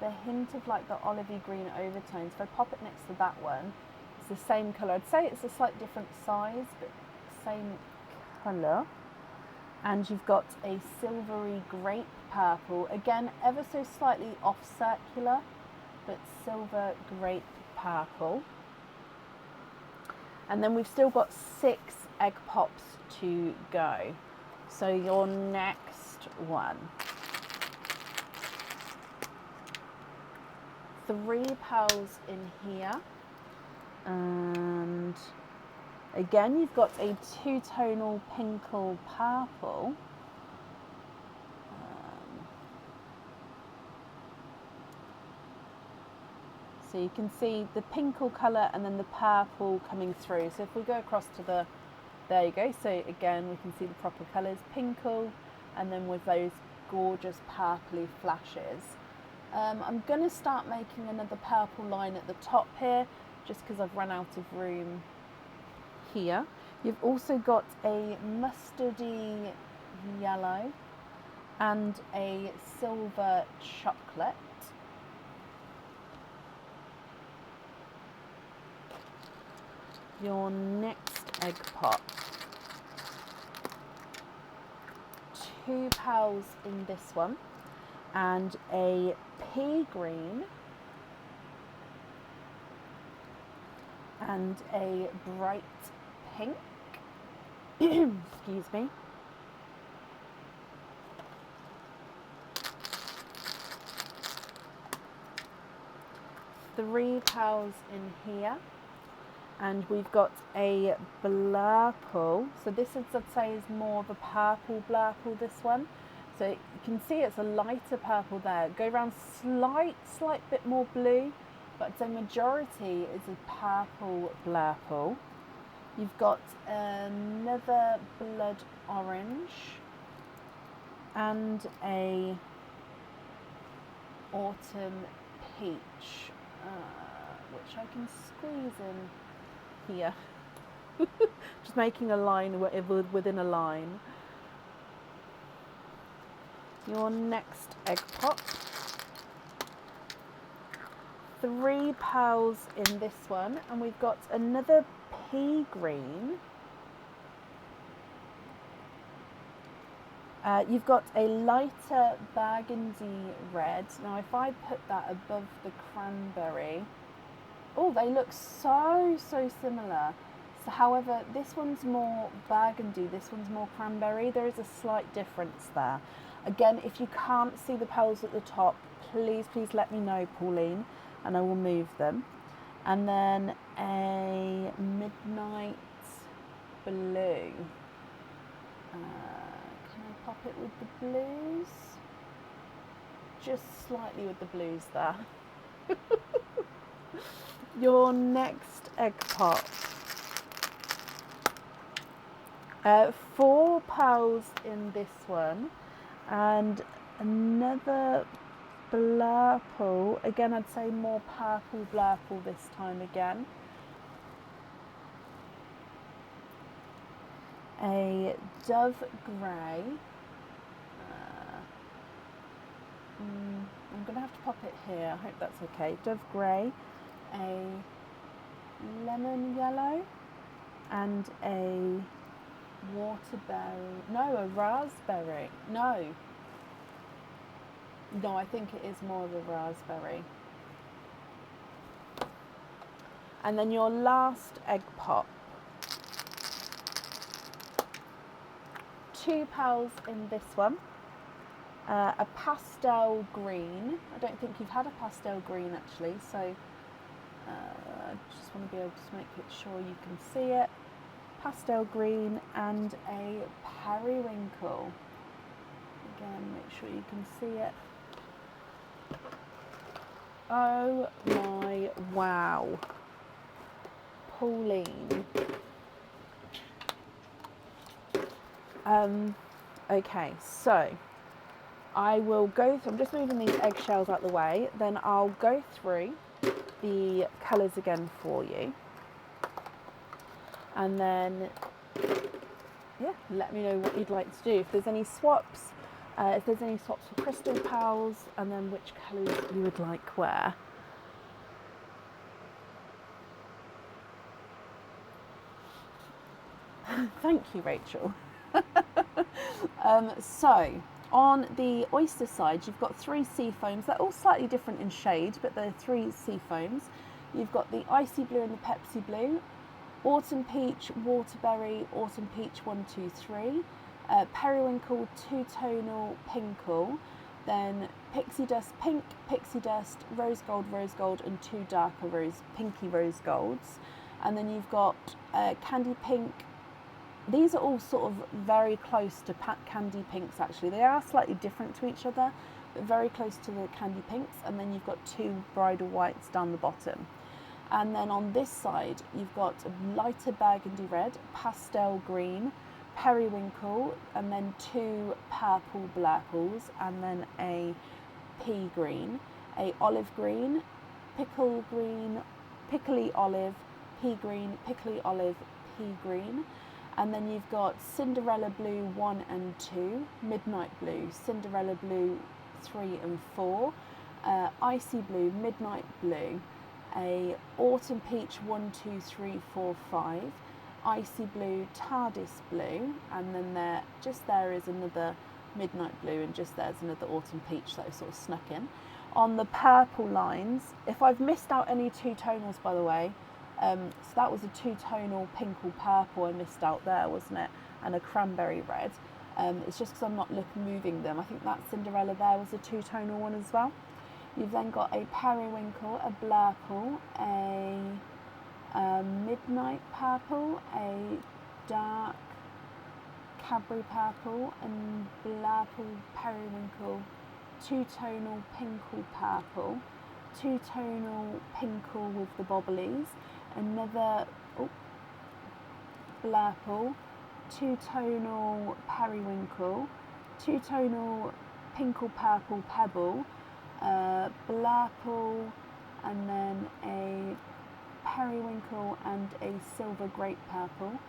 the hint of like the olivey green overtones. If I pop it next to that one, it's the same colour. I'd say it's a slight different size, but same colour. And you've got a silvery grape purple, again ever so slightly off circular, but silver grape purple. And then we've still got 6 egg pops to go. So your next one. 3 pearls in here, and again you've got a 2-tonal pinkle purple. So you can see the pinkle colour and then the purple coming through. So if we go across to the, there you go. So again, we can see the proper colours, pinkle, and then with those gorgeous purpley flashes. I'm going to start making another purple line at the top here, just because I've run out of room here. You've also got a mustardy yellow and a silver chocolate. Your next egg pop. 2 pearls in this one, and a pea green and a bright pink. Excuse me. 3 pals in here, and we've got a blurple. So this is, I'd say, is more of a purple blurple, this one. So you can see it's a lighter purple there. Go around slight bit more blue, but I'd say majority is a purple blurple. You've got another blood orange and a autumn peach, which I can squeeze in here. Just making a line within a line. Your next egg pot. 3 pearls in this one, and we've got another pea green. You've got a lighter burgundy red. Now if I put that above the cranberry, oh, they look so similar. So, however, this one's more burgundy, this one's more cranberry. There is a slight difference there. Again, if you can't see the pearls at the top, please let me know, Pauline, and I will move them. And then a midnight blue. Can I pop it with the blues? Just slightly with the blues there. Your next egg pot. 4 pearls in this one, and another blurple. Again, I'd say more purple blurple this time again. A dove grey. I'm going to have to pop it here. I hope that's okay. Dove grey. A lemon yellow. And a a raspberry. No, I think it is more of a raspberry. And then your last egg pot. 2 pearls in this one. A pastel green. I don't think you've had a pastel green actually, so I just want to be able to make it sure you can see it. Pastel green and a periwinkle. Again, make sure you can see it. Oh my wow. Pauline. Okay, so I will go through, I'm just moving these eggshells out the way, then I'll go through the colours again for you. And then, yeah, let me know what you'd like to do. If there's any swaps, for crystal pals, and then which colours you would like where. Thank you, Rachel. So, on the oyster side, you've got 3 sea foams. They're all slightly different in shade, but they're 3 sea foams. You've got the icy blue and the Pepsi blue. Autumn peach, waterberry, autumn peach 1, 2, 3, periwinkle, 2-tonal pinkle, then pixie dust pink, pixie dust, rose gold, and 2 darker pinky rose golds. And then you've got candy pink. These are all sort of very close to candy pinks actually. They are slightly different to each other, but very close to the candy pinks. And then you've got 2 bridal whites down the bottom. And then on this side, you've got a lighter burgundy red, pastel green, periwinkle, and then 2 purple blurples, and then a pea green, a olive green, pickle green, pickly olive, pea green, pickly olive, pea green. And then you've got Cinderella blue 1 and 2, midnight blue, Cinderella blue 3 and 4, icy blue, midnight blue, a autumn peach 1, 2, 3, 4, 5, icy blue, TARDIS blue, and then there is another midnight blue, and just there's another autumn peach that I've sort of snuck in. On the purple lines, if I've missed out any 2 tonals, by the way, so that was a 2-tonal pinkle purple I missed out there, wasn't it? And a cranberry red. It's just because I'm not moving them. I think that Cinderella there was a 2-tonal one as well. You've then got a periwinkle, a blurple, a midnight purple, a dark Cadbury purple, and blurple periwinkle, two-tonal pinkle purple, two-tonal pinkle with the bobblies, another blurple, two-tonal periwinkle, two-tonal pinkle purple pebble, blurple, and then a periwinkle and a silver grape purple,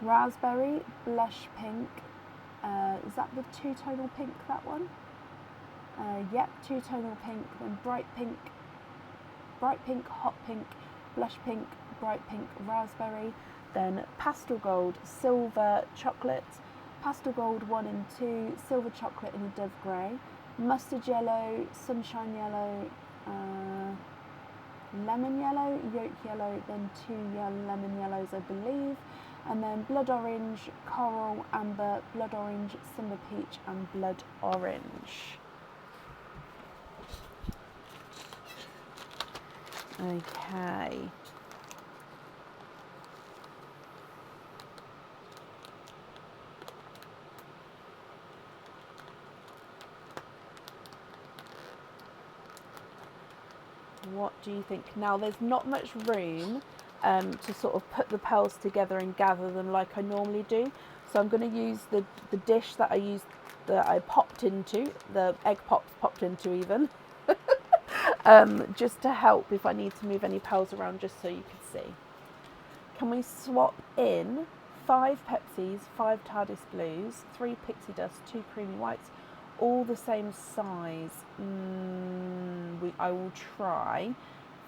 raspberry, blush pink, is that the two-tonal pink, that one? Yep, two-tonal pink, then bright pink, hot pink, blush pink, bright pink, raspberry, then pastel gold, silver chocolate, pastel gold 1 and 2, silver chocolate in a dove grey, mustard yellow, sunshine yellow, lemon yellow, yolk yellow, then 2 lemon yellows I believe, and then blood orange, coral, amber, blood orange, cinnamon peach, and blood orange. Okay. What do you think? Now, there's not much room to sort of put the pearls together and gather them like I normally do. So I'm going to use the dish that I popped into, the egg pops popped into even, just to help if I need to move any pearls around, just so you can see. Can we swap in 5 Pepsis, 5 TARDIS blues, 3 pixie dust, 2 creamy whites, all the same size? I will try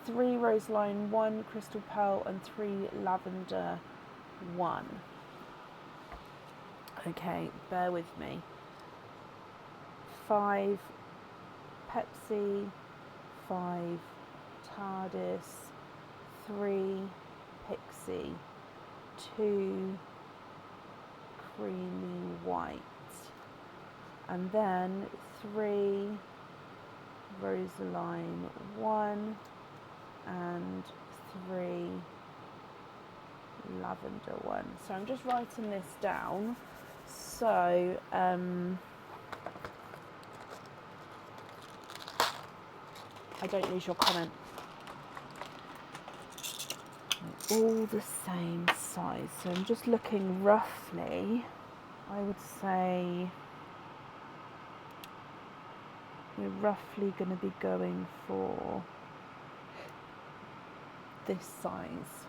3 roseline, 1 crystal pearl, and 3 lavender 1. Okay, bear with me. 5 Pepsi, 5 TARDIS, 3 pixie, 2 creamy white, and then 3 roseline 1 and 3 lavender 1. So I'm just writing this down so I don't lose your comment. All the same size, so I'm just looking roughly. I would say we're roughly going to be going for this size.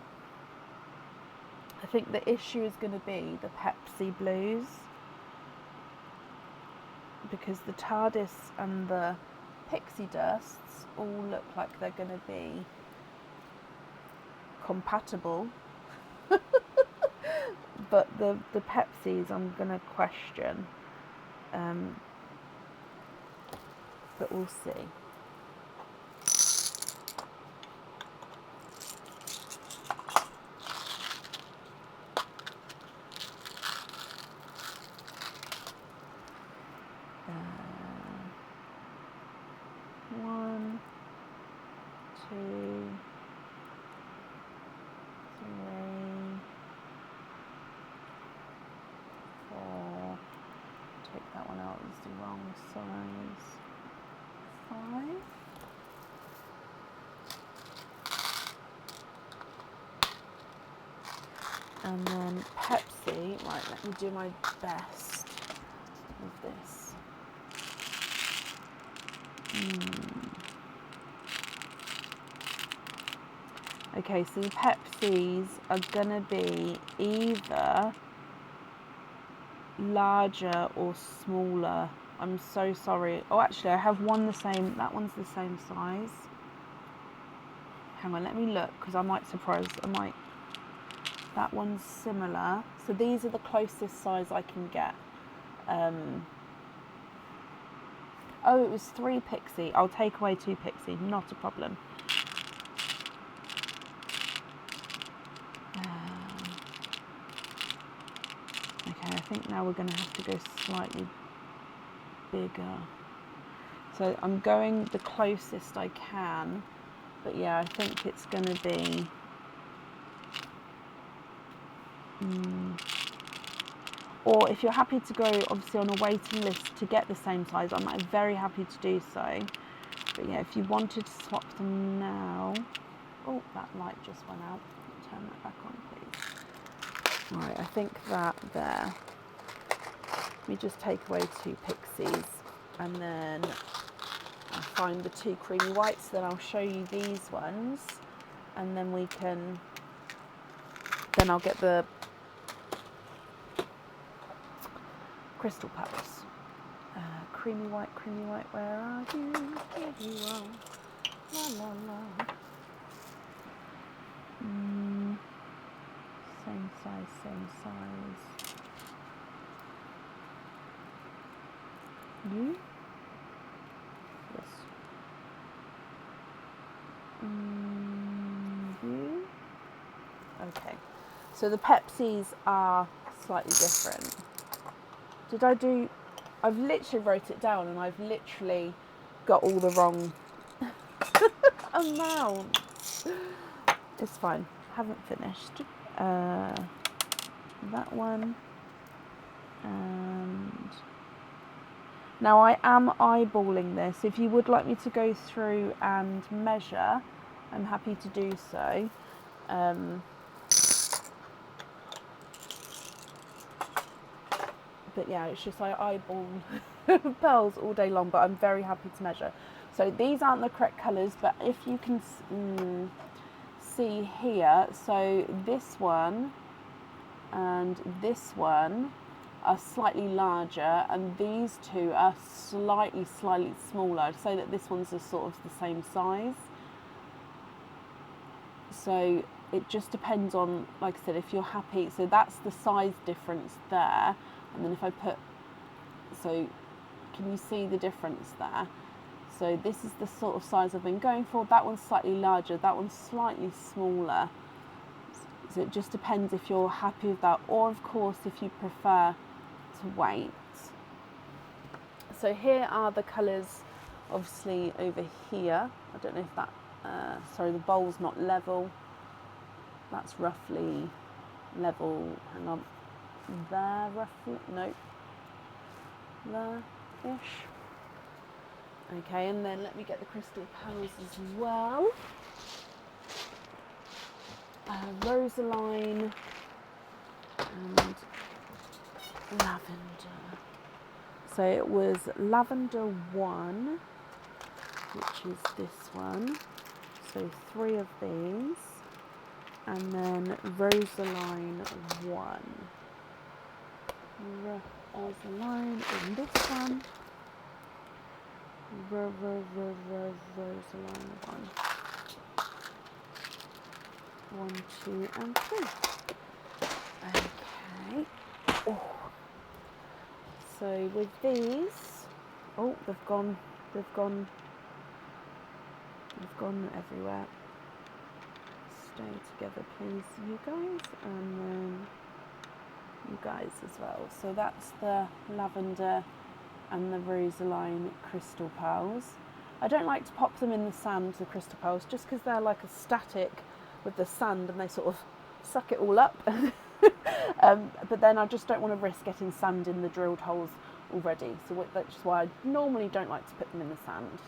I think the issue is going to be the Pepsi blues, because the TARDIS and the pixie dusts all look like they're going to be compatible. But the Pepsis I'm going to question, but we'll see. One, two, 3, 4. Take that one out, it's the wrong size. 5. And then Pepsi, right, let me do my best with this. Okay, so the Pepsis are gonna be either larger or smaller. I'm so sorry. Oh, actually, I have one the same. That one's the same size. Hang on, let me look, because I might surprise. That one's similar. So these are the closest size I can get. Oh, it was 3 pixie. I'll take away 2 pixie. Not a problem. Okay, I think now we're going to have to go slightly bigger. So I'm going the closest I can, but yeah, I think it's going to be or if you're happy to go obviously on a waiting list to get the same size, I'm very happy to do so. But yeah, if you wanted to swap them now, oh, that light just went out. Turn that back on, please. All right, I think that there. Let me just take away 2 pixies, and then I'll find the 2 creamy whites. Then I'll show you these ones, and then we can. Then I'll get the crystal palace. Creamy white, where are you? Here you are. La la la. Same size, same size. You? Yes. You? Okay. So the Pepsis are slightly different. Did I do... I've literally wrote it down and I've literally got all the wrong amount. It's fine. Haven't finished. That one. And now I am eyeballing this. If you would like me to go through and measure, I'm happy to do so. But yeah, it's just I eyeball pearls all day long, but I'm very happy to measure. So these aren't the correct colours, but if you can see here, so this one and this one are slightly larger, and these 2 are slightly smaller. I'd say that this one's sort of the same size. So it just depends on, like I said, if you're happy. So that's the size difference there. And then if I put, so can you see the difference there? So this is the sort of size I've been going for. That one's slightly larger, that one's slightly smaller. So it just depends if you're happy with that, or of course if you prefer to wait. So here are the colours, obviously over here. I don't know if that, sorry, the bowl's not level. That's roughly level, hang on. There roughly, no, there-ish. Okay, and then let me get the crystal pearls as well. Rosaline and lavender. So it was lavender 1, which is this one. So 3 of these, and then rosaline 1. Rosaline in this one. Rosaline 1. 1, 2, and 3. Okay. Oh. So with these, oh, they've gone everywhere. Stay together, please, you guys, and then you guys as well. So that's the lavender and the rosaline crystal pearls. I don't like to pop them in the sand, the crystal pearls, just because they're like a static with the sand and they sort of suck it all up. But then I just don't want to risk getting sand in the drilled holes already. So that's why I normally don't like to put them in the sand.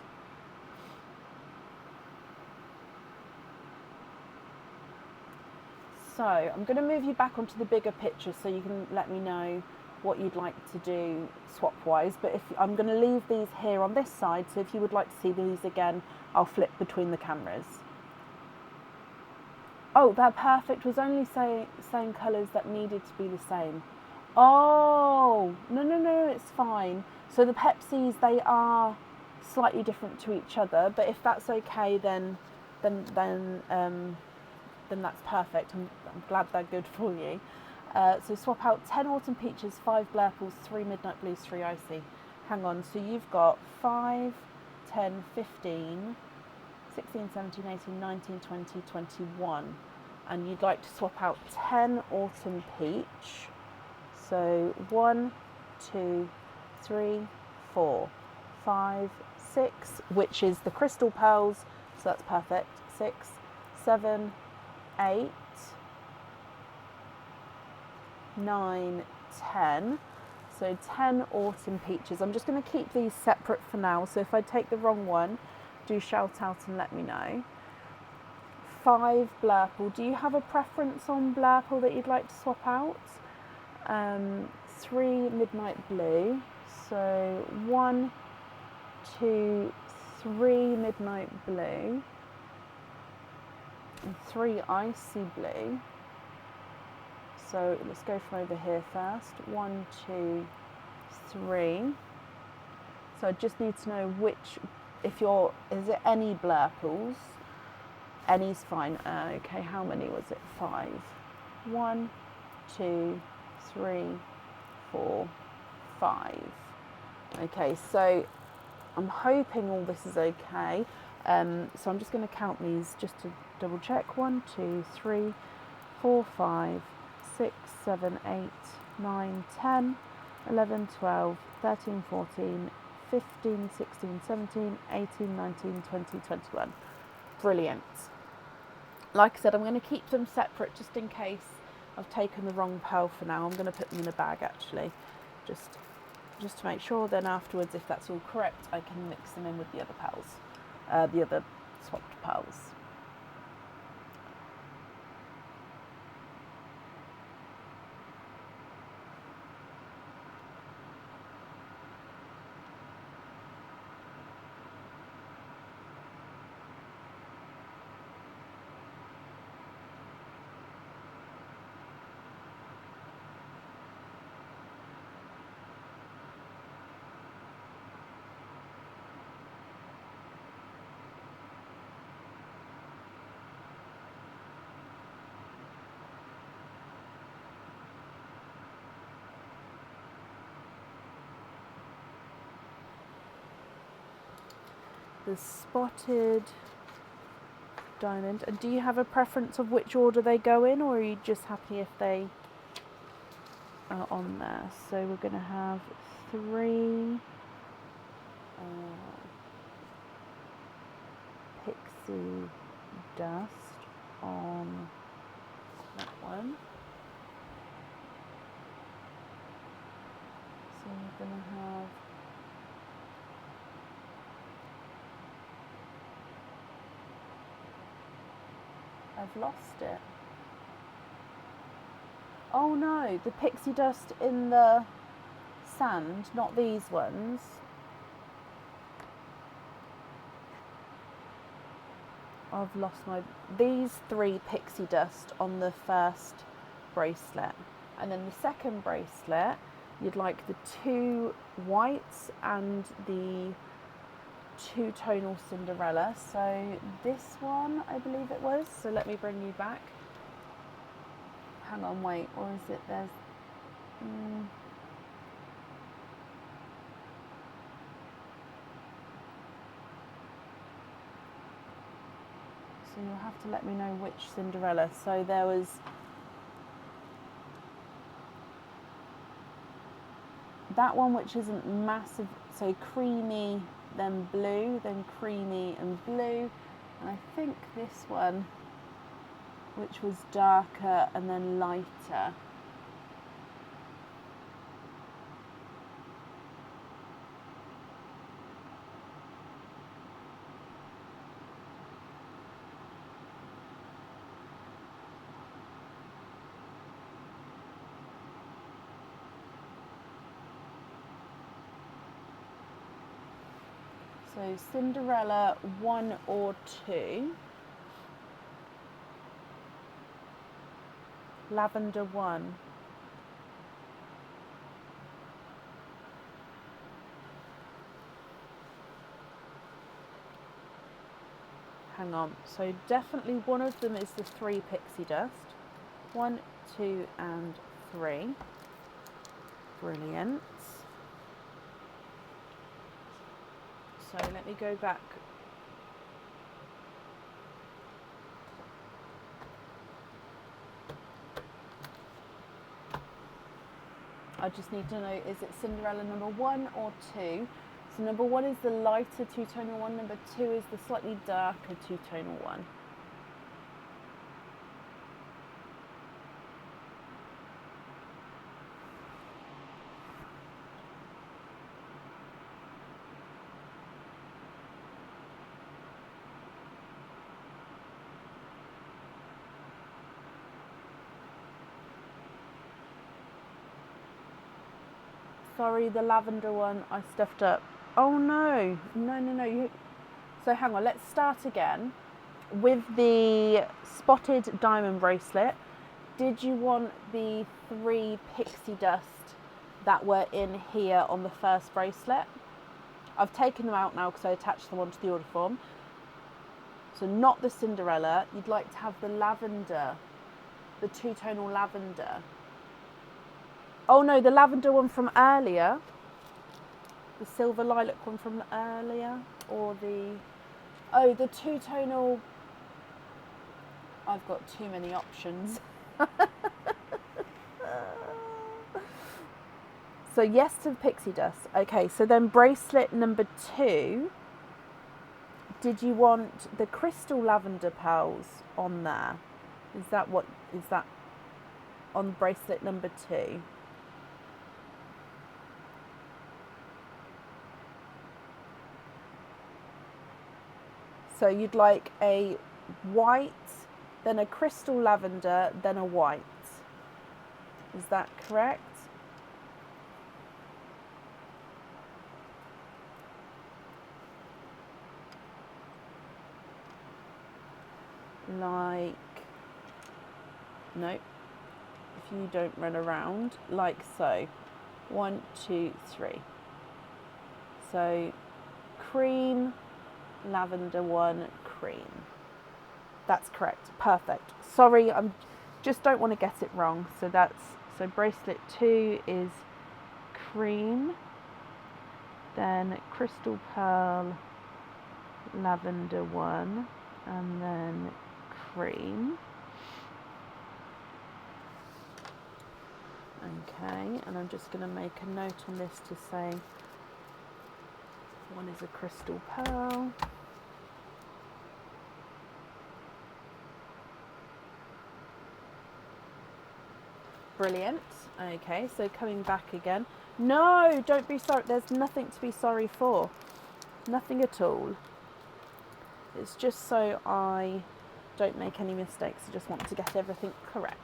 So I'm going to move you back onto the bigger picture so you can let me know what you'd like to do swap wise, but if I'm going to leave these here on this side, so if you would like to see these again, I'll flip between the cameras. Oh, they're perfect. Was only saying colours that needed to be the same. Oh, no, it's fine. So the Pepsis, they are slightly different to each other, but if that's okay, then that's perfect. I'm glad they're good for you. So swap out 10 autumn peaches, 5 blurples, 3 midnight blues, 3 icy. Hang on, so you've got 5, 10, 15, 16, 17, 18, 19, 20, 21. And you'd like to swap out 10 autumn peach. So 1, 2, 3, 4, 5, 6, which is the crystal pearls, so that's perfect. 6, 7, 8, 9, 10. So 10 autumn peaches. I'm just going to keep these separate for now, so if I take the wrong one, do shout out and let me know. 5 blurple. Do you have a preference on blurple that you'd like to swap out? 3 midnight blue. So 1, 2, 3 midnight blue. And 3 icy blue. So let's go from over here first. 1, 2, 3. So I just need to know which, is it any blurples? Any's fine. Okay, how many was it? 5. 1, 2, 3, 4, 5. Okay, so I'm hoping all this is okay. So I'm just going to count these just to double check. 1, 2, 3, 4, 5, 6, 7, 8, 9, 10, 11, 12, 13, 14, 15, 16, 17, 18, 19, 20, 21. Brilliant. Like I said, I'm going to keep them separate just in case I've taken the wrong pearl for now. I'm going to put them in a bag actually, just to make sure. Then afterwards, if that's all correct, I can mix them in with the other pearls, the other swapped pearls. The spotted diamond. And do you have a preference of which order they go in, or are you just happy if they are on there? So we're going to have 3 pixie dust on that one. So we're going to have I've lost it. Oh no, the pixie dust in the sand, not these ones. I've lost these 3 pixie dust on the first bracelet. And then the second bracelet, you'd like the 2 whites and the 2 tonal Cinderella. So this one, I believe it was. So let me bring you back. Hang on, wait, or is it there's... So you'll have to let me know which Cinderella. So there was that one, which isn't massive, so creamy, then blue, then creamy and blue. And I think this one, which was darker and then lighter. So Cinderella 1 or 2. Lavender 1. Hang on, so definitely one of them is the 3 pixie dust. 1, 2 and 3. Brilliant. So let me go back. I just need to know, is it Cinderella number 1 or 2? So number 1 is the lighter two-tonal one, number 2 is the slightly darker two-tonal one. Sorry, the lavender one I stuffed up. Oh no, no. So hang on, let's start again. With the spotted diamond bracelet, did you want the 3 pixie dust that were in here on the first bracelet? I've taken them out now because I attached them onto the order form. So not the Cinderella, you'd like to have the lavender, the two-tonal lavender. Oh no, the lavender one from earlier. The silver lilac one from earlier. Or the... Oh, the two-tonal... I've got too many options. So yes to the pixie dust. Okay, so then bracelet number 2. Did you want the crystal lavender pearls on there? Is that on bracelet number 2? So you'd like a white, then a crystal lavender, then a white. Is that correct? Like, no, if you don't run around, like so. 1, 2, 3. So cream, lavender one, cream. That's correct. Perfect. Sorry, I'm just don't want to get it wrong. So bracelet 2 is cream, then crystal pearl, lavender one, and then cream. Okay, and I'm just going to make a note on this to say one is a crystal pearl. Brilliant. Okay, so coming back again. No, don't be sorry. There's nothing to be sorry for. Nothing at all. It's just so I don't make any mistakes. I just want to get everything correct.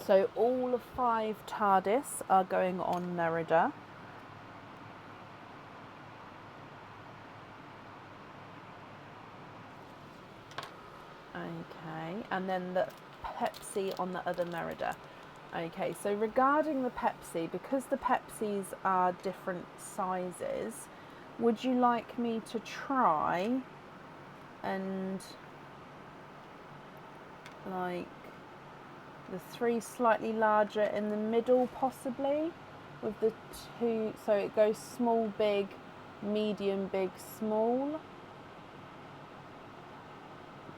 So all 5 TARDIS are going on Merida. Okay, and then the Pepsi on the other Merida. Okay, so regarding the Pepsi, because the Pepsis are different sizes, would you like me to try and like the 3 slightly larger in the middle possibly, with the 2, so it goes small, big, medium, big, small,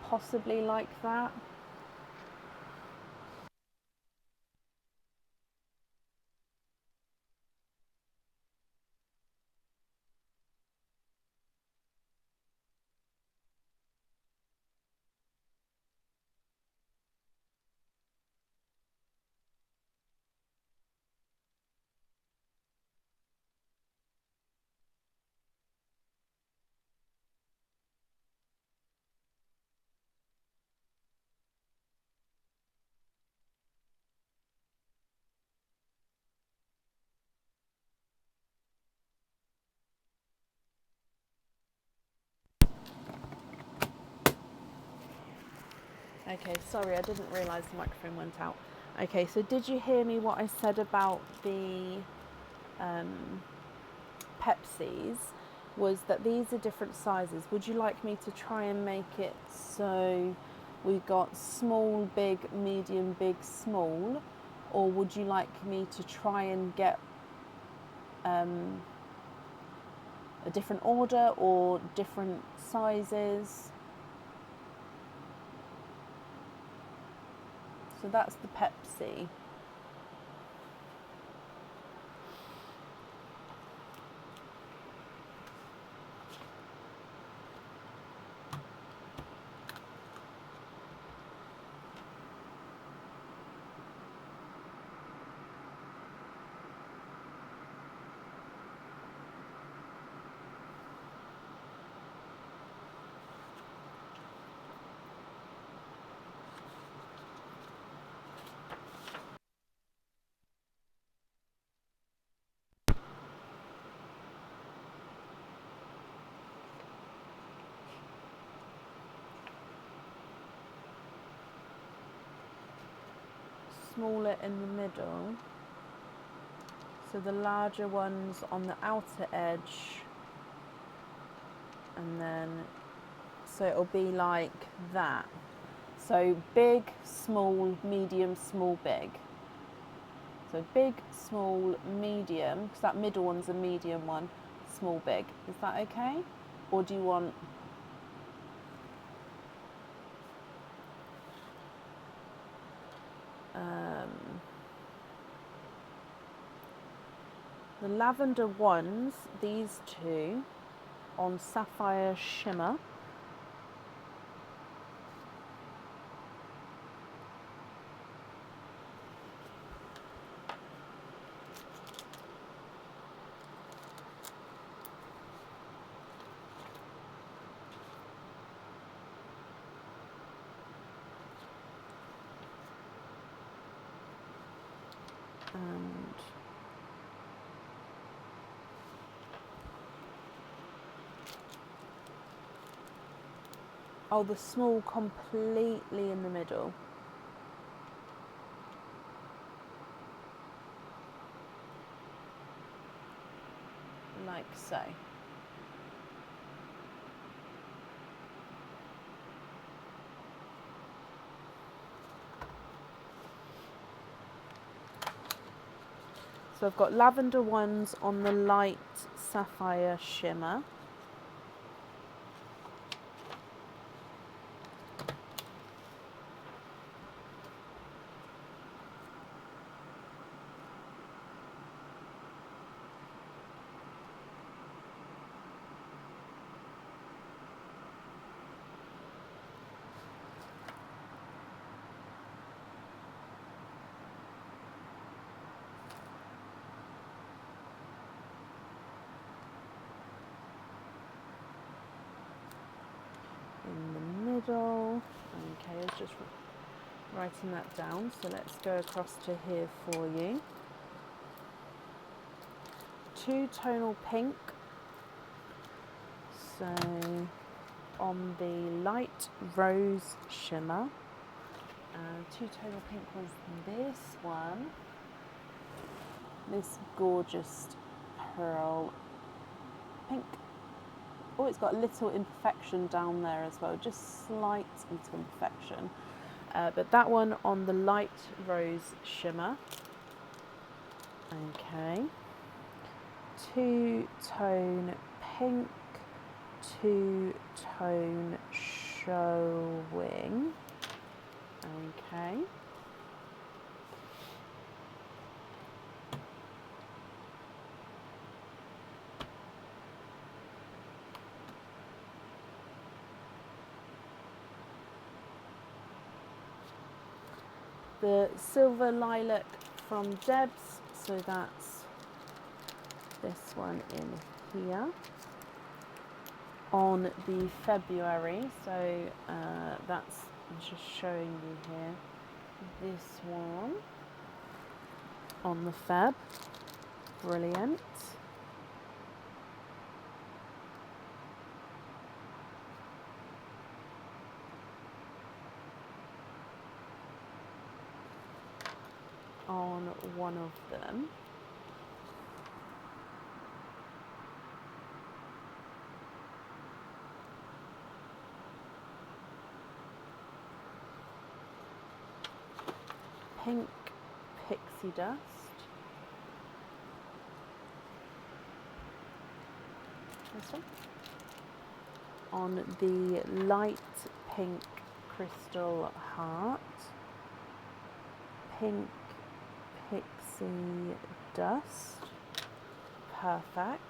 possibly like that? Okay, sorry, I didn't realise the microphone went out. Okay, so did you hear me what I said about the Pepsis? Was that these are different sizes. Would you like me to try and make it so we've got small, big, medium, big, small? or would you like me to try and get a different order or different sizes? So that's the Pepsi. Smaller in the middle, so the larger ones on the outer edge, and then so it'll be like that. So big, small, medium, small, big. So big, small, medium, because that middle one's a medium one, small, big. Is that okay? Or do you want... the lavender ones, these two, on Sapphire Shimmer. And oh, the small completely in the middle. Like so. So I've got lavender ones on the light Sapphire Shimmer. In the middle. Okay, I was just writing that down, so let's go across to here for you. Two-tonal pink, so on the light rose shimmer, and two-tonal pink was this one, this gorgeous pearl pink. Oh, it's got a little imperfection down there as well, just slight little imperfection. But that one on the light rose shimmer. Okay. Two-tone pink, two-tone showing. Okay. The silver lilac from Debs, so that's this one in here. On the February, so that's just showing you here. This one on the Feb, brilliant. On one of them. Pink, pixie dust. This one. On the light pink crystal heart, pink pixie dust. Perfect.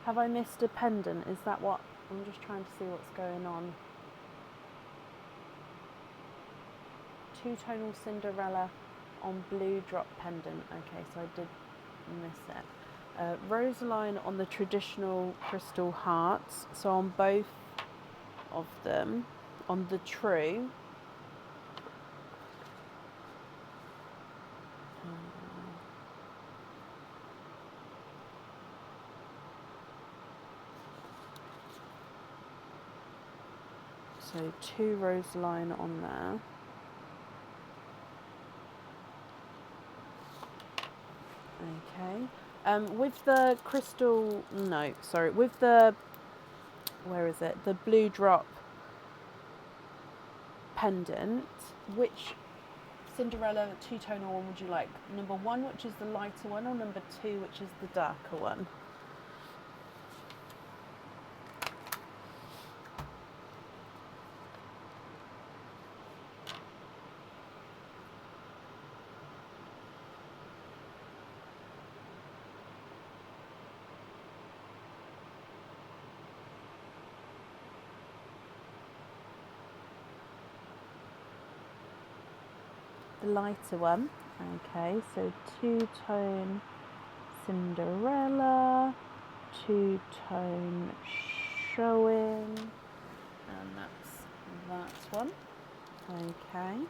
Have I missed a pendant? Is that what? I'm just trying to see what's going on. Two-tonal Cinderella on blue drop pendant. Okay, so I did miss it. Rosaline on the traditional crystal hearts. So on both of them, on the true. So 2 Rosaline on there. Okay. With the crystal, no, sorry, with the, where is it? The blue drop pendant, which Cinderella two-tonal one would you like? Number 1, which is the lighter one, or number 2, which is the darker one? The lighter one. Okay, so 2-tone Cinderella, 2-tone Showing, and that's that one. Okay.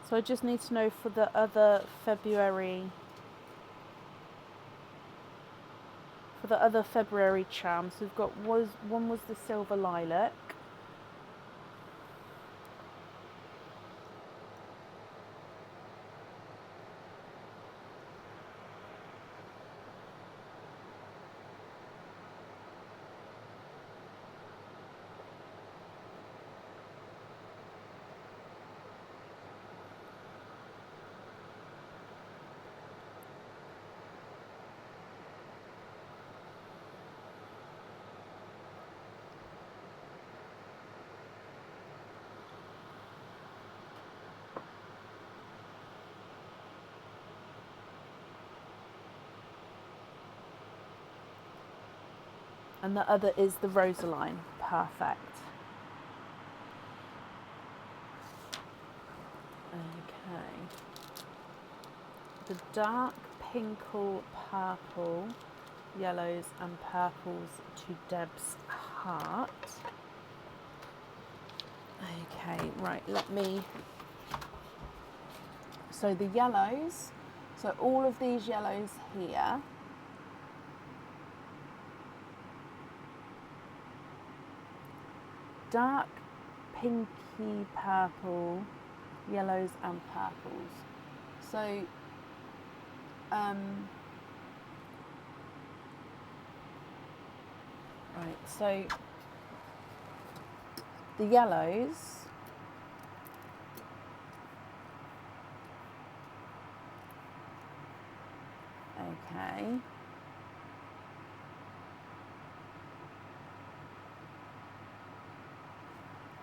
So I just need to know for the other February charms, we've got one was the silver lilac. And the other is the Rosaline. Perfect. Okay. The dark pinkle purple, yellows and purples to Deb's heart. Okay, right, let me... So the yellows, so all of these yellows here, dark pinky purple, yellows and purples. So right, so the yellows, okay,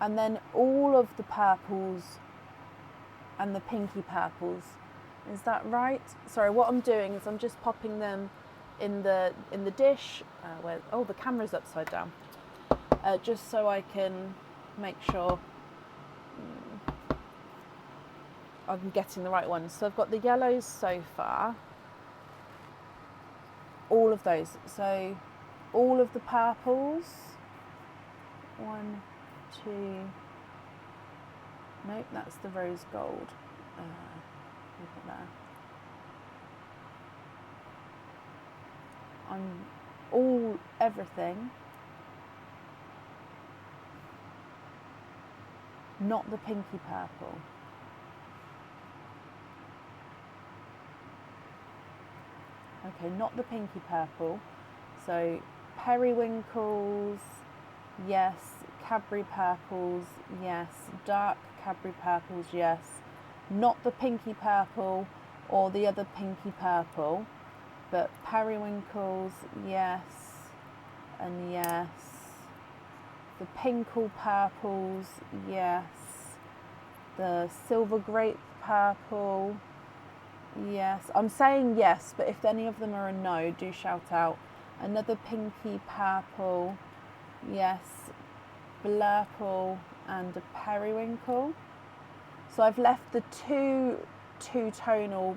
and then all of the purples and the pinky purples. Is that right? Sorry, what I'm doing is I'm just popping them in the dish. The camera's upside down. Just so I can make sure I'm getting the right ones. So I've got the yellows so far. All of those. So all of the purples. 1, 2. Nope, that's the rose gold. Look at that. Everything. Not the pinky purple. Okay, not the pinky purple. So periwinkles, yes. Cadbury purples, yes. Dark Cadbury purples, yes. Not the pinky purple or the other pinky purple, but periwinkles, yes, and yes. The pinkle purples, yes. The silver grape purple, yes. I'm saying yes, but if any of them are a no, do shout out. Another pinky purple, yes. Blurple and a periwinkle. So I've left the two-tonal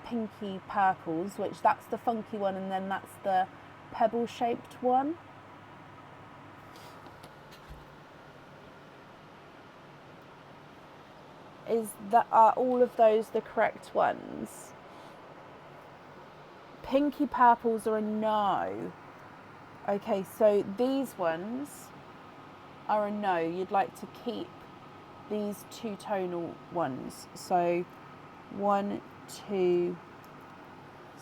pinky purples, which that's the funky one, and then that's the pebble-shaped one. Are all of those the correct ones? Pinky purples are a no. Okay, so these ones are a no. You'd like to keep these two-tonal ones. So 1, 2.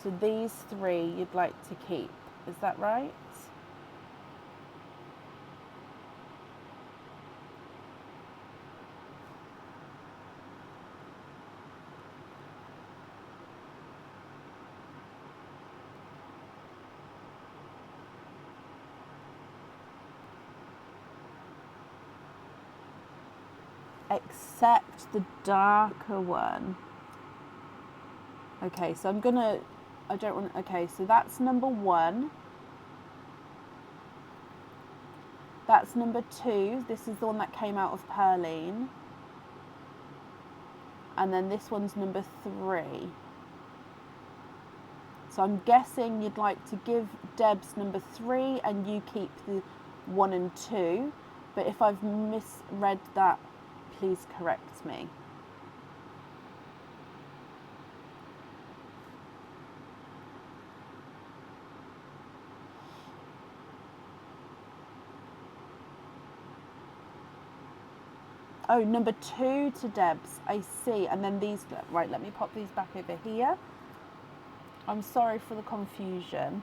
So these 3 you'd like to keep. Is that right? Except the darker one. Okay, so okay, so that's number 1. That's number 2. This is the one that came out of Pearline. And then this one's number 3. So I'm guessing you'd like to give Debs number 3 and you keep the 1 and 2. But if I've misread that, please correct me. Oh, number 2 to Debs. I see. And then these, right, let me pop these back over here. I'm sorry for the confusion.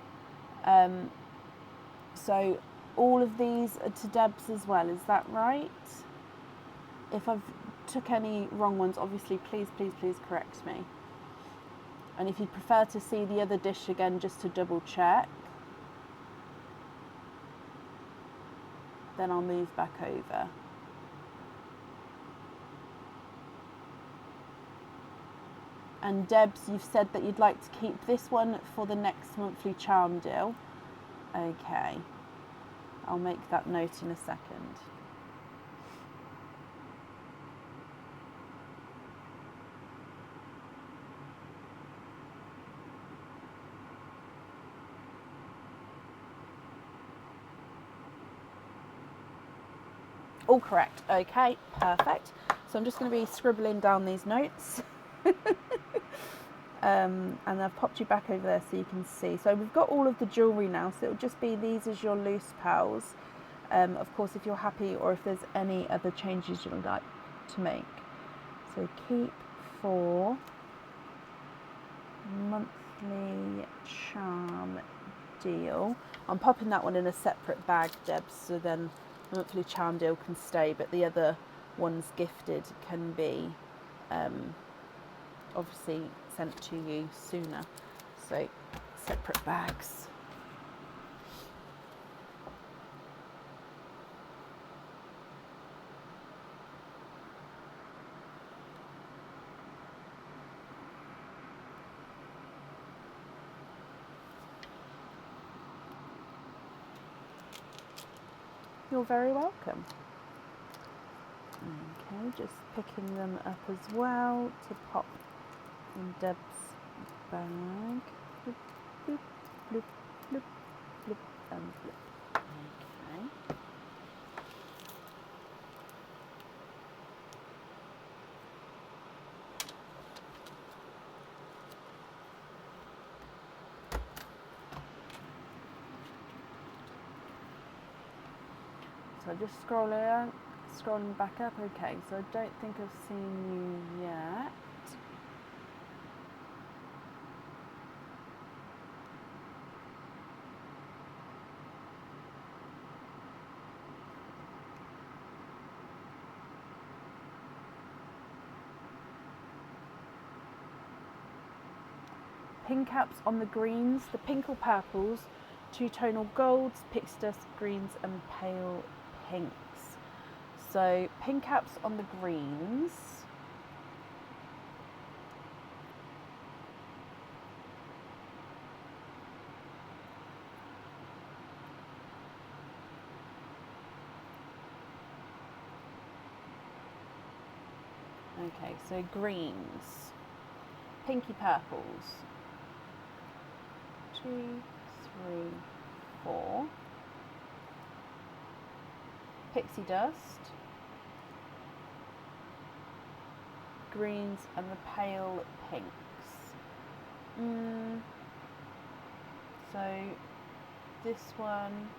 So all of these are to Debs as well, is that right? If I've took any wrong ones, obviously please correct me. And if you'd prefer to see the other dish again just to double check, then I'll move back over. And Debs, you've said that you'd like to keep this one for the next monthly charm deal. Okay, I'll make that note in a second. All correct. Okay, perfect. So I'm just going to be scribbling down these notes. And I've popped you back over there so you can see. So we've got all of the jewellery now, so it'll just be these as your loose pearls. Of course, if you're happy or if there's any other changes you'd like to make. So keep for monthly charm deal. I'm popping that one in a separate bag, Debs, so then the monthly charm deal can stay, but the other ones gifted can be obviously sent to you sooner. So separate bags. You're very welcome. Okay, just picking them up as well to pop in Deb's bag. Bloop, bloop, bloop, bloop, bloop, and bloop. Okay. So just scrolling back up. Okay, so I don't think I've seen you yet. Pink caps on the greens, the pink or purples, two-tonal golds, pixie dust greens and pale pinks. So pink caps on the greens. Okay, so greens, pinky purples. 2, 3, 4. Pixie dust, greens and the pale pinks. So this one,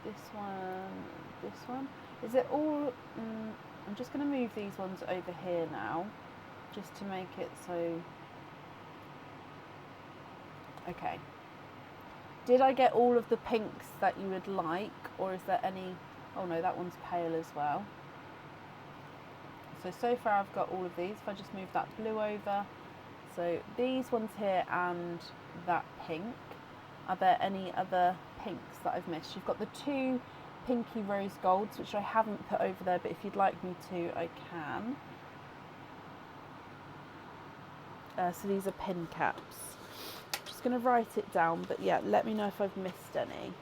this one, this one. Is it all? I'm just going to move these ones over here now, just to make it so. Okay. Did I get all of the pinks that you would like, or is there any? Oh no, that one's pale as well. So far I've got all of these. If I just move that blue over. So these ones here and that pink. Are there any other pinks that I've missed? You've got the 2 pinky rose golds, which I haven't put over there, but if you'd like me to, I can. So these are pin caps. Just going to write it down, but yeah, let me know if I've missed any.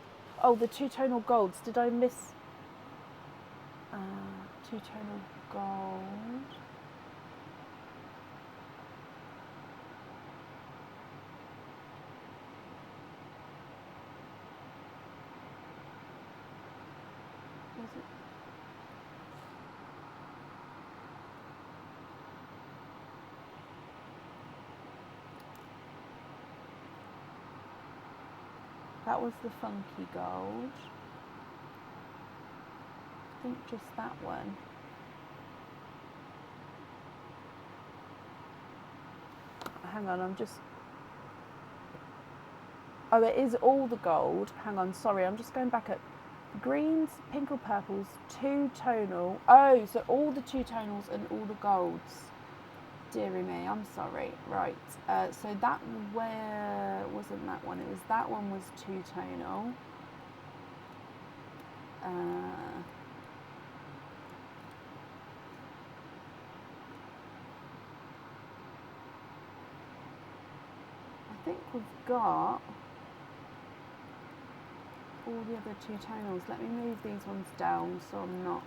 Oh, the two-tonal golds. Did I miss two-tonal gold? Was it? That was the funky gold. I think just that one. Hang on, I'm just... Oh, it is all the gold. Hang on, sorry, I'm just going back at greens, pink or purples, two-tonal. Oh, so all the two-tonals and all the golds. Deary me, I'm sorry. Right, so that wasn't that one. It was that one was two-tonal. I think we've got all the other two-tonals. Let me move these ones down so I'm not...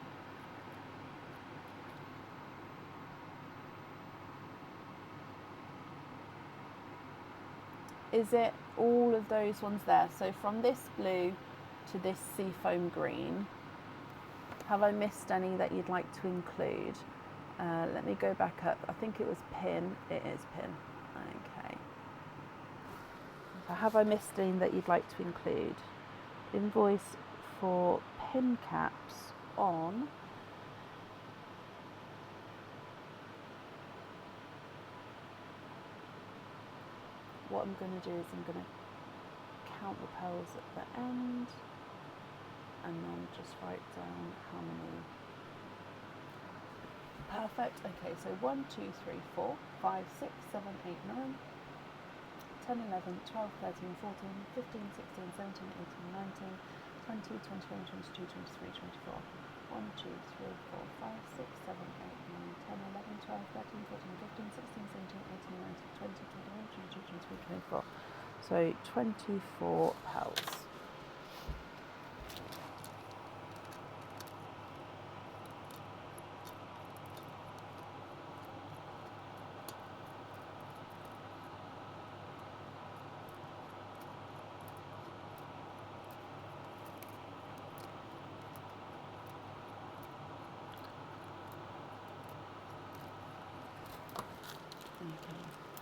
Is it all of those ones there? So from this blue to this seafoam green, have I missed any that you'd like to include? Let me go back up. I think it was pin. It is pin. Okay. So have I missed any that you'd like to include? Invoice for pin caps on... What I'm going to do is I'm going to count the pearls at the end and then just write down how many. Perfect. Okay, so 1, 2, 3, 4, 5, 6, 7, 8, 9, 10, 11, 12, 13, 14, 15, 16, 17, 18, 19, 20, 21, 22, 23, 24. 1, 2, 3, 4, 5, 6, 7, 8, 9, 10, 11, 12, 13, 14, 15, 16, 17, 18, 19, 20, 21, 22, 23, 24. So 24 pearls.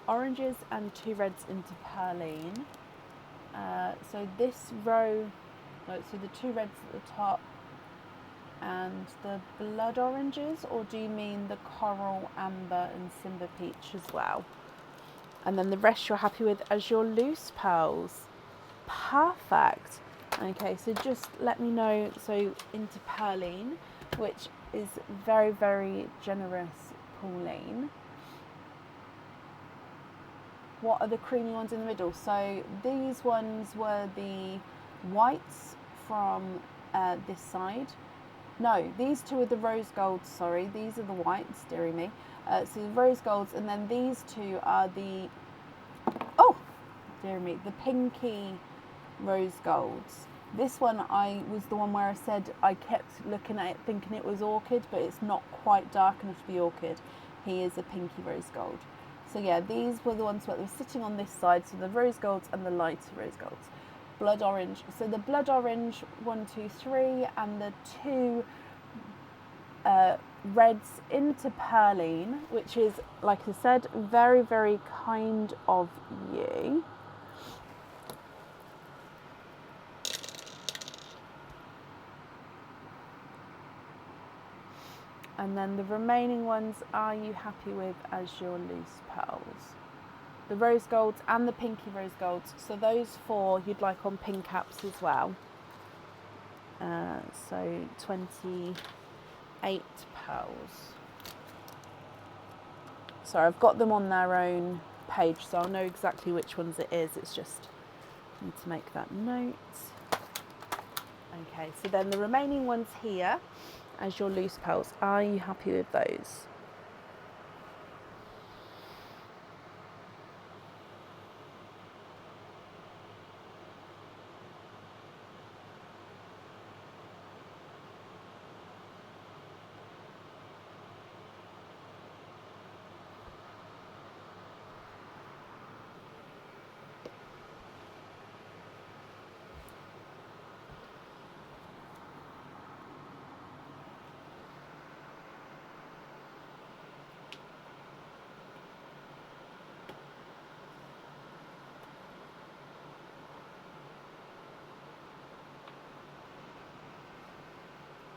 oranges and 2 reds into Perline. So this row, so the 2 reds at the top and the blood oranges, or do you mean the coral, amber and Simba peach as well? And then the rest you're happy with as your loose pearls. Perfect. Okay, so just let me know. So into Perline, which is very, very generous, Pauline. What are the creamy ones in the middle? So these ones were the whites from this side. No, these 2 are the rose golds, sorry. These are the whites, dearie me. So the rose golds, and then these 2 are the, oh, dearie me, the pinky rose golds. This one was the one where I said I kept looking at it thinking it was orchid, but it's not quite dark enough to be orchid. He is a pinky rose gold. So yeah, these were the ones that were sitting on this side, so the rose golds and the lighter rose golds. Blood orange, so the blood orange 1, 2, 3, and the 2 reds into Perline, which is, like I said, very, very kind of you. And then the remaining ones, are you happy with as your loose pearls? The rose golds and the pinky rose golds. So those 4 you'd like on pin caps as well. So 28 pearls. So I've got them on their own page, so I'll know exactly which ones it is. It's just, I need to make that note. Okay, so then the remaining ones here as your loose pearls, are you happy with those?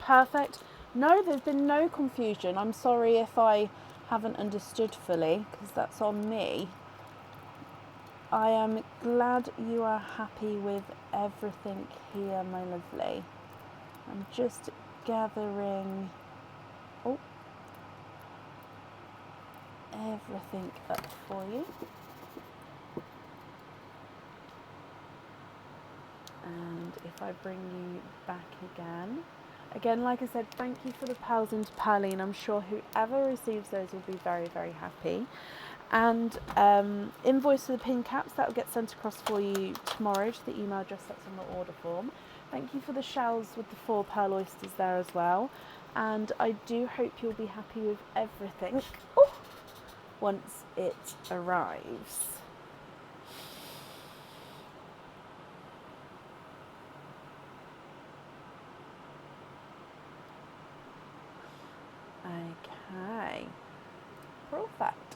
Perfect. No, there's been no confusion. I'm sorry if I haven't understood fully, because that's on me. I am glad you are happy with everything here, my lovely. I'm just gathering everything up for you. And if I bring you back again, like I said, thank you for the pearls into Perline. I'm sure whoever receives those will be very, very happy. And invoice for the pin caps, that will get sent across for you tomorrow to the email address that's on the order form. Thank you for the shells with the 4 pearl oysters there as well. And I do hope you'll be happy with everything once it arrives. Okay, perfect.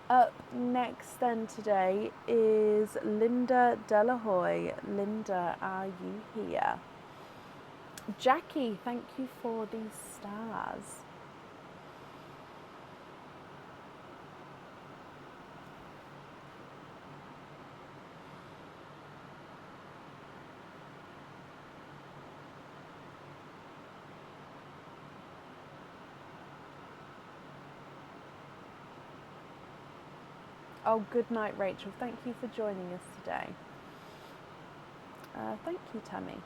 Up next then today is Linda Delahoy. Linda, are you here? Jackie, thank you for these stars. Oh, good night, Rachel. Thank you for joining us today. Thank you, Tammy.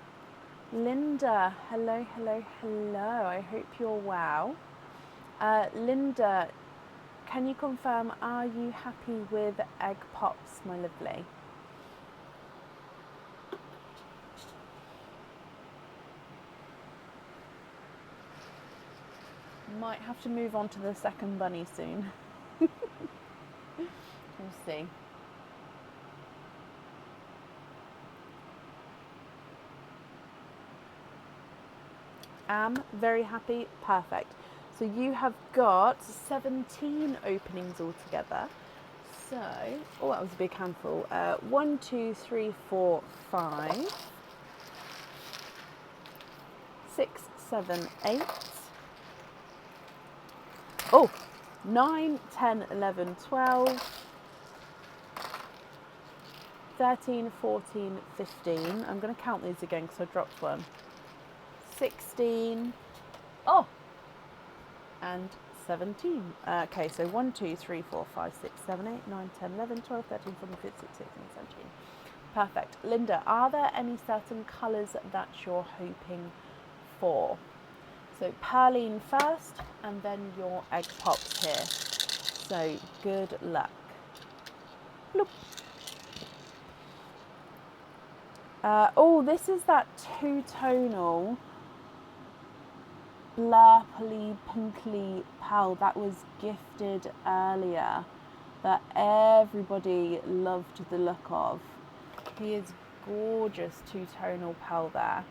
Linda, hello, hello, hello. I hope you're well. Linda, can you confirm, are you happy with egg pops, my lovely? Might have to move on to the second bunny soon. We'll see. Am very happy. Perfect. So you have got 17 openings altogether. So, oh, that was a big handful. 1, 2, 3, 4, 5, 6, 7, 8. Oh, 9, 10, 11, 12, 13, 14, 15. I'm going to count these again because I dropped one. 16. Oh, and 17. Okay, so 1, 2, 3, 4, 5, 6, 7, 8, 9, 10, 11, 12, 13, 14, 15, 16, 17. Perfect. Linda, are there any certain colours that you're hoping for? So Perline first, and then your egg pops here. So good luck. Bloop. Oh, this is that two-tonal blurply pinkly pal that was gifted earlier that everybody loved the look of. He is gorgeous two-tonal pal there.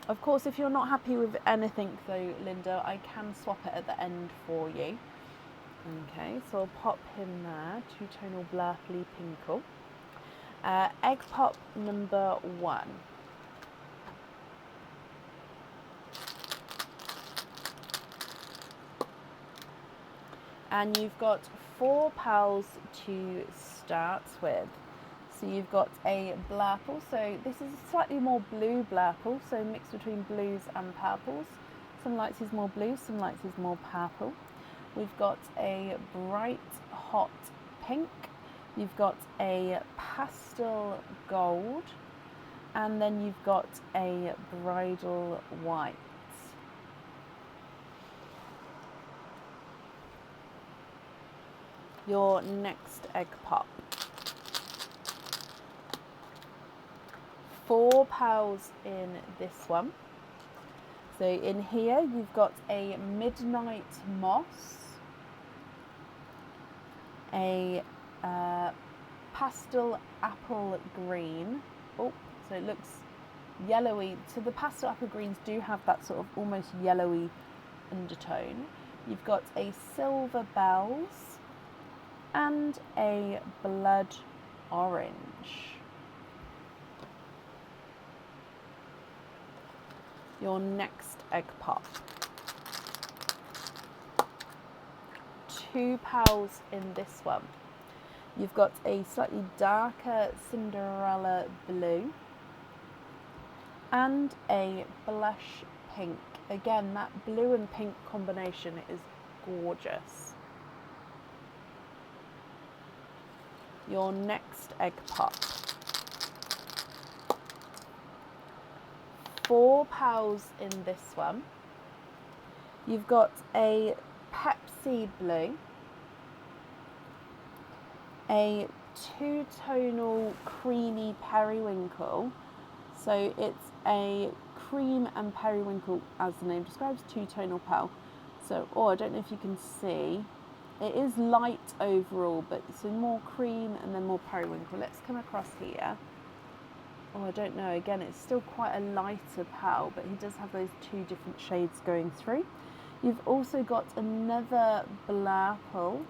Of course, if you're not happy with anything though, Linda, I can swap it at the end for you. Okay, so I'll pop him there, two-tonal blurply pinkle. Egg pop number 1. And you've got 4 pals to start with. So you've got a blurple, so this is a slightly more blue blurple, so mixed between blues and purples. Some lights is more blue, some lights is more purple. We've got a bright hot pink, you've got a pastel gold, and then you've got a bridal white. Your next egg pop. 4 pals in this one. So in here you've got a midnight moss, a pastel apple green. Oh, so it looks yellowy. So the pastel apple greens do have that sort of almost yellowy undertone. You've got a silver bells and a blood orange. Your next egg pop. 2 pals in this one. You've got a slightly darker Cinderella blue and a blush pink. Again, that blue and pink combination is gorgeous. Your next egg pop. 4 pals in this one. You've got a Pepsi blue, a two-tonal creamy periwinkle. So it's a cream and periwinkle, as the name describes, two-tonal pal. So, oh, I don't know if you can see. It is light overall, but so more cream and then more periwinkle. Let's come across here. Oh, I don't know. Again, it's still quite a lighter pal, but he does have those 2 different shades going through. You've also got another blurple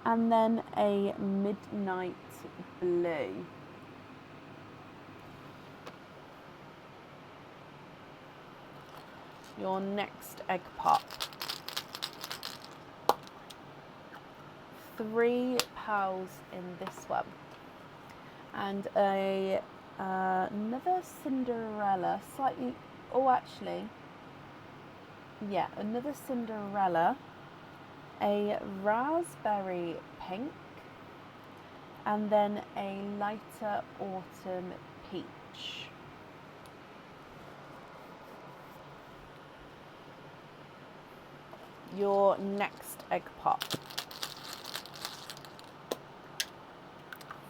and then a midnight blue. Your next egg pop. 3 pals in this one. And another Cinderella, slightly, oh actually, yeah, another Cinderella, a raspberry pink, and then a lighter autumn peach. Your next egg pop.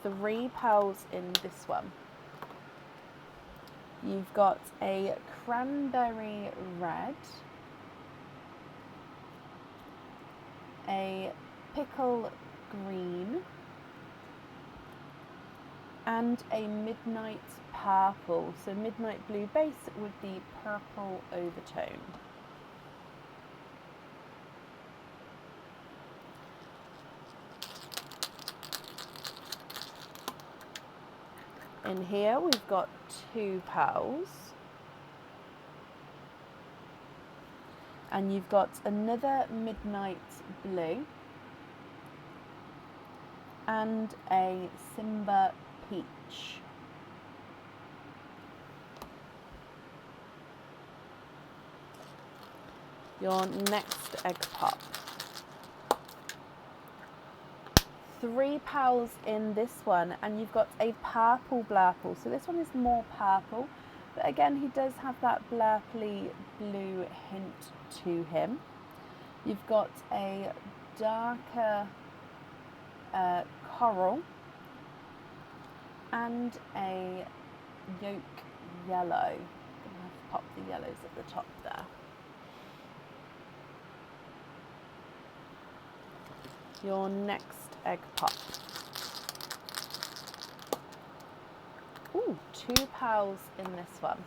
3 pals in this one. You've got a cranberry red, a pickle green, and a midnight purple. So midnight blue base with the purple overtone. in here, we've got 2 pals. And you've got another midnight blue and a Simba peach. Your next egg pop. 3 pals in this one, and you've got a purple blurple. So this one is more purple, but again, he does have that blurply blue hint to him. You've got a darker coral and a yolk yellow. I'm going to pop the yellows at the top there. Your next egg pop. Ooh, 2 pals in this one.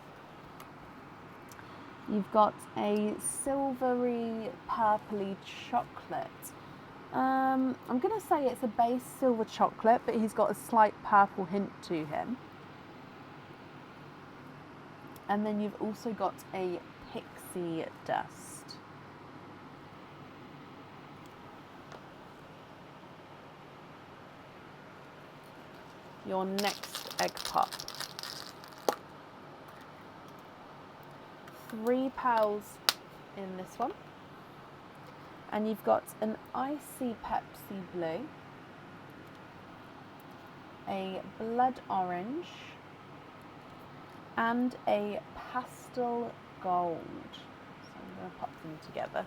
You've got a silvery purpley chocolate. I'm going to say it's a base silver chocolate, but he's got a slight purple hint to him. And then you've also got a pixie dust. Your next egg pop. 3 pals in this one. And you've got an icy Pepsi blue, a blood orange, and a pastel gold. So I'm going to pop them together.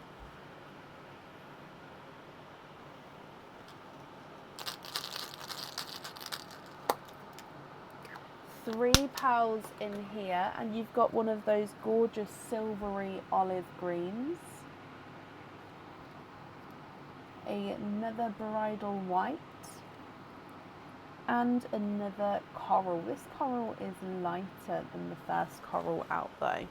Three pals in here, and you've got one of those gorgeous silvery olive greens, another bridal white, and another coral. This coral is lighter than the first coral out though.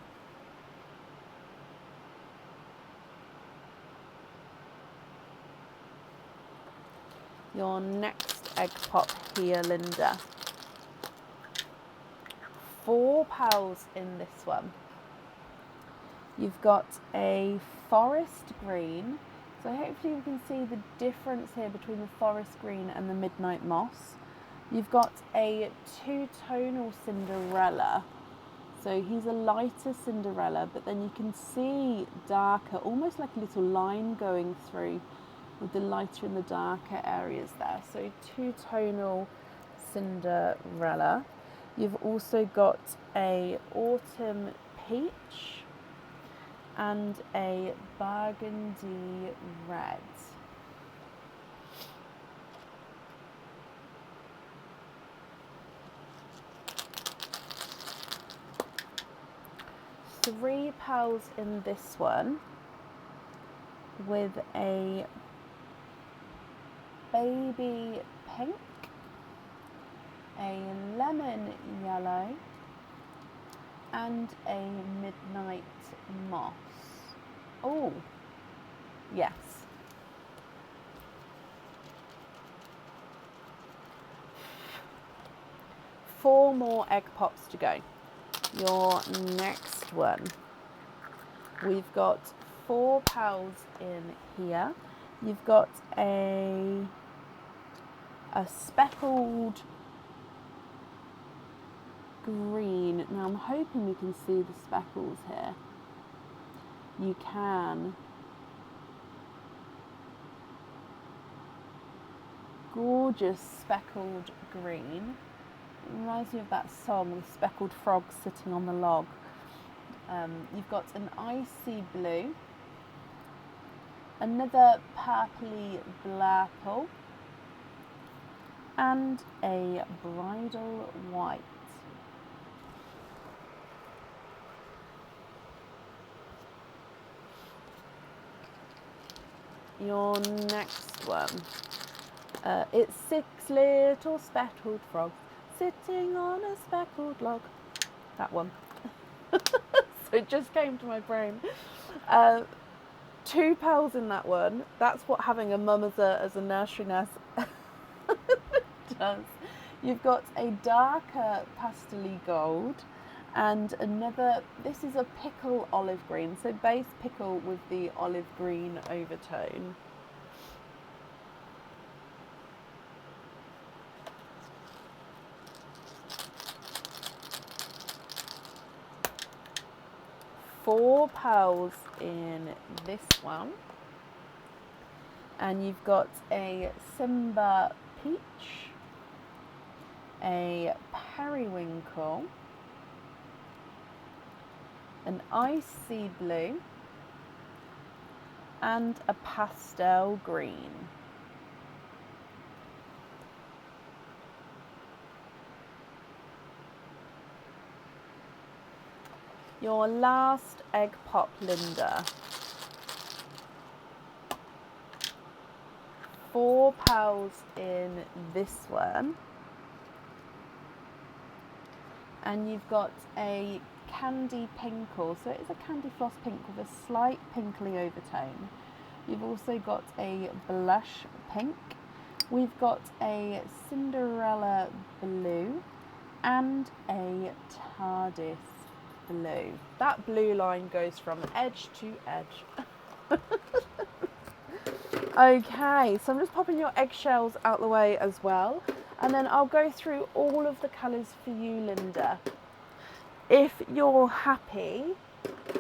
Your next egg pop here, Linda. 4 pals in this one. You've got a forest green. So hopefully you can see the difference here between the forest green and the midnight moss. You've got a 2-tonal Cinderella. So he's a lighter Cinderella, but then you can see darker, almost like a little line going through with the lighter and the darker areas there. So 2-tonal Cinderella. You've also got a autumn peach and a burgundy red. Three pals in this one with a baby pink, a lemon yellow, and a midnight moss. Oh, yes. Four more egg pops to go. Your next one. We've got 4 pals in here. You've got a speckled green. Now I'm hoping we can see the speckles here. You can. Gorgeous speckled green. It reminds me of that song, the speckled frog sitting on the log. You've got an icy blue, another purpley blurple, and a bridal white. Your next one. It's 6 little speckled frogs sitting on a speckled log. That one. So it just came to my brain. 2 pals in that one. That's what having a mum as a nursery nurse does. You've got a darker pastel gold and another, this is a pickle olive green, so base pickle with the olive green overtone. Four pearls in this one, and you've got a Simba peach, a periwinkle, an icy blue, and a pastel green. Your last egg pop, Linda. 4 pearls in this one. And you've got a candy pinkle. So it is a candy floss pink with a slight pinkly overtone. You've also got a blush pink. We've got a Cinderella blue and a TARDIS blue. That blue line goes from edge to edge. Okay, so I'm just popping your eggshells out the way as well, and then I'll go through all of the colours for you, Linda. If you're happy,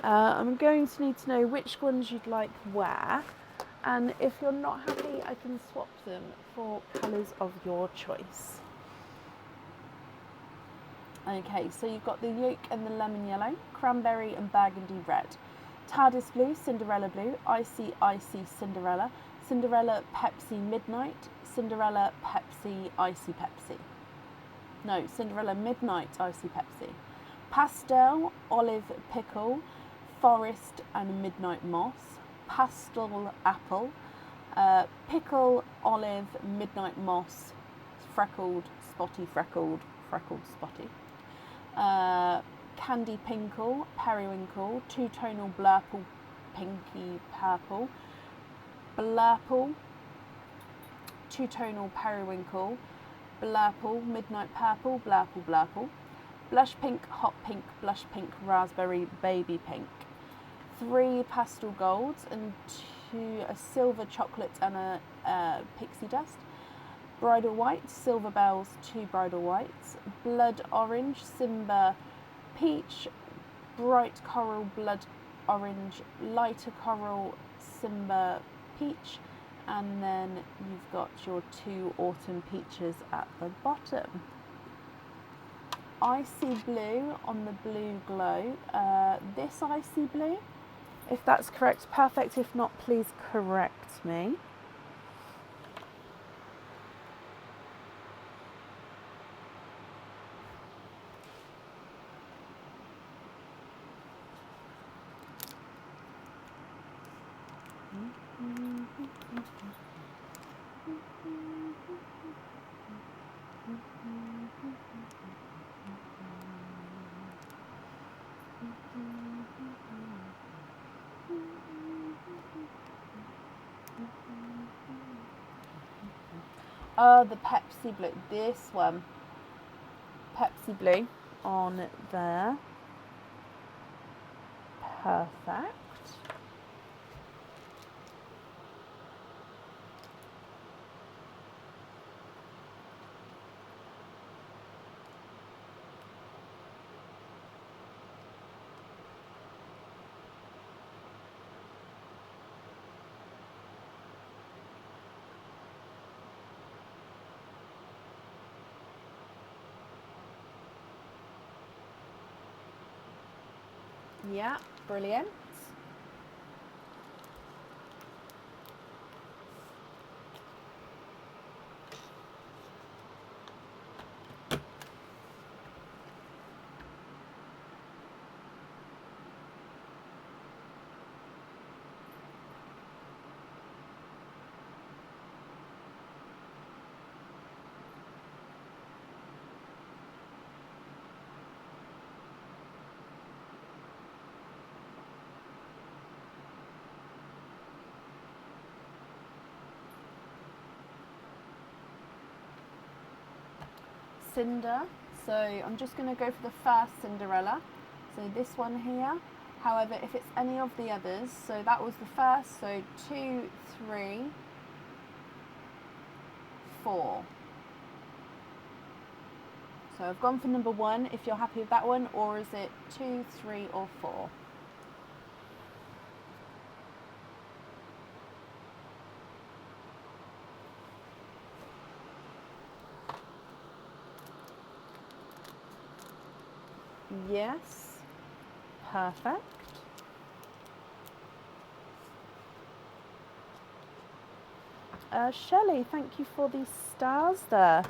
I'm going to need to know which ones you'd like where, and if you're not happy, I can swap them for colours of your choice. Okay, so you've got the yolk and the lemon yellow, cranberry and burgundy red, TARDIS blue, Cinderella blue, icy Cinderella, Cinderella Pepsi Midnight, Cinderella Pepsi Icy Pepsi. No, Cinderella Midnight Icy Pepsi. Pastel, olive pickle, forest and midnight moss, pastel apple, pickle, olive, midnight moss, freckled, spotty, freckled spotty. Candy pinkle, periwinkle, two-tonal blurple, pinky purple, blurple, two-tonal periwinkle, blurple, midnight purple, blurple, blush pink, hot pink, blush pink, raspberry, baby pink. 3 pastel golds and 2 a silver chocolate and a pixie dust. Bridal white, silver bells, 2 bridal whites. Blood orange, Simba peach, bright coral, blood orange, lighter coral, Simba peach, and then you've got your 2 autumn peaches at the bottom. Icy blue on the blue glow. This icy blue, if that's correct, perfect. If not, please correct me. Oh, the Pepsi blue. This one. Pepsi blue on there. Perfect. Yeah, brilliant. cinder. So I'm just going to go for the first Cinderella. So this one here. However, if it's any of the others, so that was the first, so 2, 3, 4. So I've gone for number 1 if you're happy with that one, or is it 2, 3 or 4? Yes, perfect. Shelley, thank you for these stars there.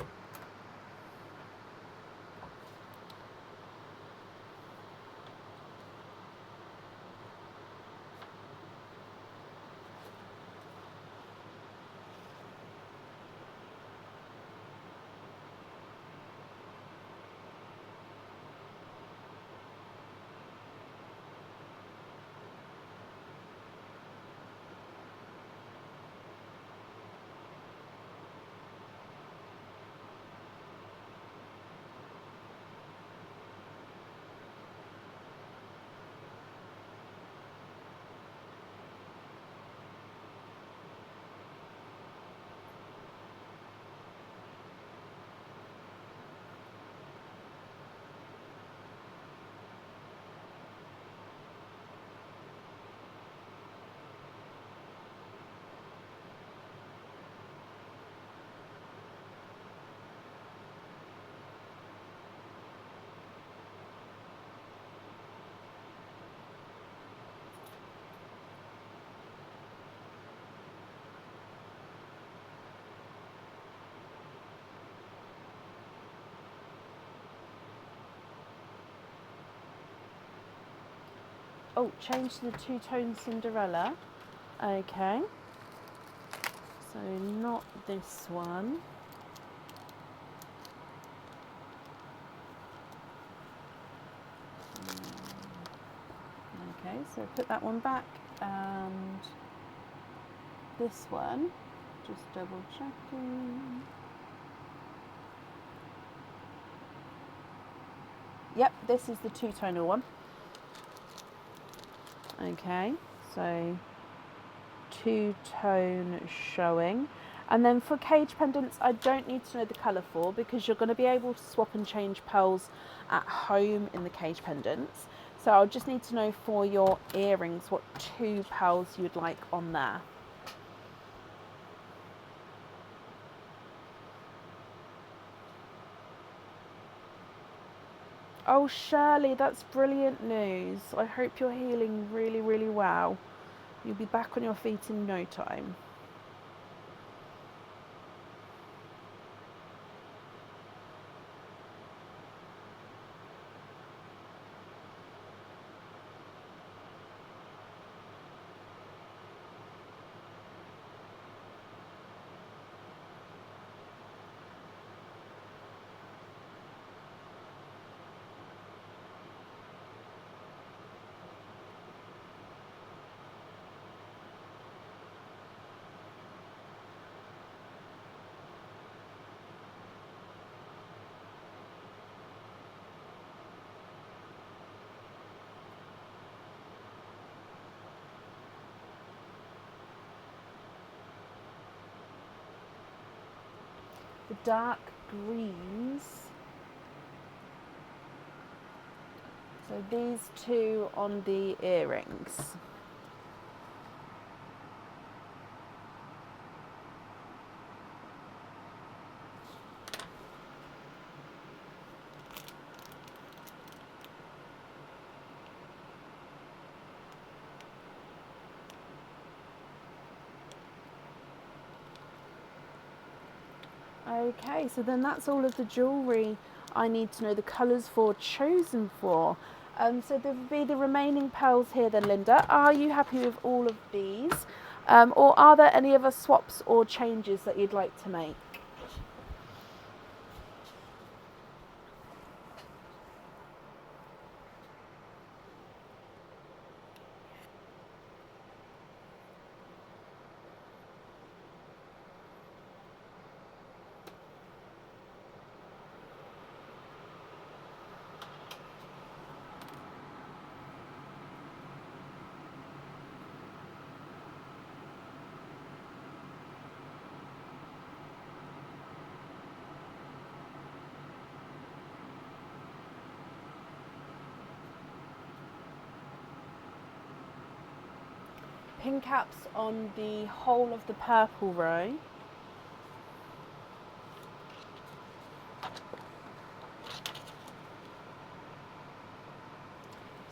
Oh, change to the two-tone Cinderella. Okay. So not this one. Okay, so put that one back, and this one, just double checking. Yep, this is the two-tonal one. Okay, so two-tone showing. And then for cage pendants, I don't need to know the colour for, because you're going to be able to swap and change pearls at home in the cage pendants. So I'll just need to know for your earrings what 2 pearls you'd like on there. Oh, Shirley, that's brilliant news. I hope you're healing really, really well. You'll be back on your feet in no time. The dark greens. So these 2 on the earrings. Okay, so then that's all of the jewellery I need to know the colours for chosen for. So there will be the remaining pearls here then, Linda. Are you happy with all of these? Or are there any other swaps or changes that you'd like to make? pin caps on the whole of the purple row.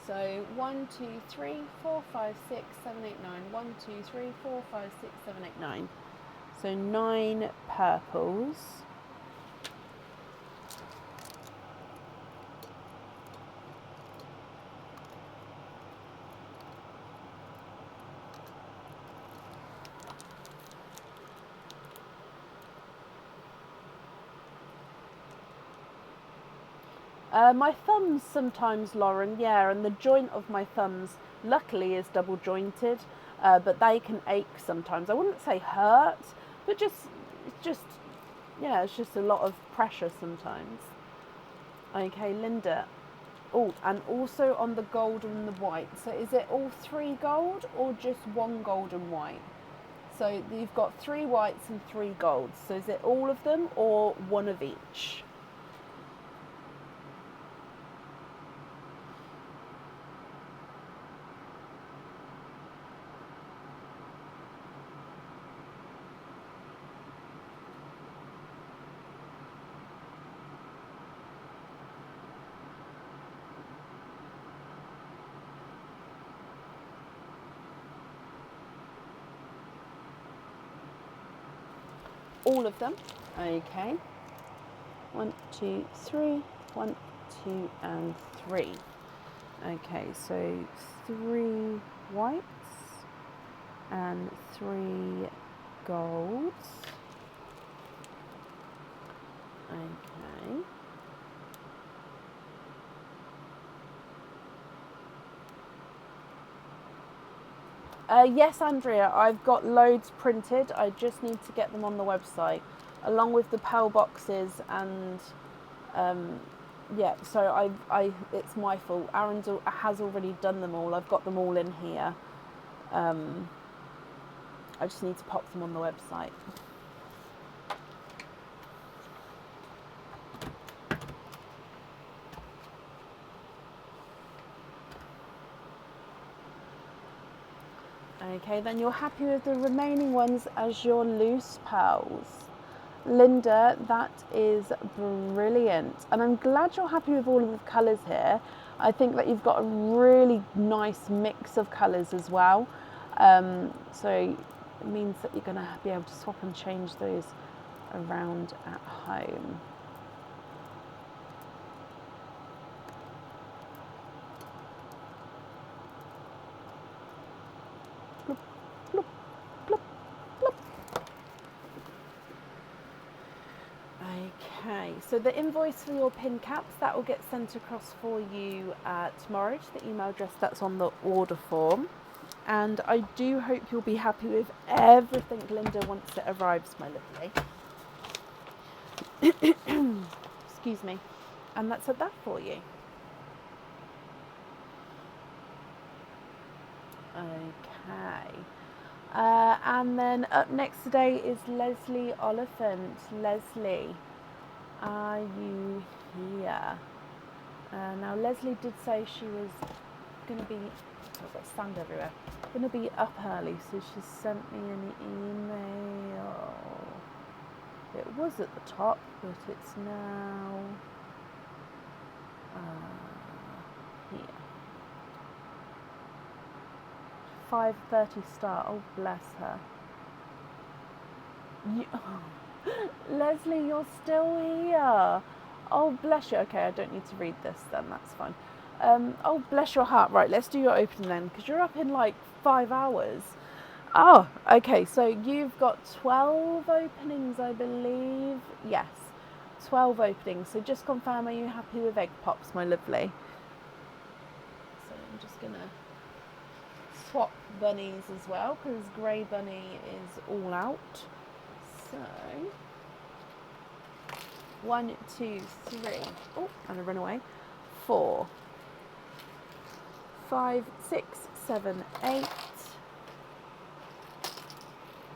So 1, 2, 3, 4, 5, 6, 7, 8, 9. 1, 2, 3, 4, 5, 6, 7, 8, 9. So 9 purples. My thumbs sometimes, Lauren, yeah, and the joint of my thumbs luckily is double jointed, but they can ache sometimes. I wouldn't say hurt, but yeah, it's just a lot of pressure sometimes. Okay, Linda. Oh, and also on the gold and the white. So is it all 3 gold or just 1 gold and white? So you've got 3 whites and 3 golds. So is it all of them or one of each? All of them. Okay. 1, 2, 3. 1, 2, and 3. Okay, so 3 whites and 3 golds. Okay. Yes, Andrea, I've got loads printed. I just need to get them on the website, along with the pearl boxes and yeah. So it's my fault. Aaron has already done them all. I've got them all in here. I just need to pop them on the website. Okay, then you're happy with the remaining ones as your loose pearls. Linda, that is brilliant. And I'm glad you're happy with all of the colours here. I think that you've got a really nice mix of colours as well. So it means that you're going to be able to swap and change those around at home. Okay, so the invoice for your pin caps, that will get sent across for you tomorrow to the email address that's on the order form. And I do hope you'll be happy with everything, Linda, once it arrives, my lovely. Excuse me. And that's at that for you. Okay. And then up next today is Leslie Oliphant. Leslie, are you here? Now Leslie did say she was going to be, I've got sand everywhere, going to be up early, so she sent me an email. It was at the top, but it's now here. 5:30 start. Oh, bless her. Leslie, you're still here. Oh, bless you. Okay, I don't need to read this then. That's fine. Oh, bless your heart. Right, let's do your opening then, because you're up in like 5 hours. Oh, okay. So you've got 12 openings, I believe. Yes, 12 openings. So just confirm, are you happy with egg pops, my lovely? So I'm just going to swap bunnies as well, because grey bunny is all out. So 1, 2, 3. Oh, and I run away. 4, 5, 6, 7, 8,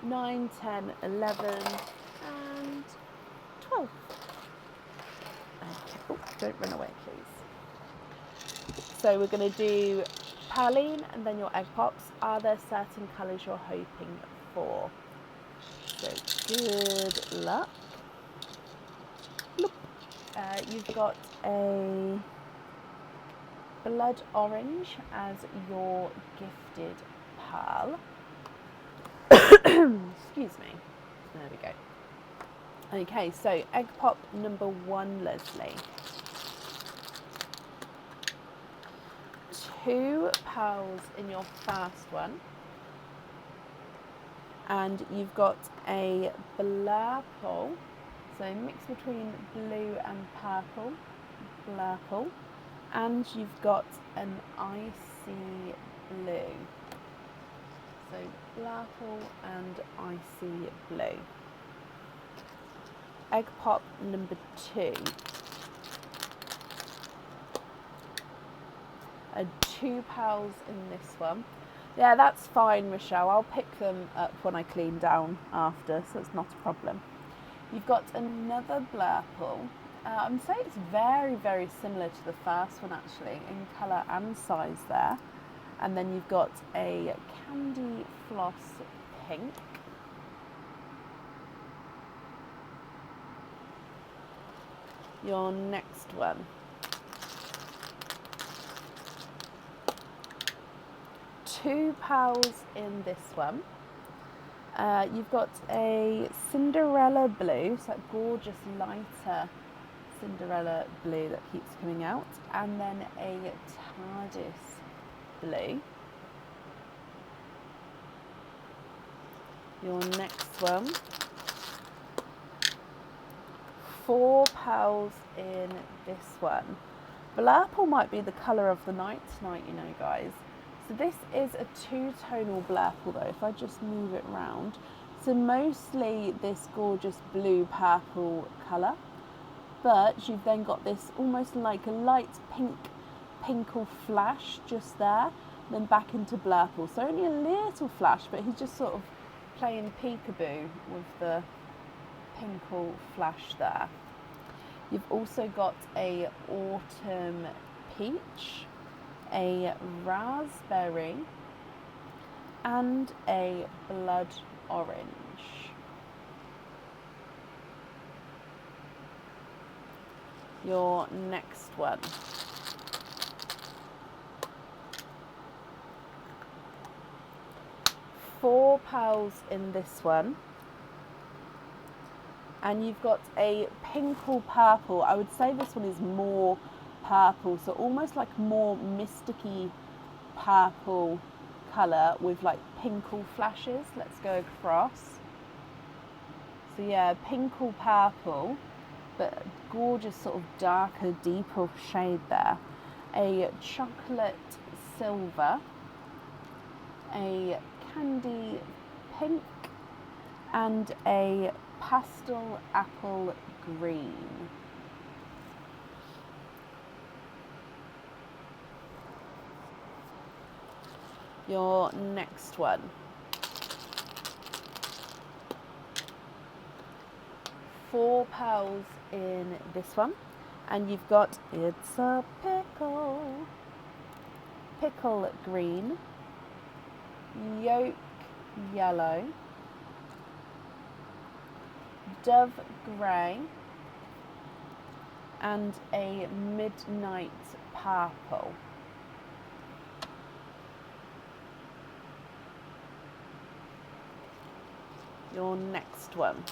9, 10, 11, and 12. Okay. Oh, don't run away, please. So we're going to do praline and then your egg pops. Are there certain colours you're hoping for? So good luck. Look. You've got a blood orange as your gifted pearl. Excuse me. There we go. Okay, so egg pop number 1, Leslie. 2 pearls in your first one. And you've got a blurple, so mix between blue and purple, blurple. And you've got an icy blue. So blurple and icy blue. Egg pop number 2. 2 pearls in this one. Yeah, that's fine, Rochelle. I'll pick them up when I clean down after, so it's not a problem. You've got another blurple. I'm saying it's very, very similar to the first one actually, in colour and size there. And then you've got a candy floss pink. Your next one. Two pearls in this one. You've got a Cinderella blue, so that gorgeous lighter Cinderella blue that keeps coming out, and then a TARDIS blue. Your next one. 4 pearls in this one. Blurple might be the colour of the night tonight, you know, guys. So this is a 2-tonal blurple though, if I just move it round. So mostly this gorgeous blue purple colour, but you've then got this almost like a light pinkle flash just there, then back into blurple. So only a little flash, but he's just sort of playing peekaboo with the pinkle flash there. You've also got a autumn peach, a raspberry, and a blood orange. Your next one. Four pearls in this one. And you've got a pinkle purple. I would say this one is more purple, so almost like more mysticky purple colour with like pinkle flashes. Let's go across. So yeah, pinkle purple, but gorgeous sort of darker, deeper shade there. A chocolate silver, a candy pink, and a pastel apple green. Your next one. Four pearls in this one, and you've got it's a pickle green, yolk yellow, dove grey, and a midnight purple. Your next one.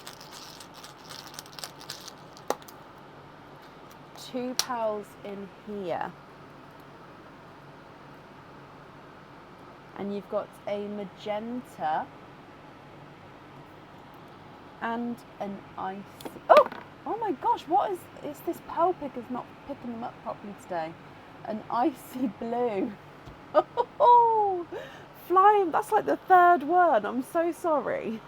Two pearls in here. And you've got a magenta and an icy. Oh my gosh, what is this pearl picker's not picking them up properly today. An icy blue. Oh, flying, that's like the third one. I'm so sorry.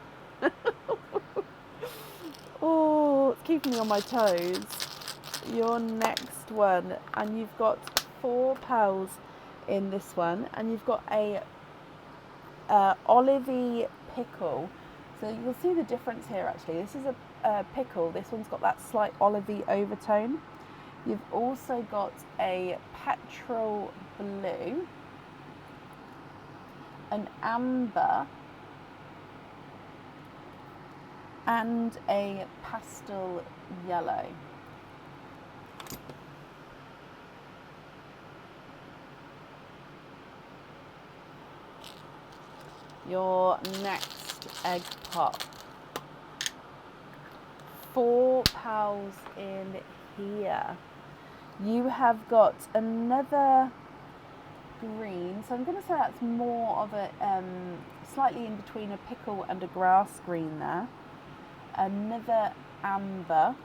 Oh, it's keeping me on my toes. Your next one, and you've got four pearls in this one, and you've got a olivey pickle. So you'll see the difference here actually. This is a pickle, this one's got that slight olivey overtone. You've also got a petrol blue, an amber, and a pastel yellow. Your next egg pop. 4 pals in here. You have got another green, so I'm going to say that's more of a slightly in between a pickle and a grass green there. Another amber,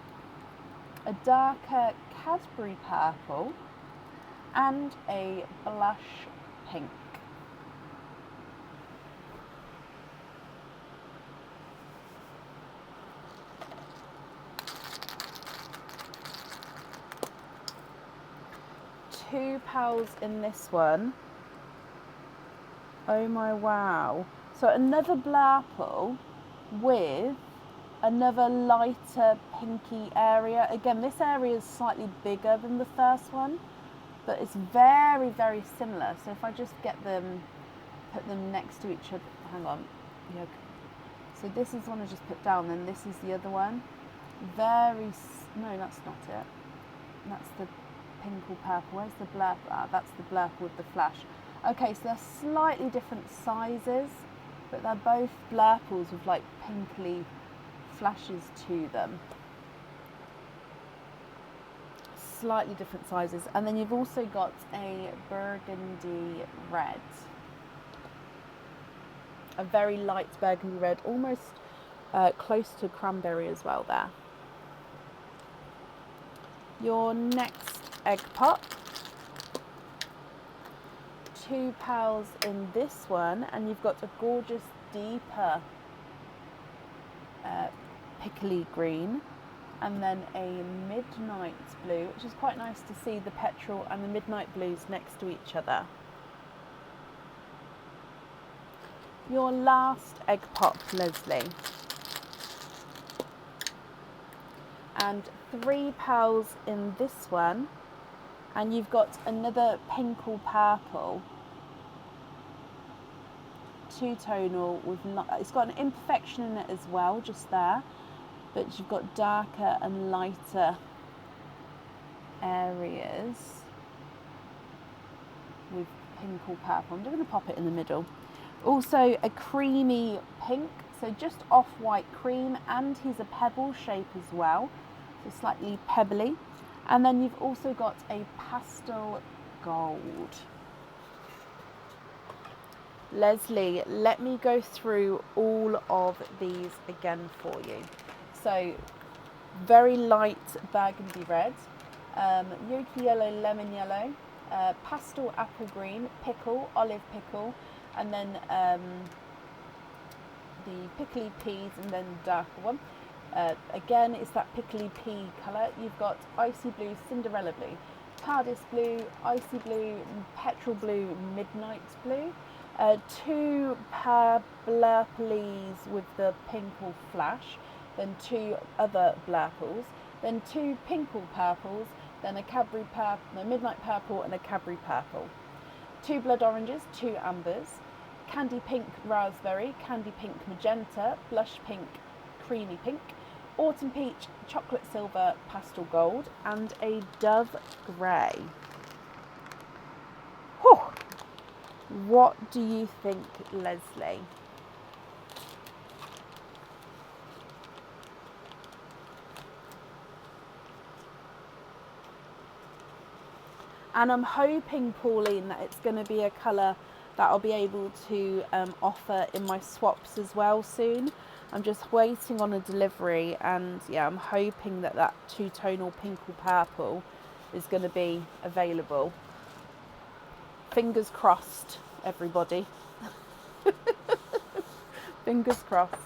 a darker Cadbury purple, and a blush pink. Two pals in this one. Oh my wow. So another blurple with another lighter pinky area. Again, this area is slightly bigger than the first one, but it's very, very similar. So if I just get them, put them next to each other, hang on. Yeah. So this is one I just put down, then this is the other one. No, that's not it. That's the pink or purple. Where's the blurp? Ah, that's the blurp with the flash. Okay, so they're slightly different sizes, but they're both blurples with like pinkly flashes to them. Slightly different sizes. And then you've also got a burgundy red. A very light burgundy red, almost close to cranberry as well there. Your next egg pop. 2 pals in this one, and you've got a gorgeous deeper pickly green, and then a midnight blue, which is quite nice to see the petrol and the midnight blues next to each other. Your last egg pop, Leslie. And 3 pals in this one, and you've got another pink or purple, two-tonal with it's got an imperfection in it as well, just there, but you've got darker and lighter areas with pink or purple. I'm just going to pop it in the middle. Also a creamy pink, so just off-white cream, and he's a pebble shape as well, so slightly pebbly. And then you've also got a pastel gold. Leslie, let me go through all of these again for you. So very light burgundy red, yolky yellow, lemon yellow, pastel apple green, pickle, olive pickle, and then the pickly peas, and then the darker one. Again, it's that pickly pea colour. You've got icy blue, Cinderella blue, TARDIS blue, icy blue, petrol blue, midnight blue. 2 blurplies with the pinkle flash, then 2 other blurples, then 2 pinkle purples, then a Cadbury purple, no, midnight purple, and a Cadbury purple. 2 blood oranges, 2 ambers, candy pink raspberry, candy pink magenta, blush pink, creamy pink, autumn peach, chocolate silver, pastel gold, and a dove grey. Whew. What do you think, Leslie? And I'm hoping, Pauline, that it's going to be a colour that I'll be able to offer in my swaps as well soon. I'm just waiting on a delivery, and yeah, I'm hoping that that two-tonal pink or purple is going to be available. Fingers crossed, everybody. Fingers crossed.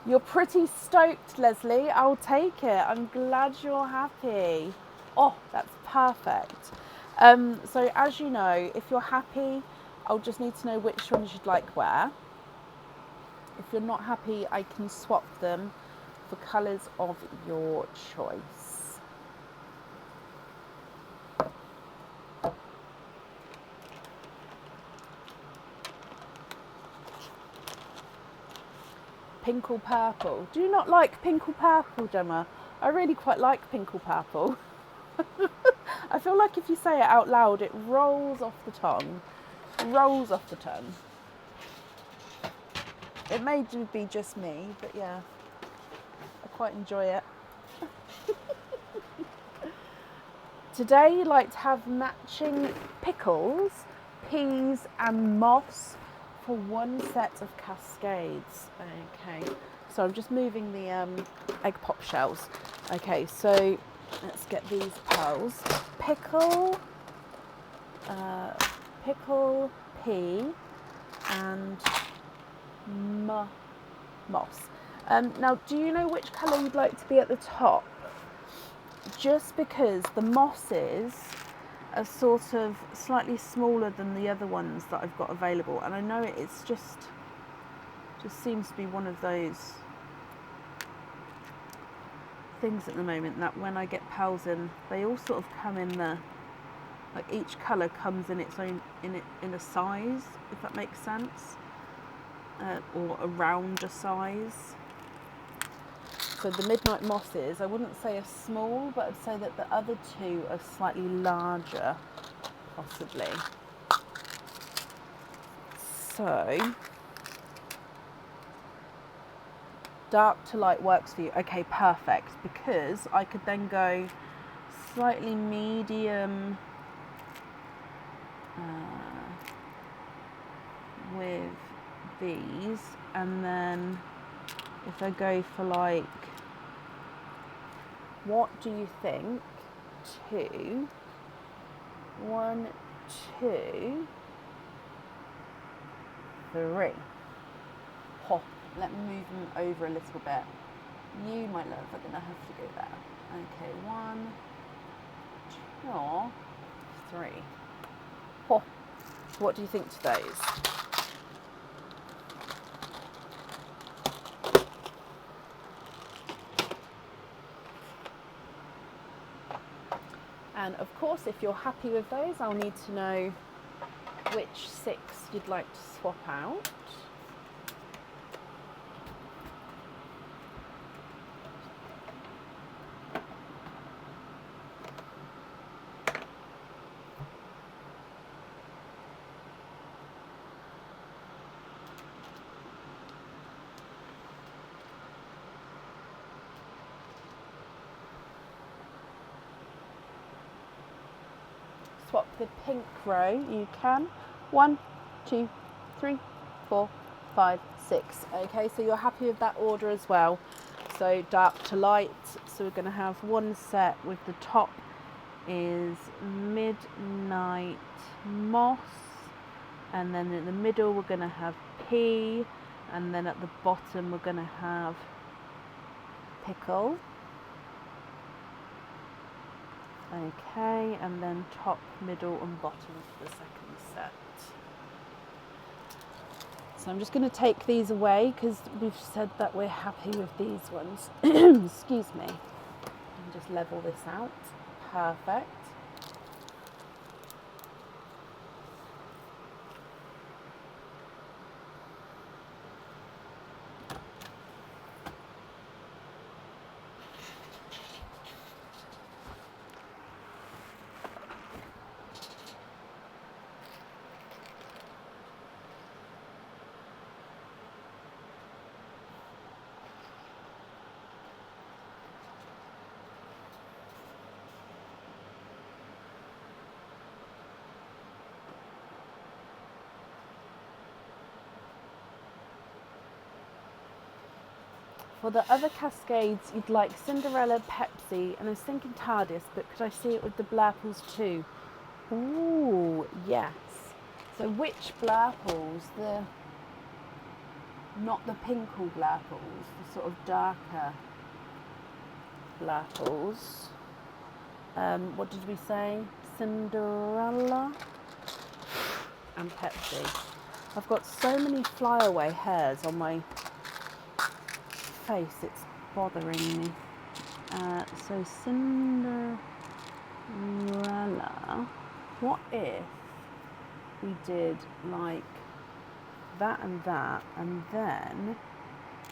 You're pretty stoked, Leslie. I'll take it. I'm glad you're happy. Oh, that's perfect. So as you know, if you're happy, I'll just need to know which ones you'd like where. If you're not happy, I can swap them for colours of your choice. Pink or purple? Do you not like pink or purple, Gemma? I really quite like pink or purple. I feel like if you say it out loud, it rolls off the tongue. Rolls off the tongue. It may be just me, but yeah, I quite enjoy it. Today, you like to have matching pickles, peas and moss for one set of cascades. Okay, so I'm just moving the egg pop shells. Okay, so let's get these pearls. Pickle, pea, and moss. Now, do you know which colour you'd like to be at the top? Just because the mosses are sort of slightly smaller than the other ones that I've got available, and I know it's just seems to be one of those things at the moment that when I get pearls in, they all sort of come in the, like each colour comes in its own in a size, if that makes sense, or around a size. So the midnight mosses, I wouldn't say are small, but I'd say that the other two are slightly larger, possibly. So, dark to light works for you. Okay, perfect, because I could then go slightly medium with these, and then if I go for like, what do you think? 2, 1, 2, 3. Oh, let me move them over a little bit. You, my love, are going to have to go there. Okay, 1, 2, 3. Oh, what do you think to those? And of course, if you're happy with those, I'll need to know which 6 you'd like to swap out. Swap the pink row, you can. 1, 2, 3, 4, 5, 6. Okay, so you're happy with that order as well. So dark to light. So we're going to have one set with the top is midnight moss, and then in the middle we're going to have pea, and then at the bottom we're going to have pickle. Okay, and then top, middle and bottom for the second set. So I'm just going to take these away because we've said that we're happy with these ones. Excuse me. And just level this out. Perfect. For the other cascades, you'd like Cinderella, Pepsi, and I was thinking TARDIS, but could I see it with the Blurples too? Ooh, yes. So which Blurples? Not the pinkle Blurples, the sort of darker Blurples. What did we say? Cinderella and Pepsi. I've got so many flyaway hairs on my face, it's bothering me. So Cinderella, what if we did like that, and then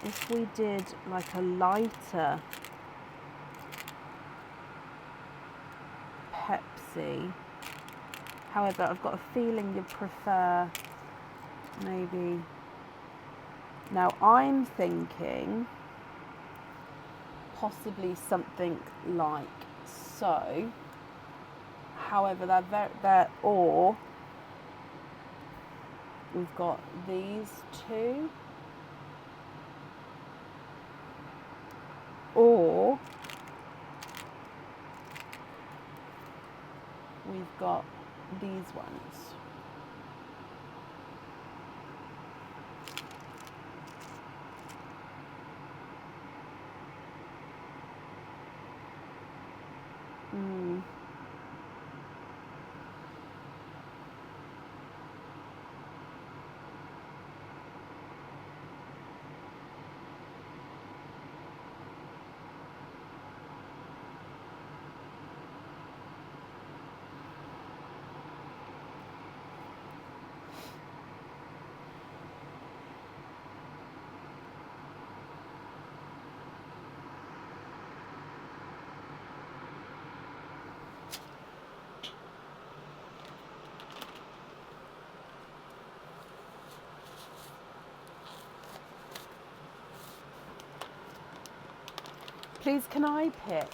if we did like a lighter Pepsi. However, I've got a feeling you'd prefer maybe. Now I'm thinking possibly something like so. However, or we've got these two, or we've got these ones. Please, can I pick?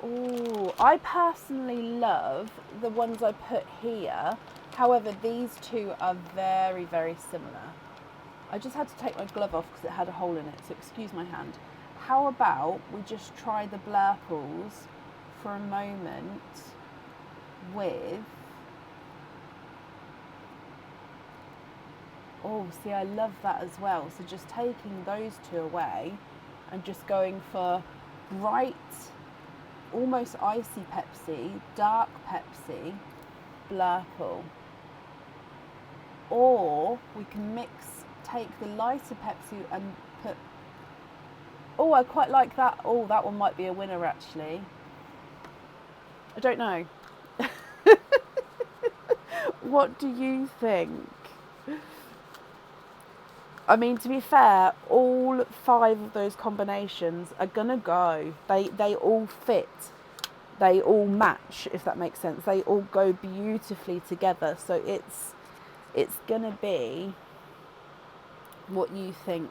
Oh, I personally love the ones I put here. However, these two are very, very similar. I just had to take my glove off because it had a hole in it, so excuse my hand. How about we just try the Blurples for a moment with... Oh, see, I love that as well. So just taking those two away and just going for bright, almost icy Pepsi, dark Pepsi, Blurple. Or we can take the lighter Pepsi and put... Oh, I quite like that. Oh, that one might be a winner actually. I don't know. What do you think? I mean, to be fair, all 5 of those combinations are gonna go. They all fit. They all match, if that makes sense. They all go beautifully together. So it's gonna be what you think.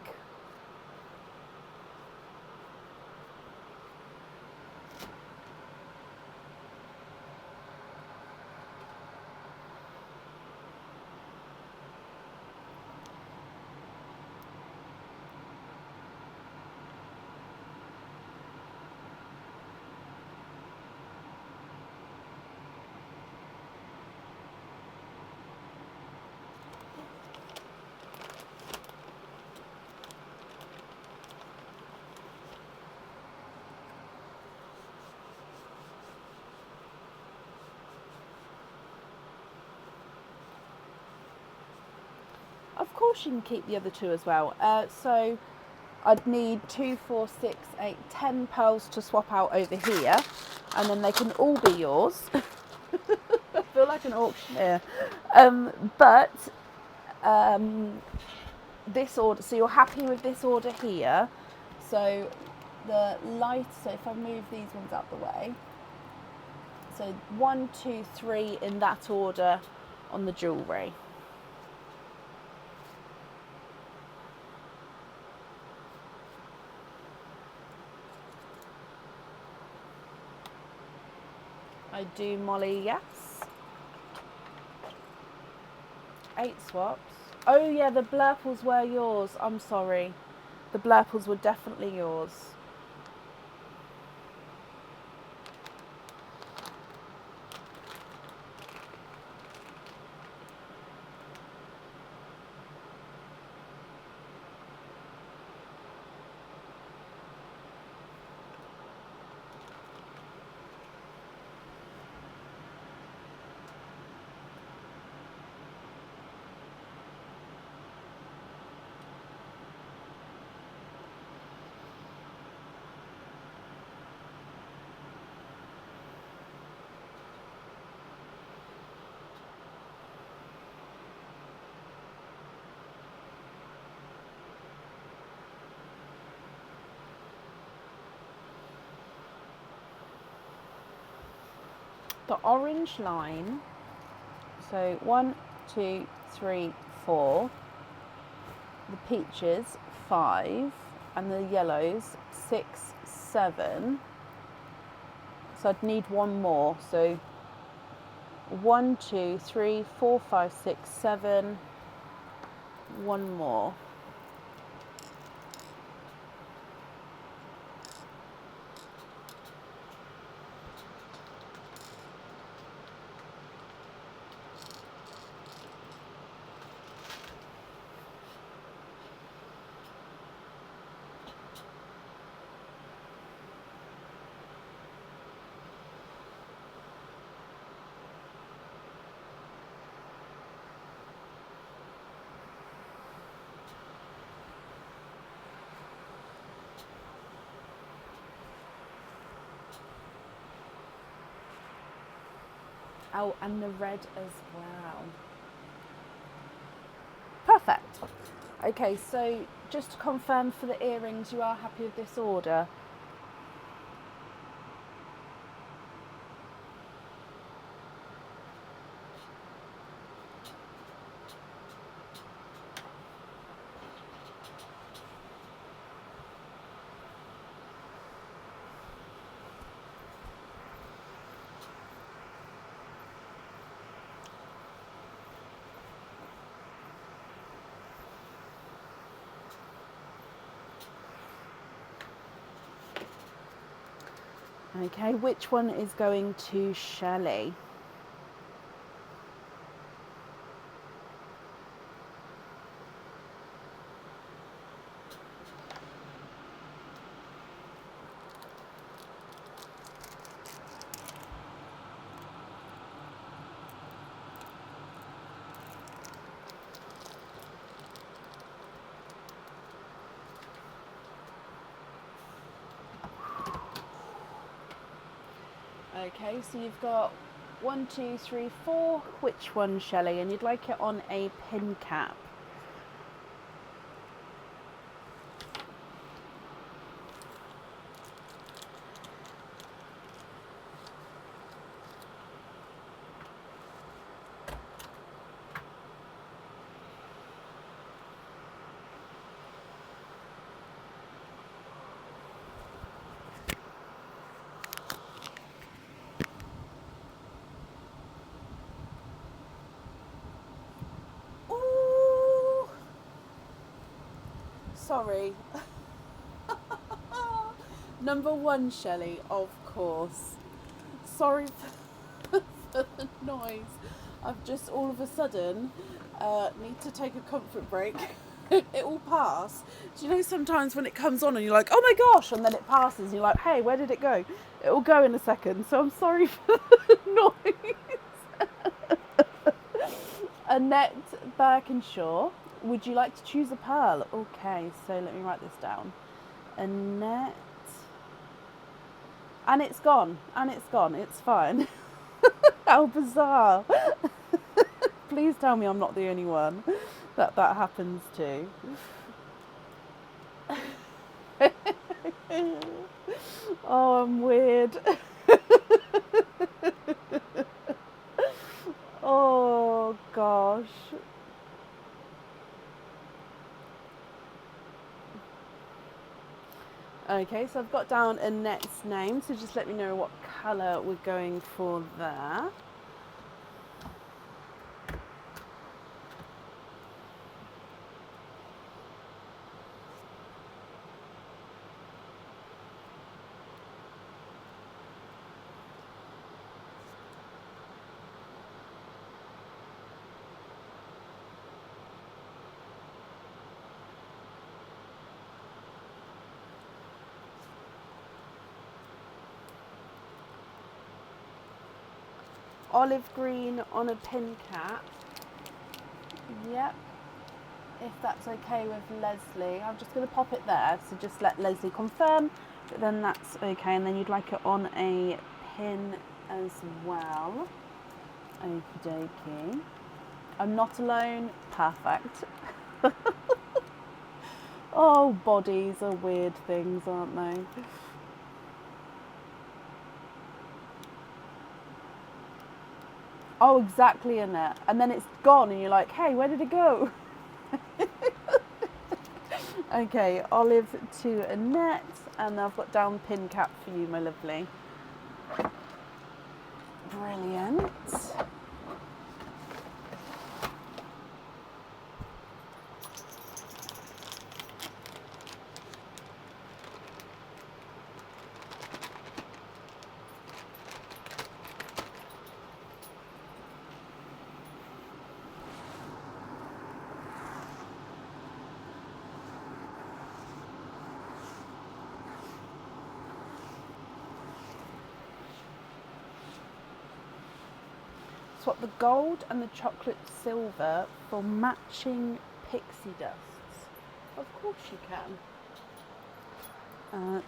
Of course you can keep the other 2 as well. So I'd need 2, 4, 6, 8, 10 pearls to swap out over here, and then they can all be yours. I feel like an auctioneer. This order, so you're happy with this order here. So the light, so if I move these ones out the way. So 1, 2, 3 in that order on the jewellery. I do, Molly, yes. 8 swaps. Oh yeah, the Blurples were yours. I'm sorry. The Blurples were definitely yours. the orange line, so 1, 2, 3, 4, the peaches 5, and the yellows 6, 7. So I'd need one more. So 1, 2, 3, 4, 5, 6, 7. One more. Oh, and the red as well. Perfect. Okay, so just to confirm for the earrings, you are happy with this order? Okay, which one is going to Shelley? Okay, so you've got 1, 2, 3, 4. Which one, Shelley? And you'd like it on a pin cap. Ooh, sorry. Number 1, Shelley, of course. Sorry for the noise. I've just all of a sudden need to take a comfort break. It will pass. Do you know sometimes when it comes on and you're like, oh my gosh, and then it passes and you're like, hey, where did it go? It will go in a second, so I'm sorry for the noise. Annette Birkinshaw, would you like to choose a pearl? Okay, so let me write this down. Annette. And it's gone. It's fine. How bizarre. Please tell me I'm not the only one that happens to. Oh, I'm weird. Oh, gosh. Okay, so I've got down Annette's name, so just let me know what colour we're going for there. Olive green on a pin cap. Yep. If that's okay with Leslie. I'm just going to pop it there, so just let Leslie confirm, but then that's okay. And then you'd like it on a pin as well. Okie dokie. I'm not alone. Perfect. Oh, bodies are weird things, aren't they? Oh, exactly, in it. And then it's gone and you're like, hey, where did it go? Okay, olive to Annette, and I've got down pin cap for you, my lovely. Brilliant. Swap the gold and the chocolate silver for matching pixie dusts. Of course you can.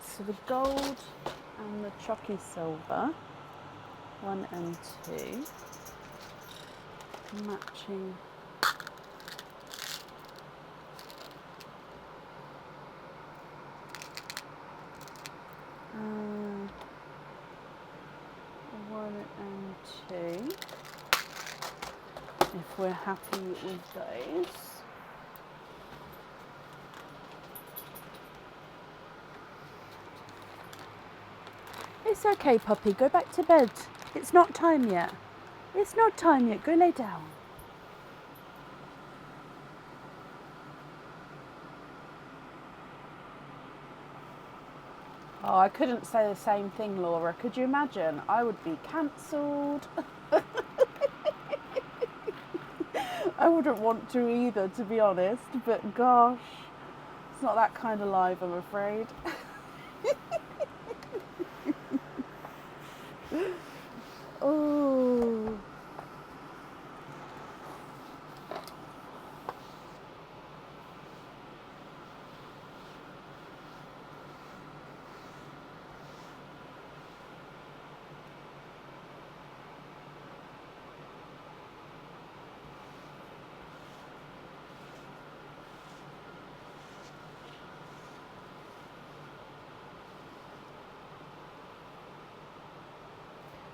So the gold and the chalky silver, 1 and 2, matching. Uh, 1 and 2. If we're happy with those. It's okay, puppy. Go back to bed. It's not time yet. It's not time yet. Go lay down. Oh, I couldn't say the same thing, Laura. Could you imagine? I would be cancelled. I wouldn't want to either, to be honest. But gosh, it's not that kind of live, I'm afraid. Oh.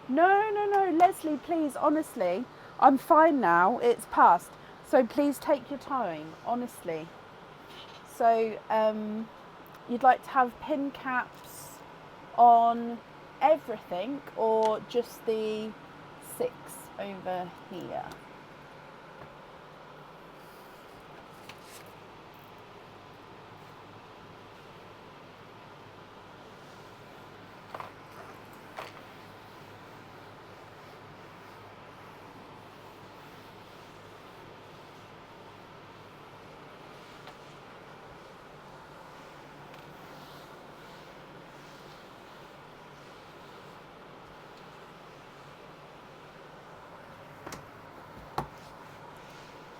No, Leslie, please, honestly, I'm fine now. It's past. So please take your time, honestly. So you'd like to have pin caps on everything or just the 6 over here?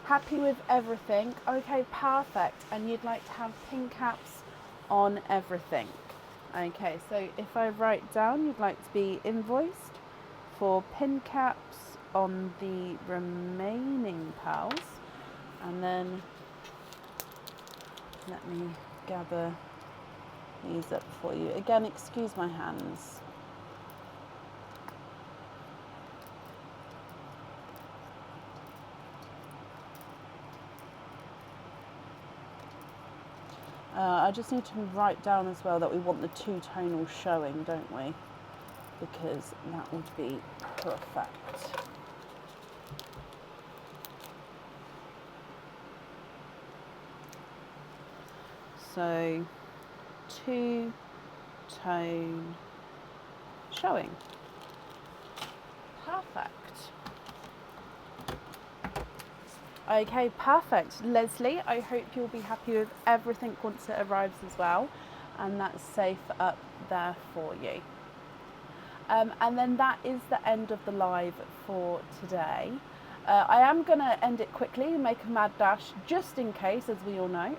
Happy with everything? Okay, perfect. And you'd like to have pin caps on everything. Okay, so if I write down, you'd like to be invoiced for pin caps on the remaining pals. And then let me gather these up for you. Again, excuse my hands. I just need to write down as well that we want the 2 tonals showing, don't we? Because that would be perfect. So 2 tone showing. Perfect. Okay, perfect. Leslie, I hope you'll be happy with everything once it arrives as well. And that's safe up there for you. And then that is the end of the live for today. I am going to end it quickly and make a mad dash just in case, as we all know.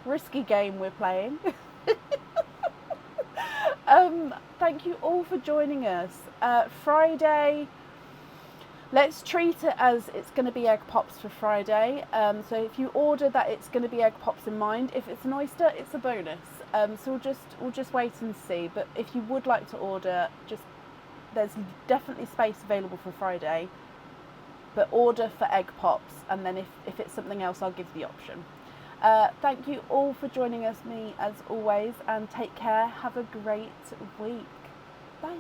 risky game we're playing. Thank you all for joining us. Friday, let's treat it as it's going to be egg pops for Friday. So if you order that, it's going to be egg pops in mind. If it's an oyster, it's a bonus. So we'll just wait and see. But if you would like to order, just there's definitely space available for Friday, but order for egg pops, and then if it's something else, I'll give the option. Thank you all for joining me as always, and take care. Have a great week. Bye.